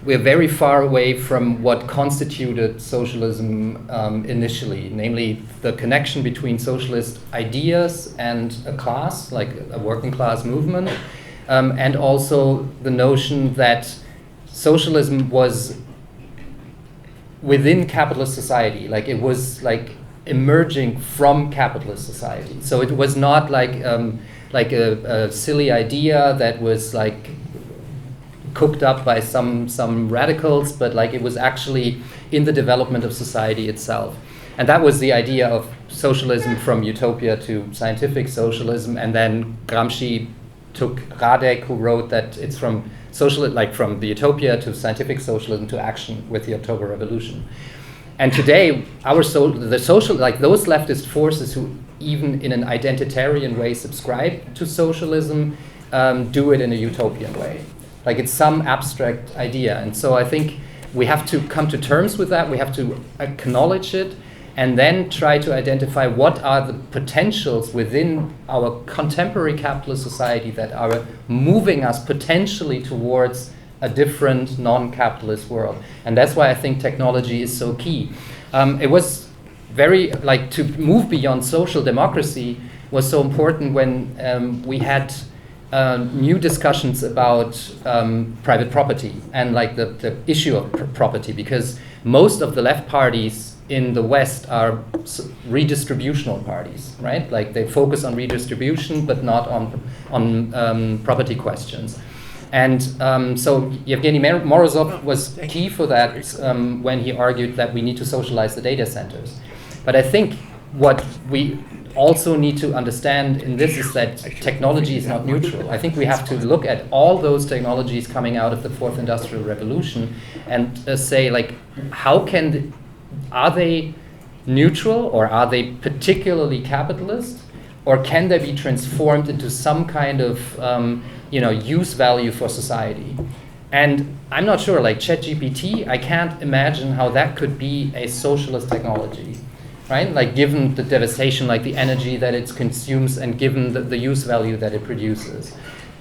we're very far away from what constituted socialism initially, namely the connection between socialist ideas and a class, like a working class movement, and also the notion that socialism was within capitalist society, like it was like emerging from capitalist society. So it was not like a silly idea that was like cooked up by some radicals, but like it was actually in the development of society itself. And that was the idea of socialism from utopia to scientific socialism. And then Gramsci took Radek, who wrote that it's from from the utopia to scientific socialism to action with the October Revolution. And today, those leftist forces who even in an identitarian way subscribe to socialism do it in a utopian way. Like it's some abstract idea. And so I think we have to come to terms with that. We have to acknowledge it and then try to identify what are the potentials within our contemporary capitalist society that are moving us potentially towards a different non-capitalist world. And that's why I think technology is so key. It was very, to move beyond social democracy was so important when we had new discussions about private property and the issue of property, because most of the left parties in the West are redistributional parties, right? Like they focus on redistribution, but not on property questions. And so Yevgeny Morozov was key for that when he argued that we need to socialize the data centers. But I think what we also need to understand in this is that technology is not neutral. I think we have to look at all those technologies coming out of the Fourth Industrial Revolution and say, are they neutral, or are they particularly capitalist, or can they be transformed into some kind of use value for society? And I'm not sure, like ChatGPT, I can't imagine how that could be a socialist technology, right? Like given the devastation, like the energy that it consumes, and given the use value that it produces.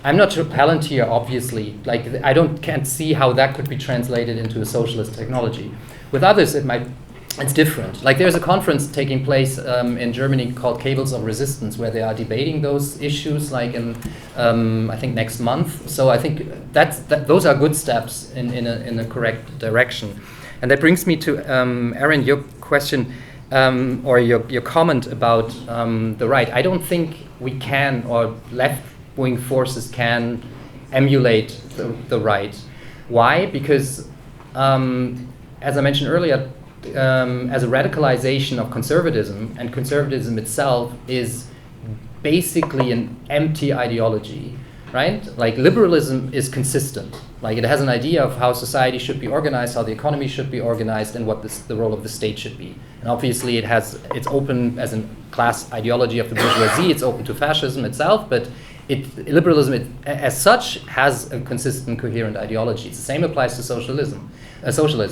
I'm not sure Palantir, obviously, like can't see how that could be translated into a socialist technology. With others, it's different. Like there's a conference taking place in Germany called Cables of Resistance, where they are debating those issues, like in I think next month. So I think those are good steps in a correct direction. And that brings me to Aaron, your question or your comment about the right. I don't think we can, or left-wing forces can emulate the right. Why? Because as I mentioned earlier, as a radicalization of conservatism, and conservatism itself is basically an empty ideology, right? Like liberalism is consistent. Like it has an idea of how society should be organized, how the economy should be organized, and what the role of the state should be. And obviously it's open as a class ideology of the bourgeoisie, it's open to fascism itself, but liberalism as such has a consistent, coherent ideology. The same applies to socialism,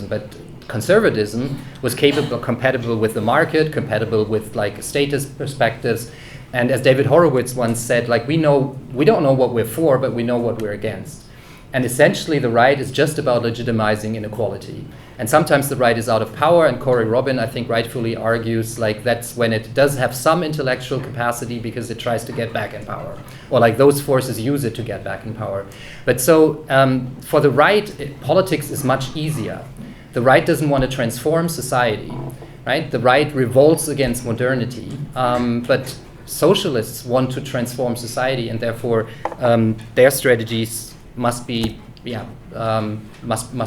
but conservatism was compatible with the market, compatible with like status perspectives, and as David Horowitz once said, like we don't know what we're for, but we know what we're against. And essentially, the right is just about legitimizing inequality. And sometimes the right is out of power, and Corey Robin, I think, rightfully argues like that's when it does have some intellectual capacity because it tries to get back in power, or like those forces use it to get back in power. But so for the right, politics is much easier. The right doesn't want to transform society, right? The right revolts against modernity, but socialists want to transform society, and therefore their strategies must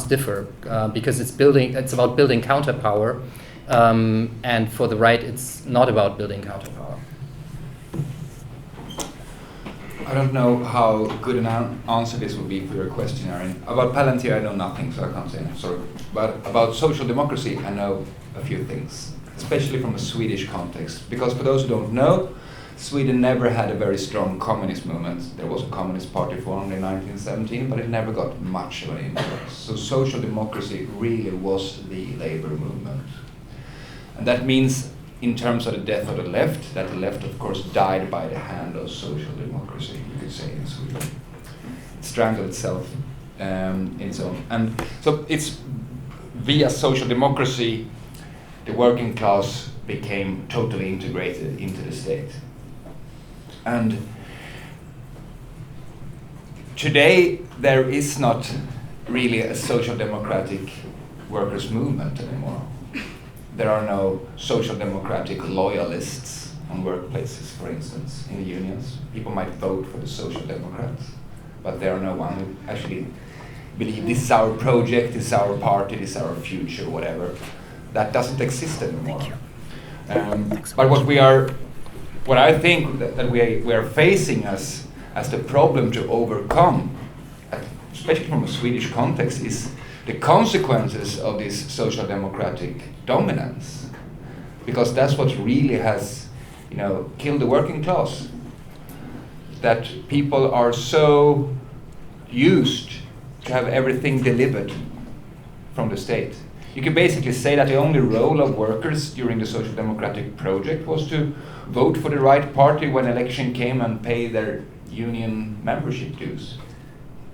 differ because it's about building counterpower, and for the right, it's not about building counterpower. I don't know how good an answer this would be for your question, Aaron. About Palantir, I know nothing, so I can't say. Sorry. But about social democracy, I know a few things, especially from a Swedish context. Because for those who don't know, Sweden never had a very strong communist movement. There was a communist party formed in 1917, but it never got much of an influence. So social democracy really was the labor movement. And that means, in terms of the death of the left, that the left, of course, died by the hand of social democracy, you could say, in Sweden. It strangled itself in its own. And so it's via social democracy, the working class became totally integrated into the state. And today, there is not really a social democratic workers' movement anymore. There are no social democratic loyalists on workplaces, for instance, in the unions. People might vote for the social democrats, but there are no one who actually believe this is our project, this is our party, this is our future, whatever. That doesn't exist anymore. But what I think that we are facing as the problem to overcome, especially from a Swedish context, is the consequences of this social democratic dominance, because that's what really has, killed the working class. That people are so used to have everything delivered from the state. You can basically say that the only role of workers during the social democratic project was to vote for the right party when election came and pay their union membership dues.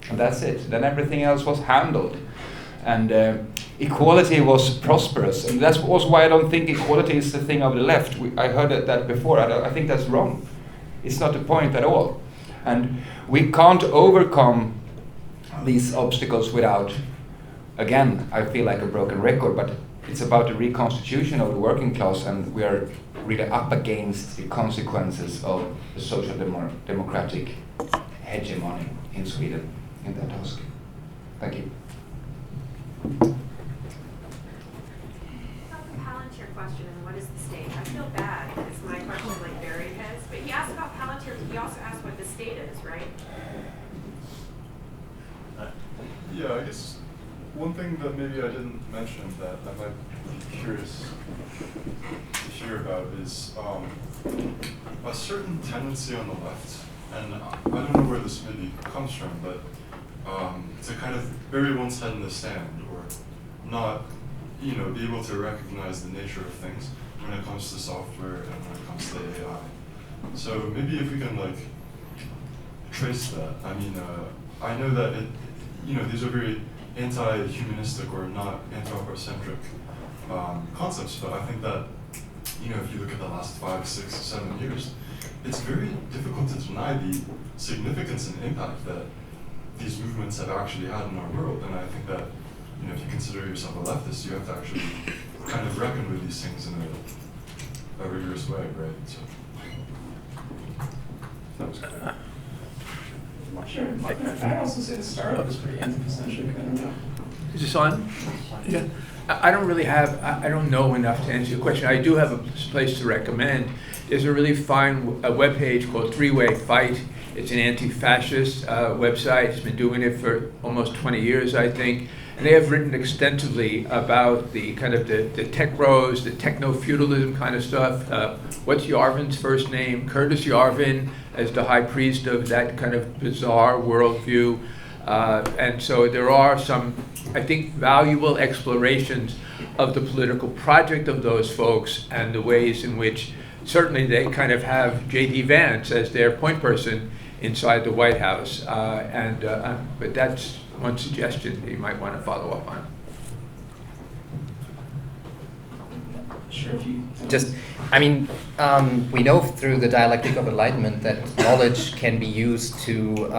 And that's it. Then everything else was handled. And equality was prosperous. And that's also why I don't think equality is the thing of the left. I heard that before. I think that's wrong. It's not the point at all. And we can't overcome these obstacles without, again, I feel like a broken record, but it's about the reconstitution of the working class, and we are really up against the consequences of the social democratic hegemony in Sweden in that task. Thank you. About the Palantir question and what is the state? I feel bad because my question like buried heads, but he asked about Palantir, he also asked what the state is, right? Yeah, I guess one thing that maybe I didn't mention that I might be curious to hear about is a certain tendency on the left, and I don't know where this maybe comes from, but to kind of bury one's head in the sand, or not, be able to recognize the nature of things when it comes to software and when it comes to AI. So maybe if we can trace that. I mean, I know that these are very anti-humanistic or not anthropocentric concepts, but I think that if you look at the last 5, 6, 7 years, it's very difficult to deny the significance and impact that these movements have actually had in our world. And I think that if you consider yourself a leftist, you have to actually kind of reckon with these things in a rigorous way, right? So that was cool. Sure. I also say the startup is pretty anti-centric. I don't know. Is this on? Yeah. I don't really have, I don't know enough to answer your question. I do have a place to recommend. There's a really fine webpage called Three-Way Fight. It's an anti-fascist website. It's been doing it for almost 20 years, I think. And they have written extensively about the kind of the tech bros, the techno-feudalism kind of stuff. What's Yarvin's first name? Curtis Yarvin as the high priest of that kind of bizarre worldview. And so there are some, I think, valuable explorations of the political project of those folks and the ways in which certainly they kind of have J.D. Vance as their point person inside the White House. But that's one suggestion that you might want to follow up on. Sure. We know through the dialectic of enlightenment that knowledge can be used to,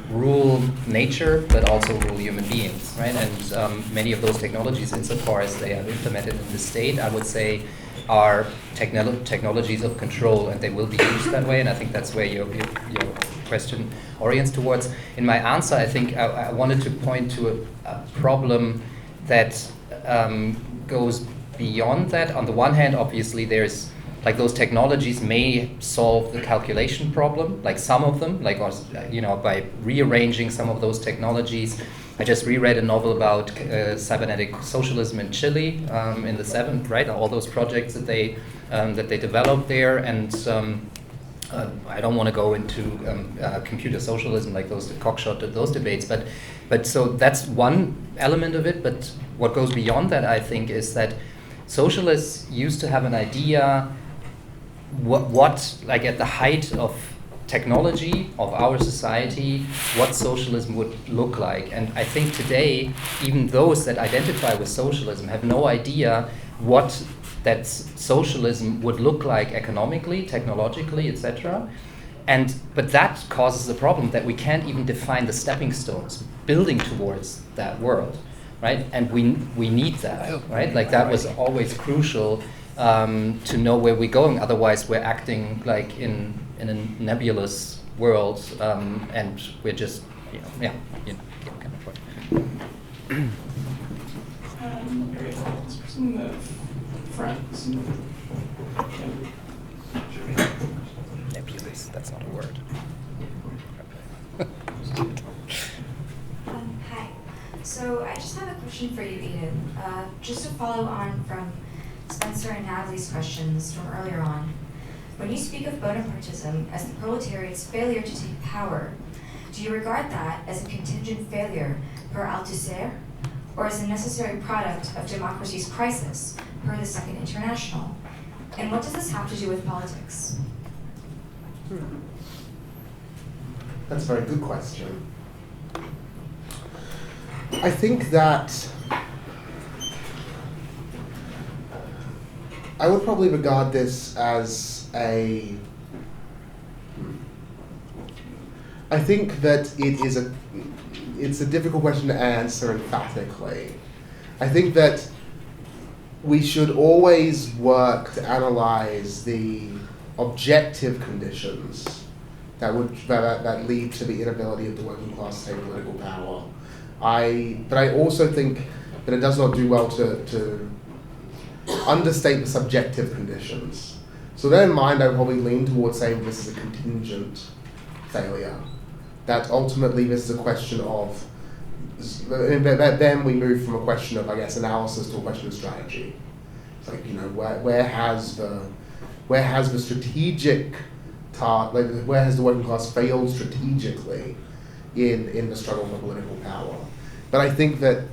rule nature, but also rule human beings, right? And many of those technologies, insofar as they are implemented in the state, I would say, are technologies of control, and they will be used that way. And I think that's where your question orients towards. In my answer, I think I wanted to point to a problem that goes beyond that. On the one hand, obviously, there's those technologies may solve the calculation problem, like some of them, by rearranging some of those technologies. I just reread a novel about cybernetic socialism in Chile in the 70s, right? All those projects that they developed there, and I don't want to go into computer socialism, like those cockshot those debates, but so that's one element of it. But what goes beyond that, I think, is that socialists used to have an idea what at the height of technology of our society, what socialism would look like. And I think today, even those that identify with socialism have no idea what that socialism would look like economically, technologically, etc. But that causes the problem that we can't even define the stepping stones building towards that world, right? And we need that, right? That was always crucial to know where we're going. Otherwise, we're acting like in a nebulous world, and we're just, kind of point. This person in the front. Nebulous, that's not a word. Hi. So I just have a question for you, Edith. Just to follow on from Spencer and Natalie's questions from earlier on. When you speak of Bonapartism as the proletariat's failure to take power, do you regard that as a contingent failure per Althusser, or as a necessary product of democracy's crisis per the Second International? And what does this have to do with politics? That's a very good question. I think that I would probably regard this as I think that it's a difficult question to answer emphatically. I think that we should always work to analyze the objective conditions that lead to the inability of the working class to take political power. But I also think that it does not do well to understate the subjective conditions. So with that in mind, I would probably lean towards saying this is a contingent failure. that ultimately this is a question of, then we move from a question of, I guess, analysis to a question of strategy. It's like, you know, where has the strategic where has the working class failed strategically in the struggle for political power? But I think that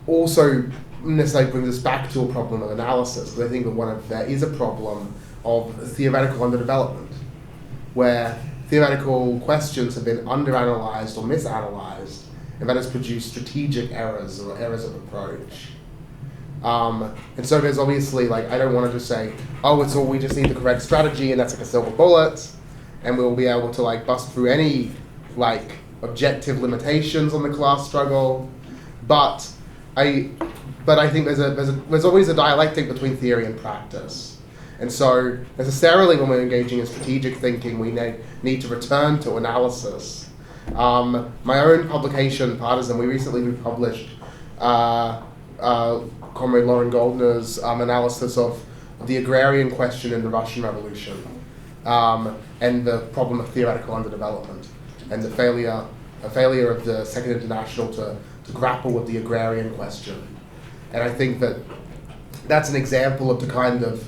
also necessarily brings us back to a problem of analysis, because I think that there is a problem of theoretical underdevelopment, where theoretical questions have been underanalyzed or misanalyzed, and that has produced strategic errors or errors of approach. And so there's obviously, like, I don't want to just say, oh, we just need the correct strategy and that's like a silver bullet, and we'll be able to like bust through any like objective limitations on the class struggle. But I think there's always a dialectic between theory and practice. And so necessarily when we're engaging in strategic thinking, we need to return to analysis. My own publication, Partisan, we recently republished Comrade Lauren Goldner's analysis of the agrarian question in the Russian Revolution, and the problem of theoretical underdevelopment, and the failure of the Second International to grapple with the agrarian question. And I think that's an example of the kind of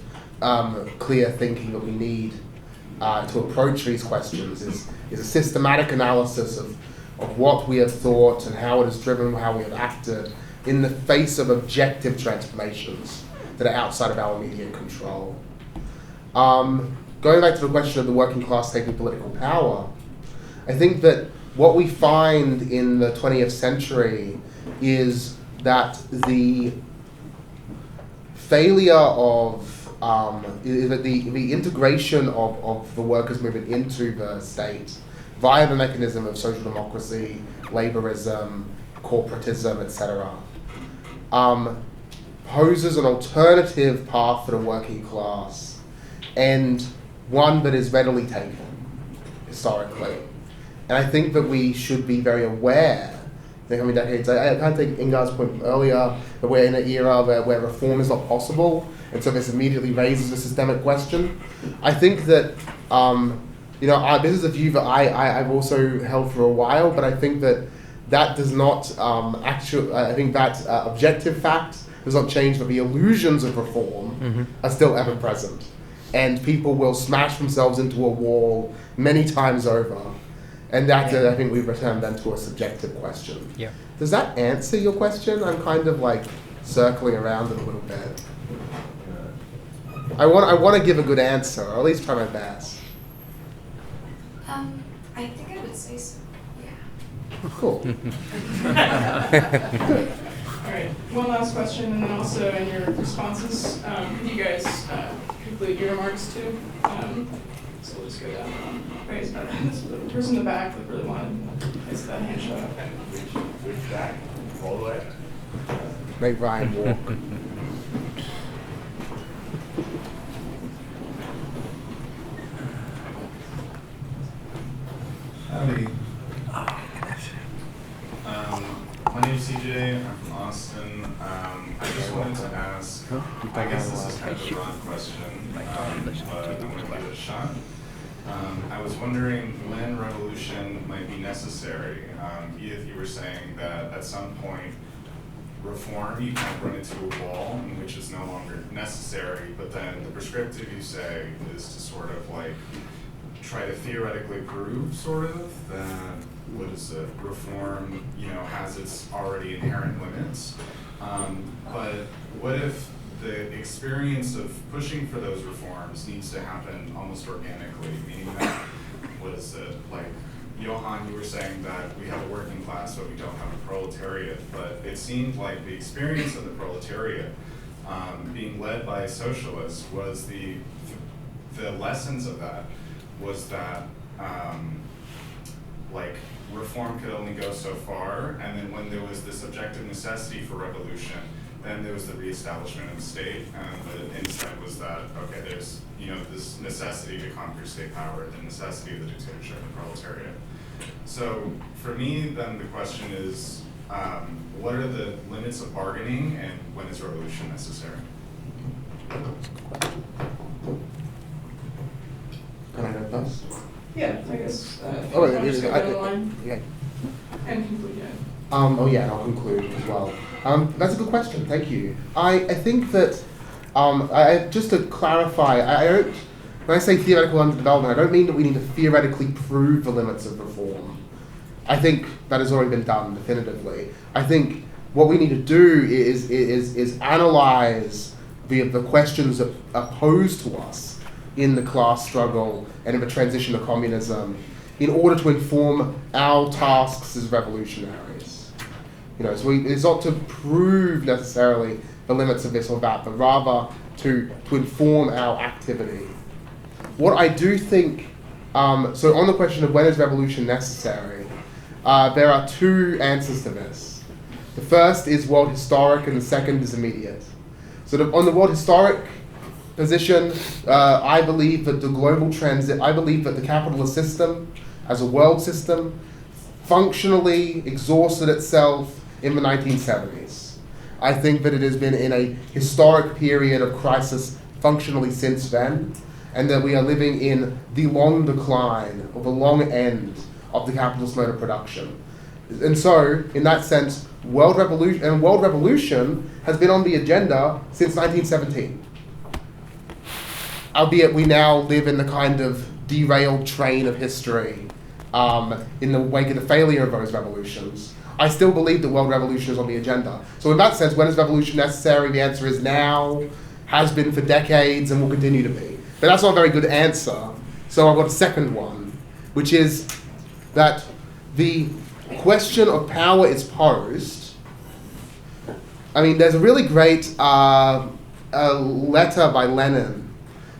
clear thinking that we need to approach these questions, is a systematic analysis of what we have thought and how it has driven how we have acted in the face of objective transformations that are outside of our immediate control. Going back to the question of the working class taking political power, I think that what we find in the 20th century is that the failure of the integration of the workers' movement into the state via the mechanism of social democracy, laborism, corporatism, etc., poses an alternative path for the working class, and one that is readily taken historically. And I think that we should be very aware, in the coming decades, I kind of take Ingar's point from earlier, that we're in an era where reform is not possible, and so this immediately raises a systemic question. I think that, this is a view that I've also held for a while, but I think that does not I think that objective fact does not change, that the illusions of reform are still ever present. And people will smash themselves into a wall many times over. And that, I think we've returned then to a subjective question. Yeah. Does that answer your question? I'm kind of like circling around it a little bit. I want to give a good answer, or at least try my best. I think I would say so. Yeah. Cool. All right, one last question, and then also in your responses, could you guys conclude your remarks too? So we'll just go down. Right, this the person in the back that really wanted to place that hand shot. Which back? All the way? Make Ryan walk. Howdy. My name's CJ. I'm from Austin. I just wanted to ask, I guess this is kind of a broad question, but I'm going to give it a shot. I was wondering when revolution might be necessary. Edith, you were saying that at some point reform, you kind of run into a wall in which is no longer necessary, but then the prescriptive, you say, is to sort of like try to theoretically prove sort of that reform, has its already inherent limits. But what if the experience of pushing for those reforms needs to happen almost organically, meaning that, like Johan, you were saying that we have a working class but we don't have a proletariat, but it seemed like the experience of the proletariat being led by socialists was the lessons of that was that reform could only go so far, and then when there was this objective necessity for revolution, then there was the reestablishment of the state, and the insight was that, okay, there's this necessity to conquer state power, the necessity of the dictatorship of the proletariat. So for me, then the question is, what are the limits of bargaining, and when is revolution necessary? Can I go first? Yeah, I guess. Oh, I'll just go down the line okay. and conclude, yeah. Oh yeah, and I'll conclude as well. That's a good question. Thank you. I think that just to clarify, I don't. When I say theoretical underdevelopment, I don't mean that we need to theoretically prove the limits of reform. I think that has already been done definitively. I think what we need to do is analyze the questions that are posed to us in the class struggle and in the transition to communism in order to inform our tasks as revolutionaries. So it's not to prove necessarily the limits of this or that, but rather to inform our activity. What I do think, so on the question of when is revolution necessary, there are two answers to this. The first is world historic and the second is immediate. So on the world historic position, I believe that I believe that the capitalist system as a world system functionally exhausted itself in the 1970s. I think that it has been in a historic period of crisis functionally since then, and that we are living in the long decline, or the long end of the capitalist mode of production. And so, in that sense, world revolution has been on the agenda since 1917. Albeit we now live in the kind of derailed train of history in the wake of the failure of those revolutions. I still believe that world revolution is on the agenda. So in that sense, when is revolution necessary? The answer is now, has been for decades, and will continue to be. But that's not a very good answer. So I've got a second one, which is that the question of power is posed. I mean, there's a really great letter by Lenin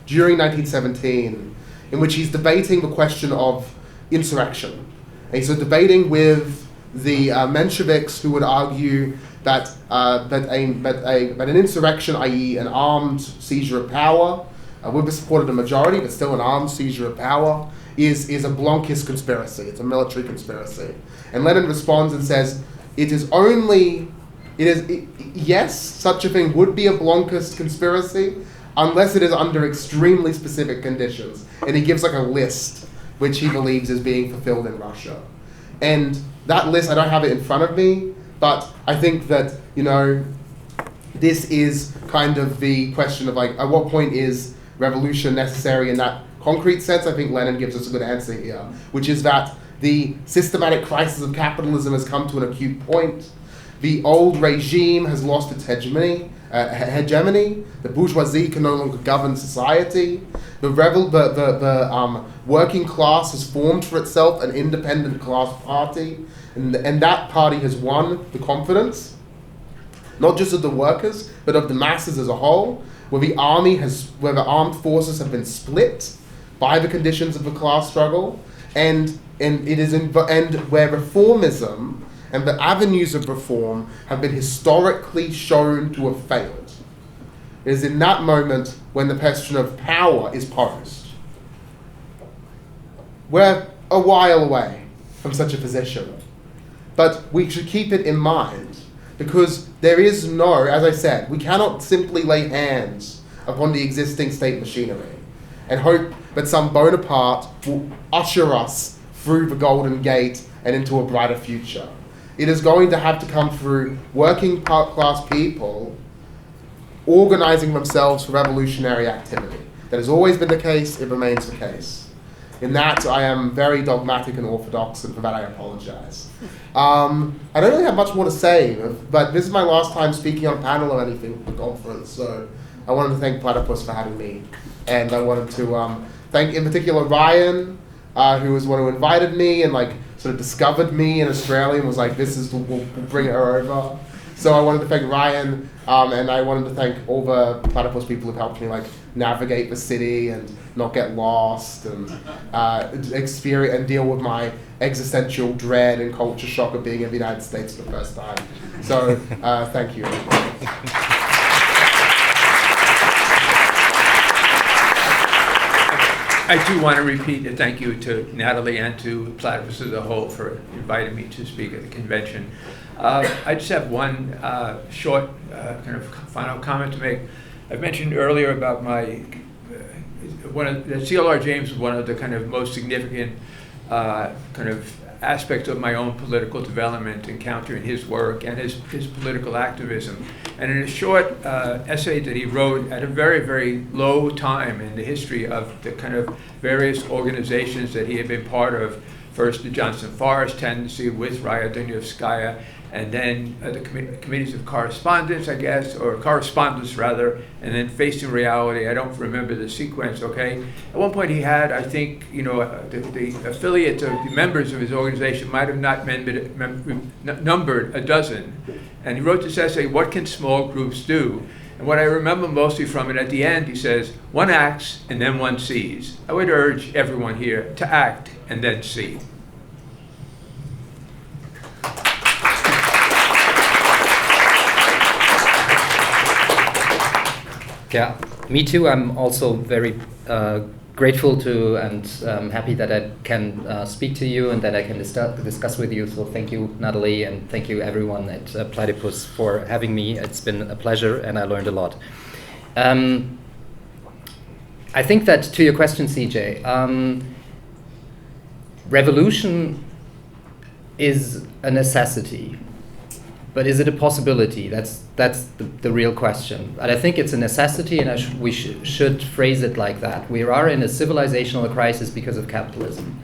during 1917 in which he's debating the question of insurrection. And he's debating with the Mensheviks, who would argue that an insurrection, i.e. an armed seizure of power, with the support of the majority, but still an armed seizure of power, is a Blancist conspiracy. It's a military conspiracy. And Lenin responds and says, yes, such a thing would be a Blancist conspiracy, unless it is under extremely specific conditions. And he gives like a list which he believes is being fulfilled in Russia. And that list, I don't have it in front of me, but I think that, this is kind of the question of at what point is revolution necessary in that concrete sense. I think Lenin gives us a good answer here, which is that the systematic crisis of capitalism has come to an acute point. The old regime has lost its hegemony. The bourgeoisie can no longer govern society. The working class has formed for itself an independent class party, and that party has won the confidence, not just of the workers, but of the masses as a whole, where the armed forces have been split by the conditions of the class struggle, and where reformism and the avenues of reform have been historically shown to have failed. It is in that moment when the question of power is posed. We're a while away from such a position, but we should keep it in mind, because there is no, as I said, we cannot simply lay hands upon the existing state machinery and hope that some Bonaparte will usher us through the Golden Gate and into a brighter future. It is going to have to come through working class people organizing themselves for revolutionary activity. That has always been the case, it remains the case. In that, I am very dogmatic and orthodox, and for that I apologize. I don't really have much more to say, but this is my last time speaking on a panel or anything at the conference, so I wanted to thank Platypus for having me. And I wanted to thank, in particular, Ryan, who was the one who invited me and sort of discovered me in Australia and was like, we'll bring her over. So I wanted to thank Ryan, and I wanted to thank all the Platypus people who've helped me navigate the city and not get lost and experience and deal with my existential dread and culture shock of being in the United States for the first time. So thank you. I do want to repeat a thank you to Natalie and to Platypus as a whole for inviting me to speak at the convention. I just have one short kind of final comment to make. I mentioned earlier about my C.L.R. James was one of the kind of most significant kind of aspects of my own political development, encountering his work and his political activism. And in a short essay that he wrote at a very, very low time in the history of the kind of various organizations that he had been part of, first the Johnson Forest tendency with Raya Dunevskaya, and then the committees of correspondence, I guess, or correspondence rather, and then facing reality. I don't remember the sequence, okay? At one point he had, I think, the affiliates of the members of his organization might have not numbered a dozen. And he wrote this essay, What Can Small Groups Do? And what I remember mostly from it, at the end, he says, one acts and then one sees. I would urge everyone here to act and then see. Yeah, me too. I'm also very grateful to and happy that I can speak to you and that I can discuss with you. So thank you, Natalie, and thank you everyone at Platypus for having me. It's been a pleasure and I learned a lot. I think that to your question, CJ, revolution is a necessity. But is it a possibility? That's the real question. And I think it's a necessity, and we should phrase it like that. We are in a civilizational crisis because of capitalism,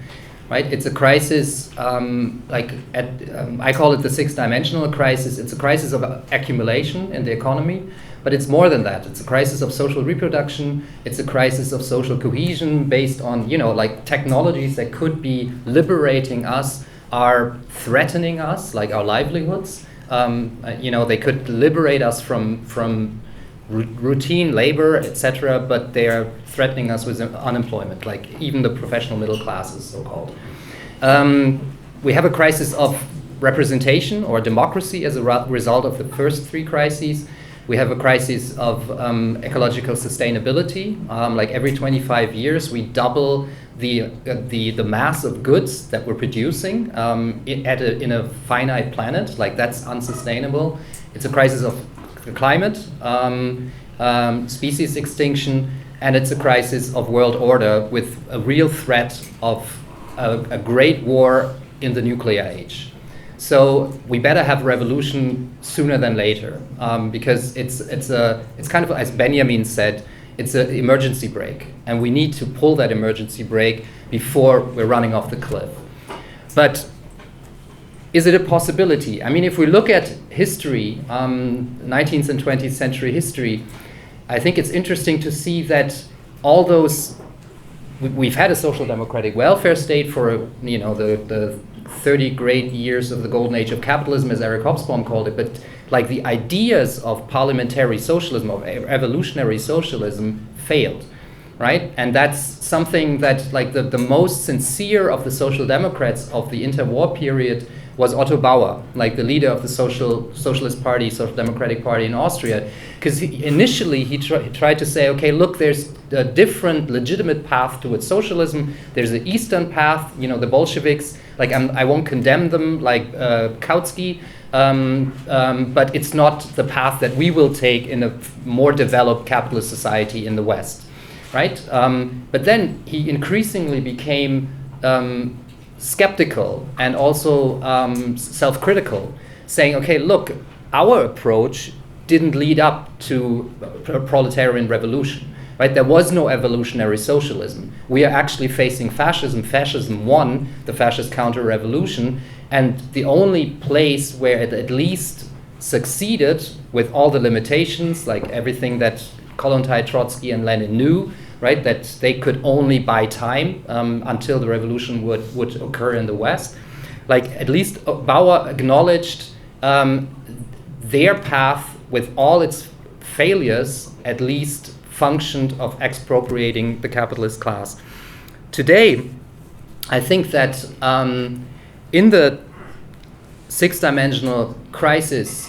right? It's a crisis, I call it the six-dimensional crisis. It's a crisis of accumulation in the economy, but it's more than that. It's a crisis of social reproduction. It's a crisis of social cohesion based on, technologies that could be liberating us are threatening us, like our livelihoods. They could liberate us from routine labor, etc., but they are threatening us with unemployment, like even the professional middle classes, so-called. We have a crisis of representation or democracy as a result of the first three crises. We have a crisis of ecological sustainability. Like every 25 years, we double the mass of goods that we're producing in a finite planet. Like that's unsustainable. It's a crisis of the climate, species extinction, and it's a crisis of world order with a real threat of a great war in the nuclear age. So we better have revolution sooner than later, because it's kind of, as Benjamin said, it's an emergency brake, and we need to pull that emergency brake before we're running off the cliff. But is it a possibility? I mean, if we look at history, 19th and 20th century history, I think it's interesting to see that all those, we've had a social democratic welfare state for the 30 great years of the golden age of capitalism, as Eric Hobsbawm called it, but like the ideas of parliamentary socialism, of evolutionary socialism, failed, right? And that's something that, like, the most sincere of the social democrats of the interwar period was Otto Bauer, like the leader of the Socialist Party, Social Democratic Party in Austria, because initially he tried to say, okay, look, there's a different legitimate path towards socialism. There's the Eastern path, the Bolsheviks. Like I won't condemn them, like Kautsky, but it's not the path that we will take in a more developed capitalist society in the West, right? But then he increasingly became skeptical and also self-critical, saying, okay, look, our approach didn't lead up to a proletarian revolution, right? There was no evolutionary socialism. We are actually facing fascism. Fascism won the fascist counter-revolution, and the only place where it at least succeeded, with all the limitations, like everything that Kollontai, Trotsky, and Lenin knew, right, that they could only buy time until the revolution would occur in the West. Like, at least Bauer acknowledged their path, with all its failures, at least functioned of expropriating the capitalist class. Today, I think that in the six-dimensional crisis,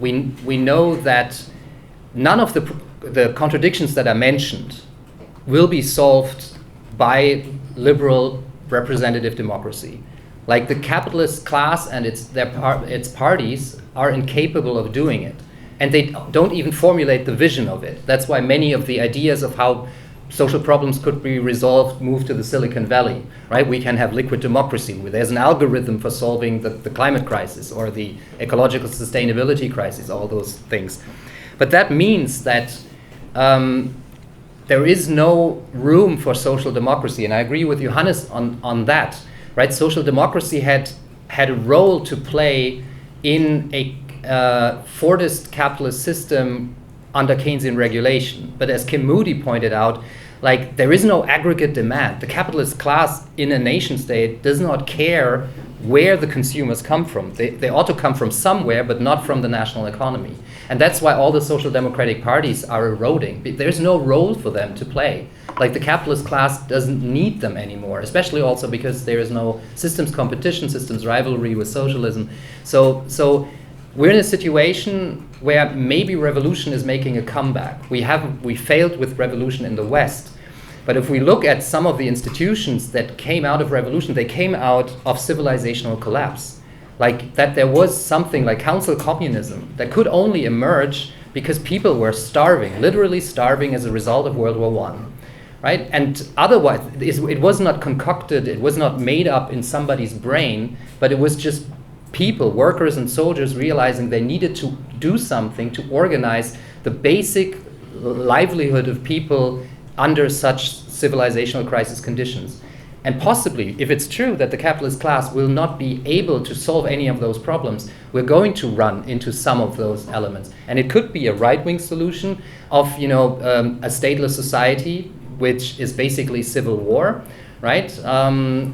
we know that none of the contradictions that are mentioned will be solved by liberal representative democracy. Like, the capitalist class and its parties are incapable of doing it. And they don't even formulate the vision of it. That's why many of the ideas of how social problems could be resolved, move to the Silicon Valley, right? We can have liquid democracy, where there's an algorithm for solving the climate crisis or the ecological sustainability crisis, all those things. But that means that there is no room for social democracy, and I agree with Johannes on that, right? Social democracy had a role to play in a Fordist capitalist system under Keynesian regulation. But as Kim Moody pointed out, like, there is no aggregate demand. The capitalist class in a nation state does not care where the consumers come from. They ought to come from somewhere, but not from the national economy. And that's why all the social democratic parties are eroding. There's no role for them to play. Like, the capitalist class doesn't need them anymore, especially also because there is no systems competition, systems rivalry with socialism. So we're in a situation where maybe revolution is making a comeback. We failed with revolution in the West. But if we look at some of the institutions that came out of revolution, they came out of civilizational collapse. Like, that there was something like council communism that could only emerge because people were starving, literally starving as a result of World War I. Right? And otherwise, it was not concocted, it was not made up in somebody's brain, but it was just people, workers and soldiers, realizing they needed to do something to organize the basic livelihood of people under such civilizational crisis conditions. And possibly, if it's true that the capitalist class will not be able to solve any of those problems, we're going to run into some of those elements. And it could be a right-wing solution of, a stateless society, which is basically civil war, right?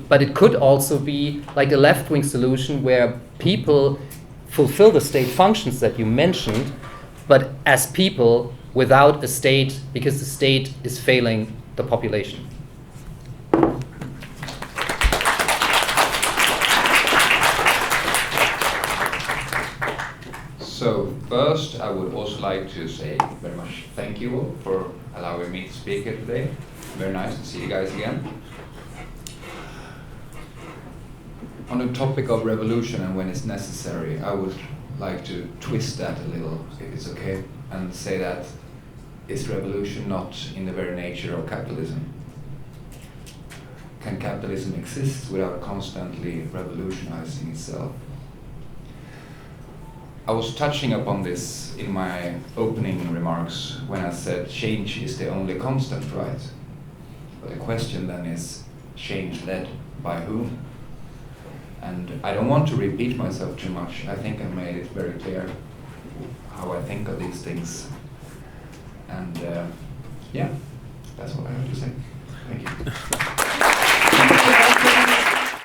But it could also be like a left-wing solution where people fulfill the state functions that you mentioned, but as people without a state, because the state is failing the population. So first, I would also like to say very much thank you all for allowing me to speak here today. Very nice to see you guys again. On the topic of revolution and when it's necessary, I would like to twist that a little, if it's okay, and say that is revolution not in the very nature of capitalism? Can capitalism exist without constantly revolutionizing itself? I was touching upon this in my opening remarks when I said change is the only constant, right? But the question then is, change led by whom? And I don't want to repeat myself too much. I think I made it very clear how I think of these things. And yeah, that's what I have to say. Thank you.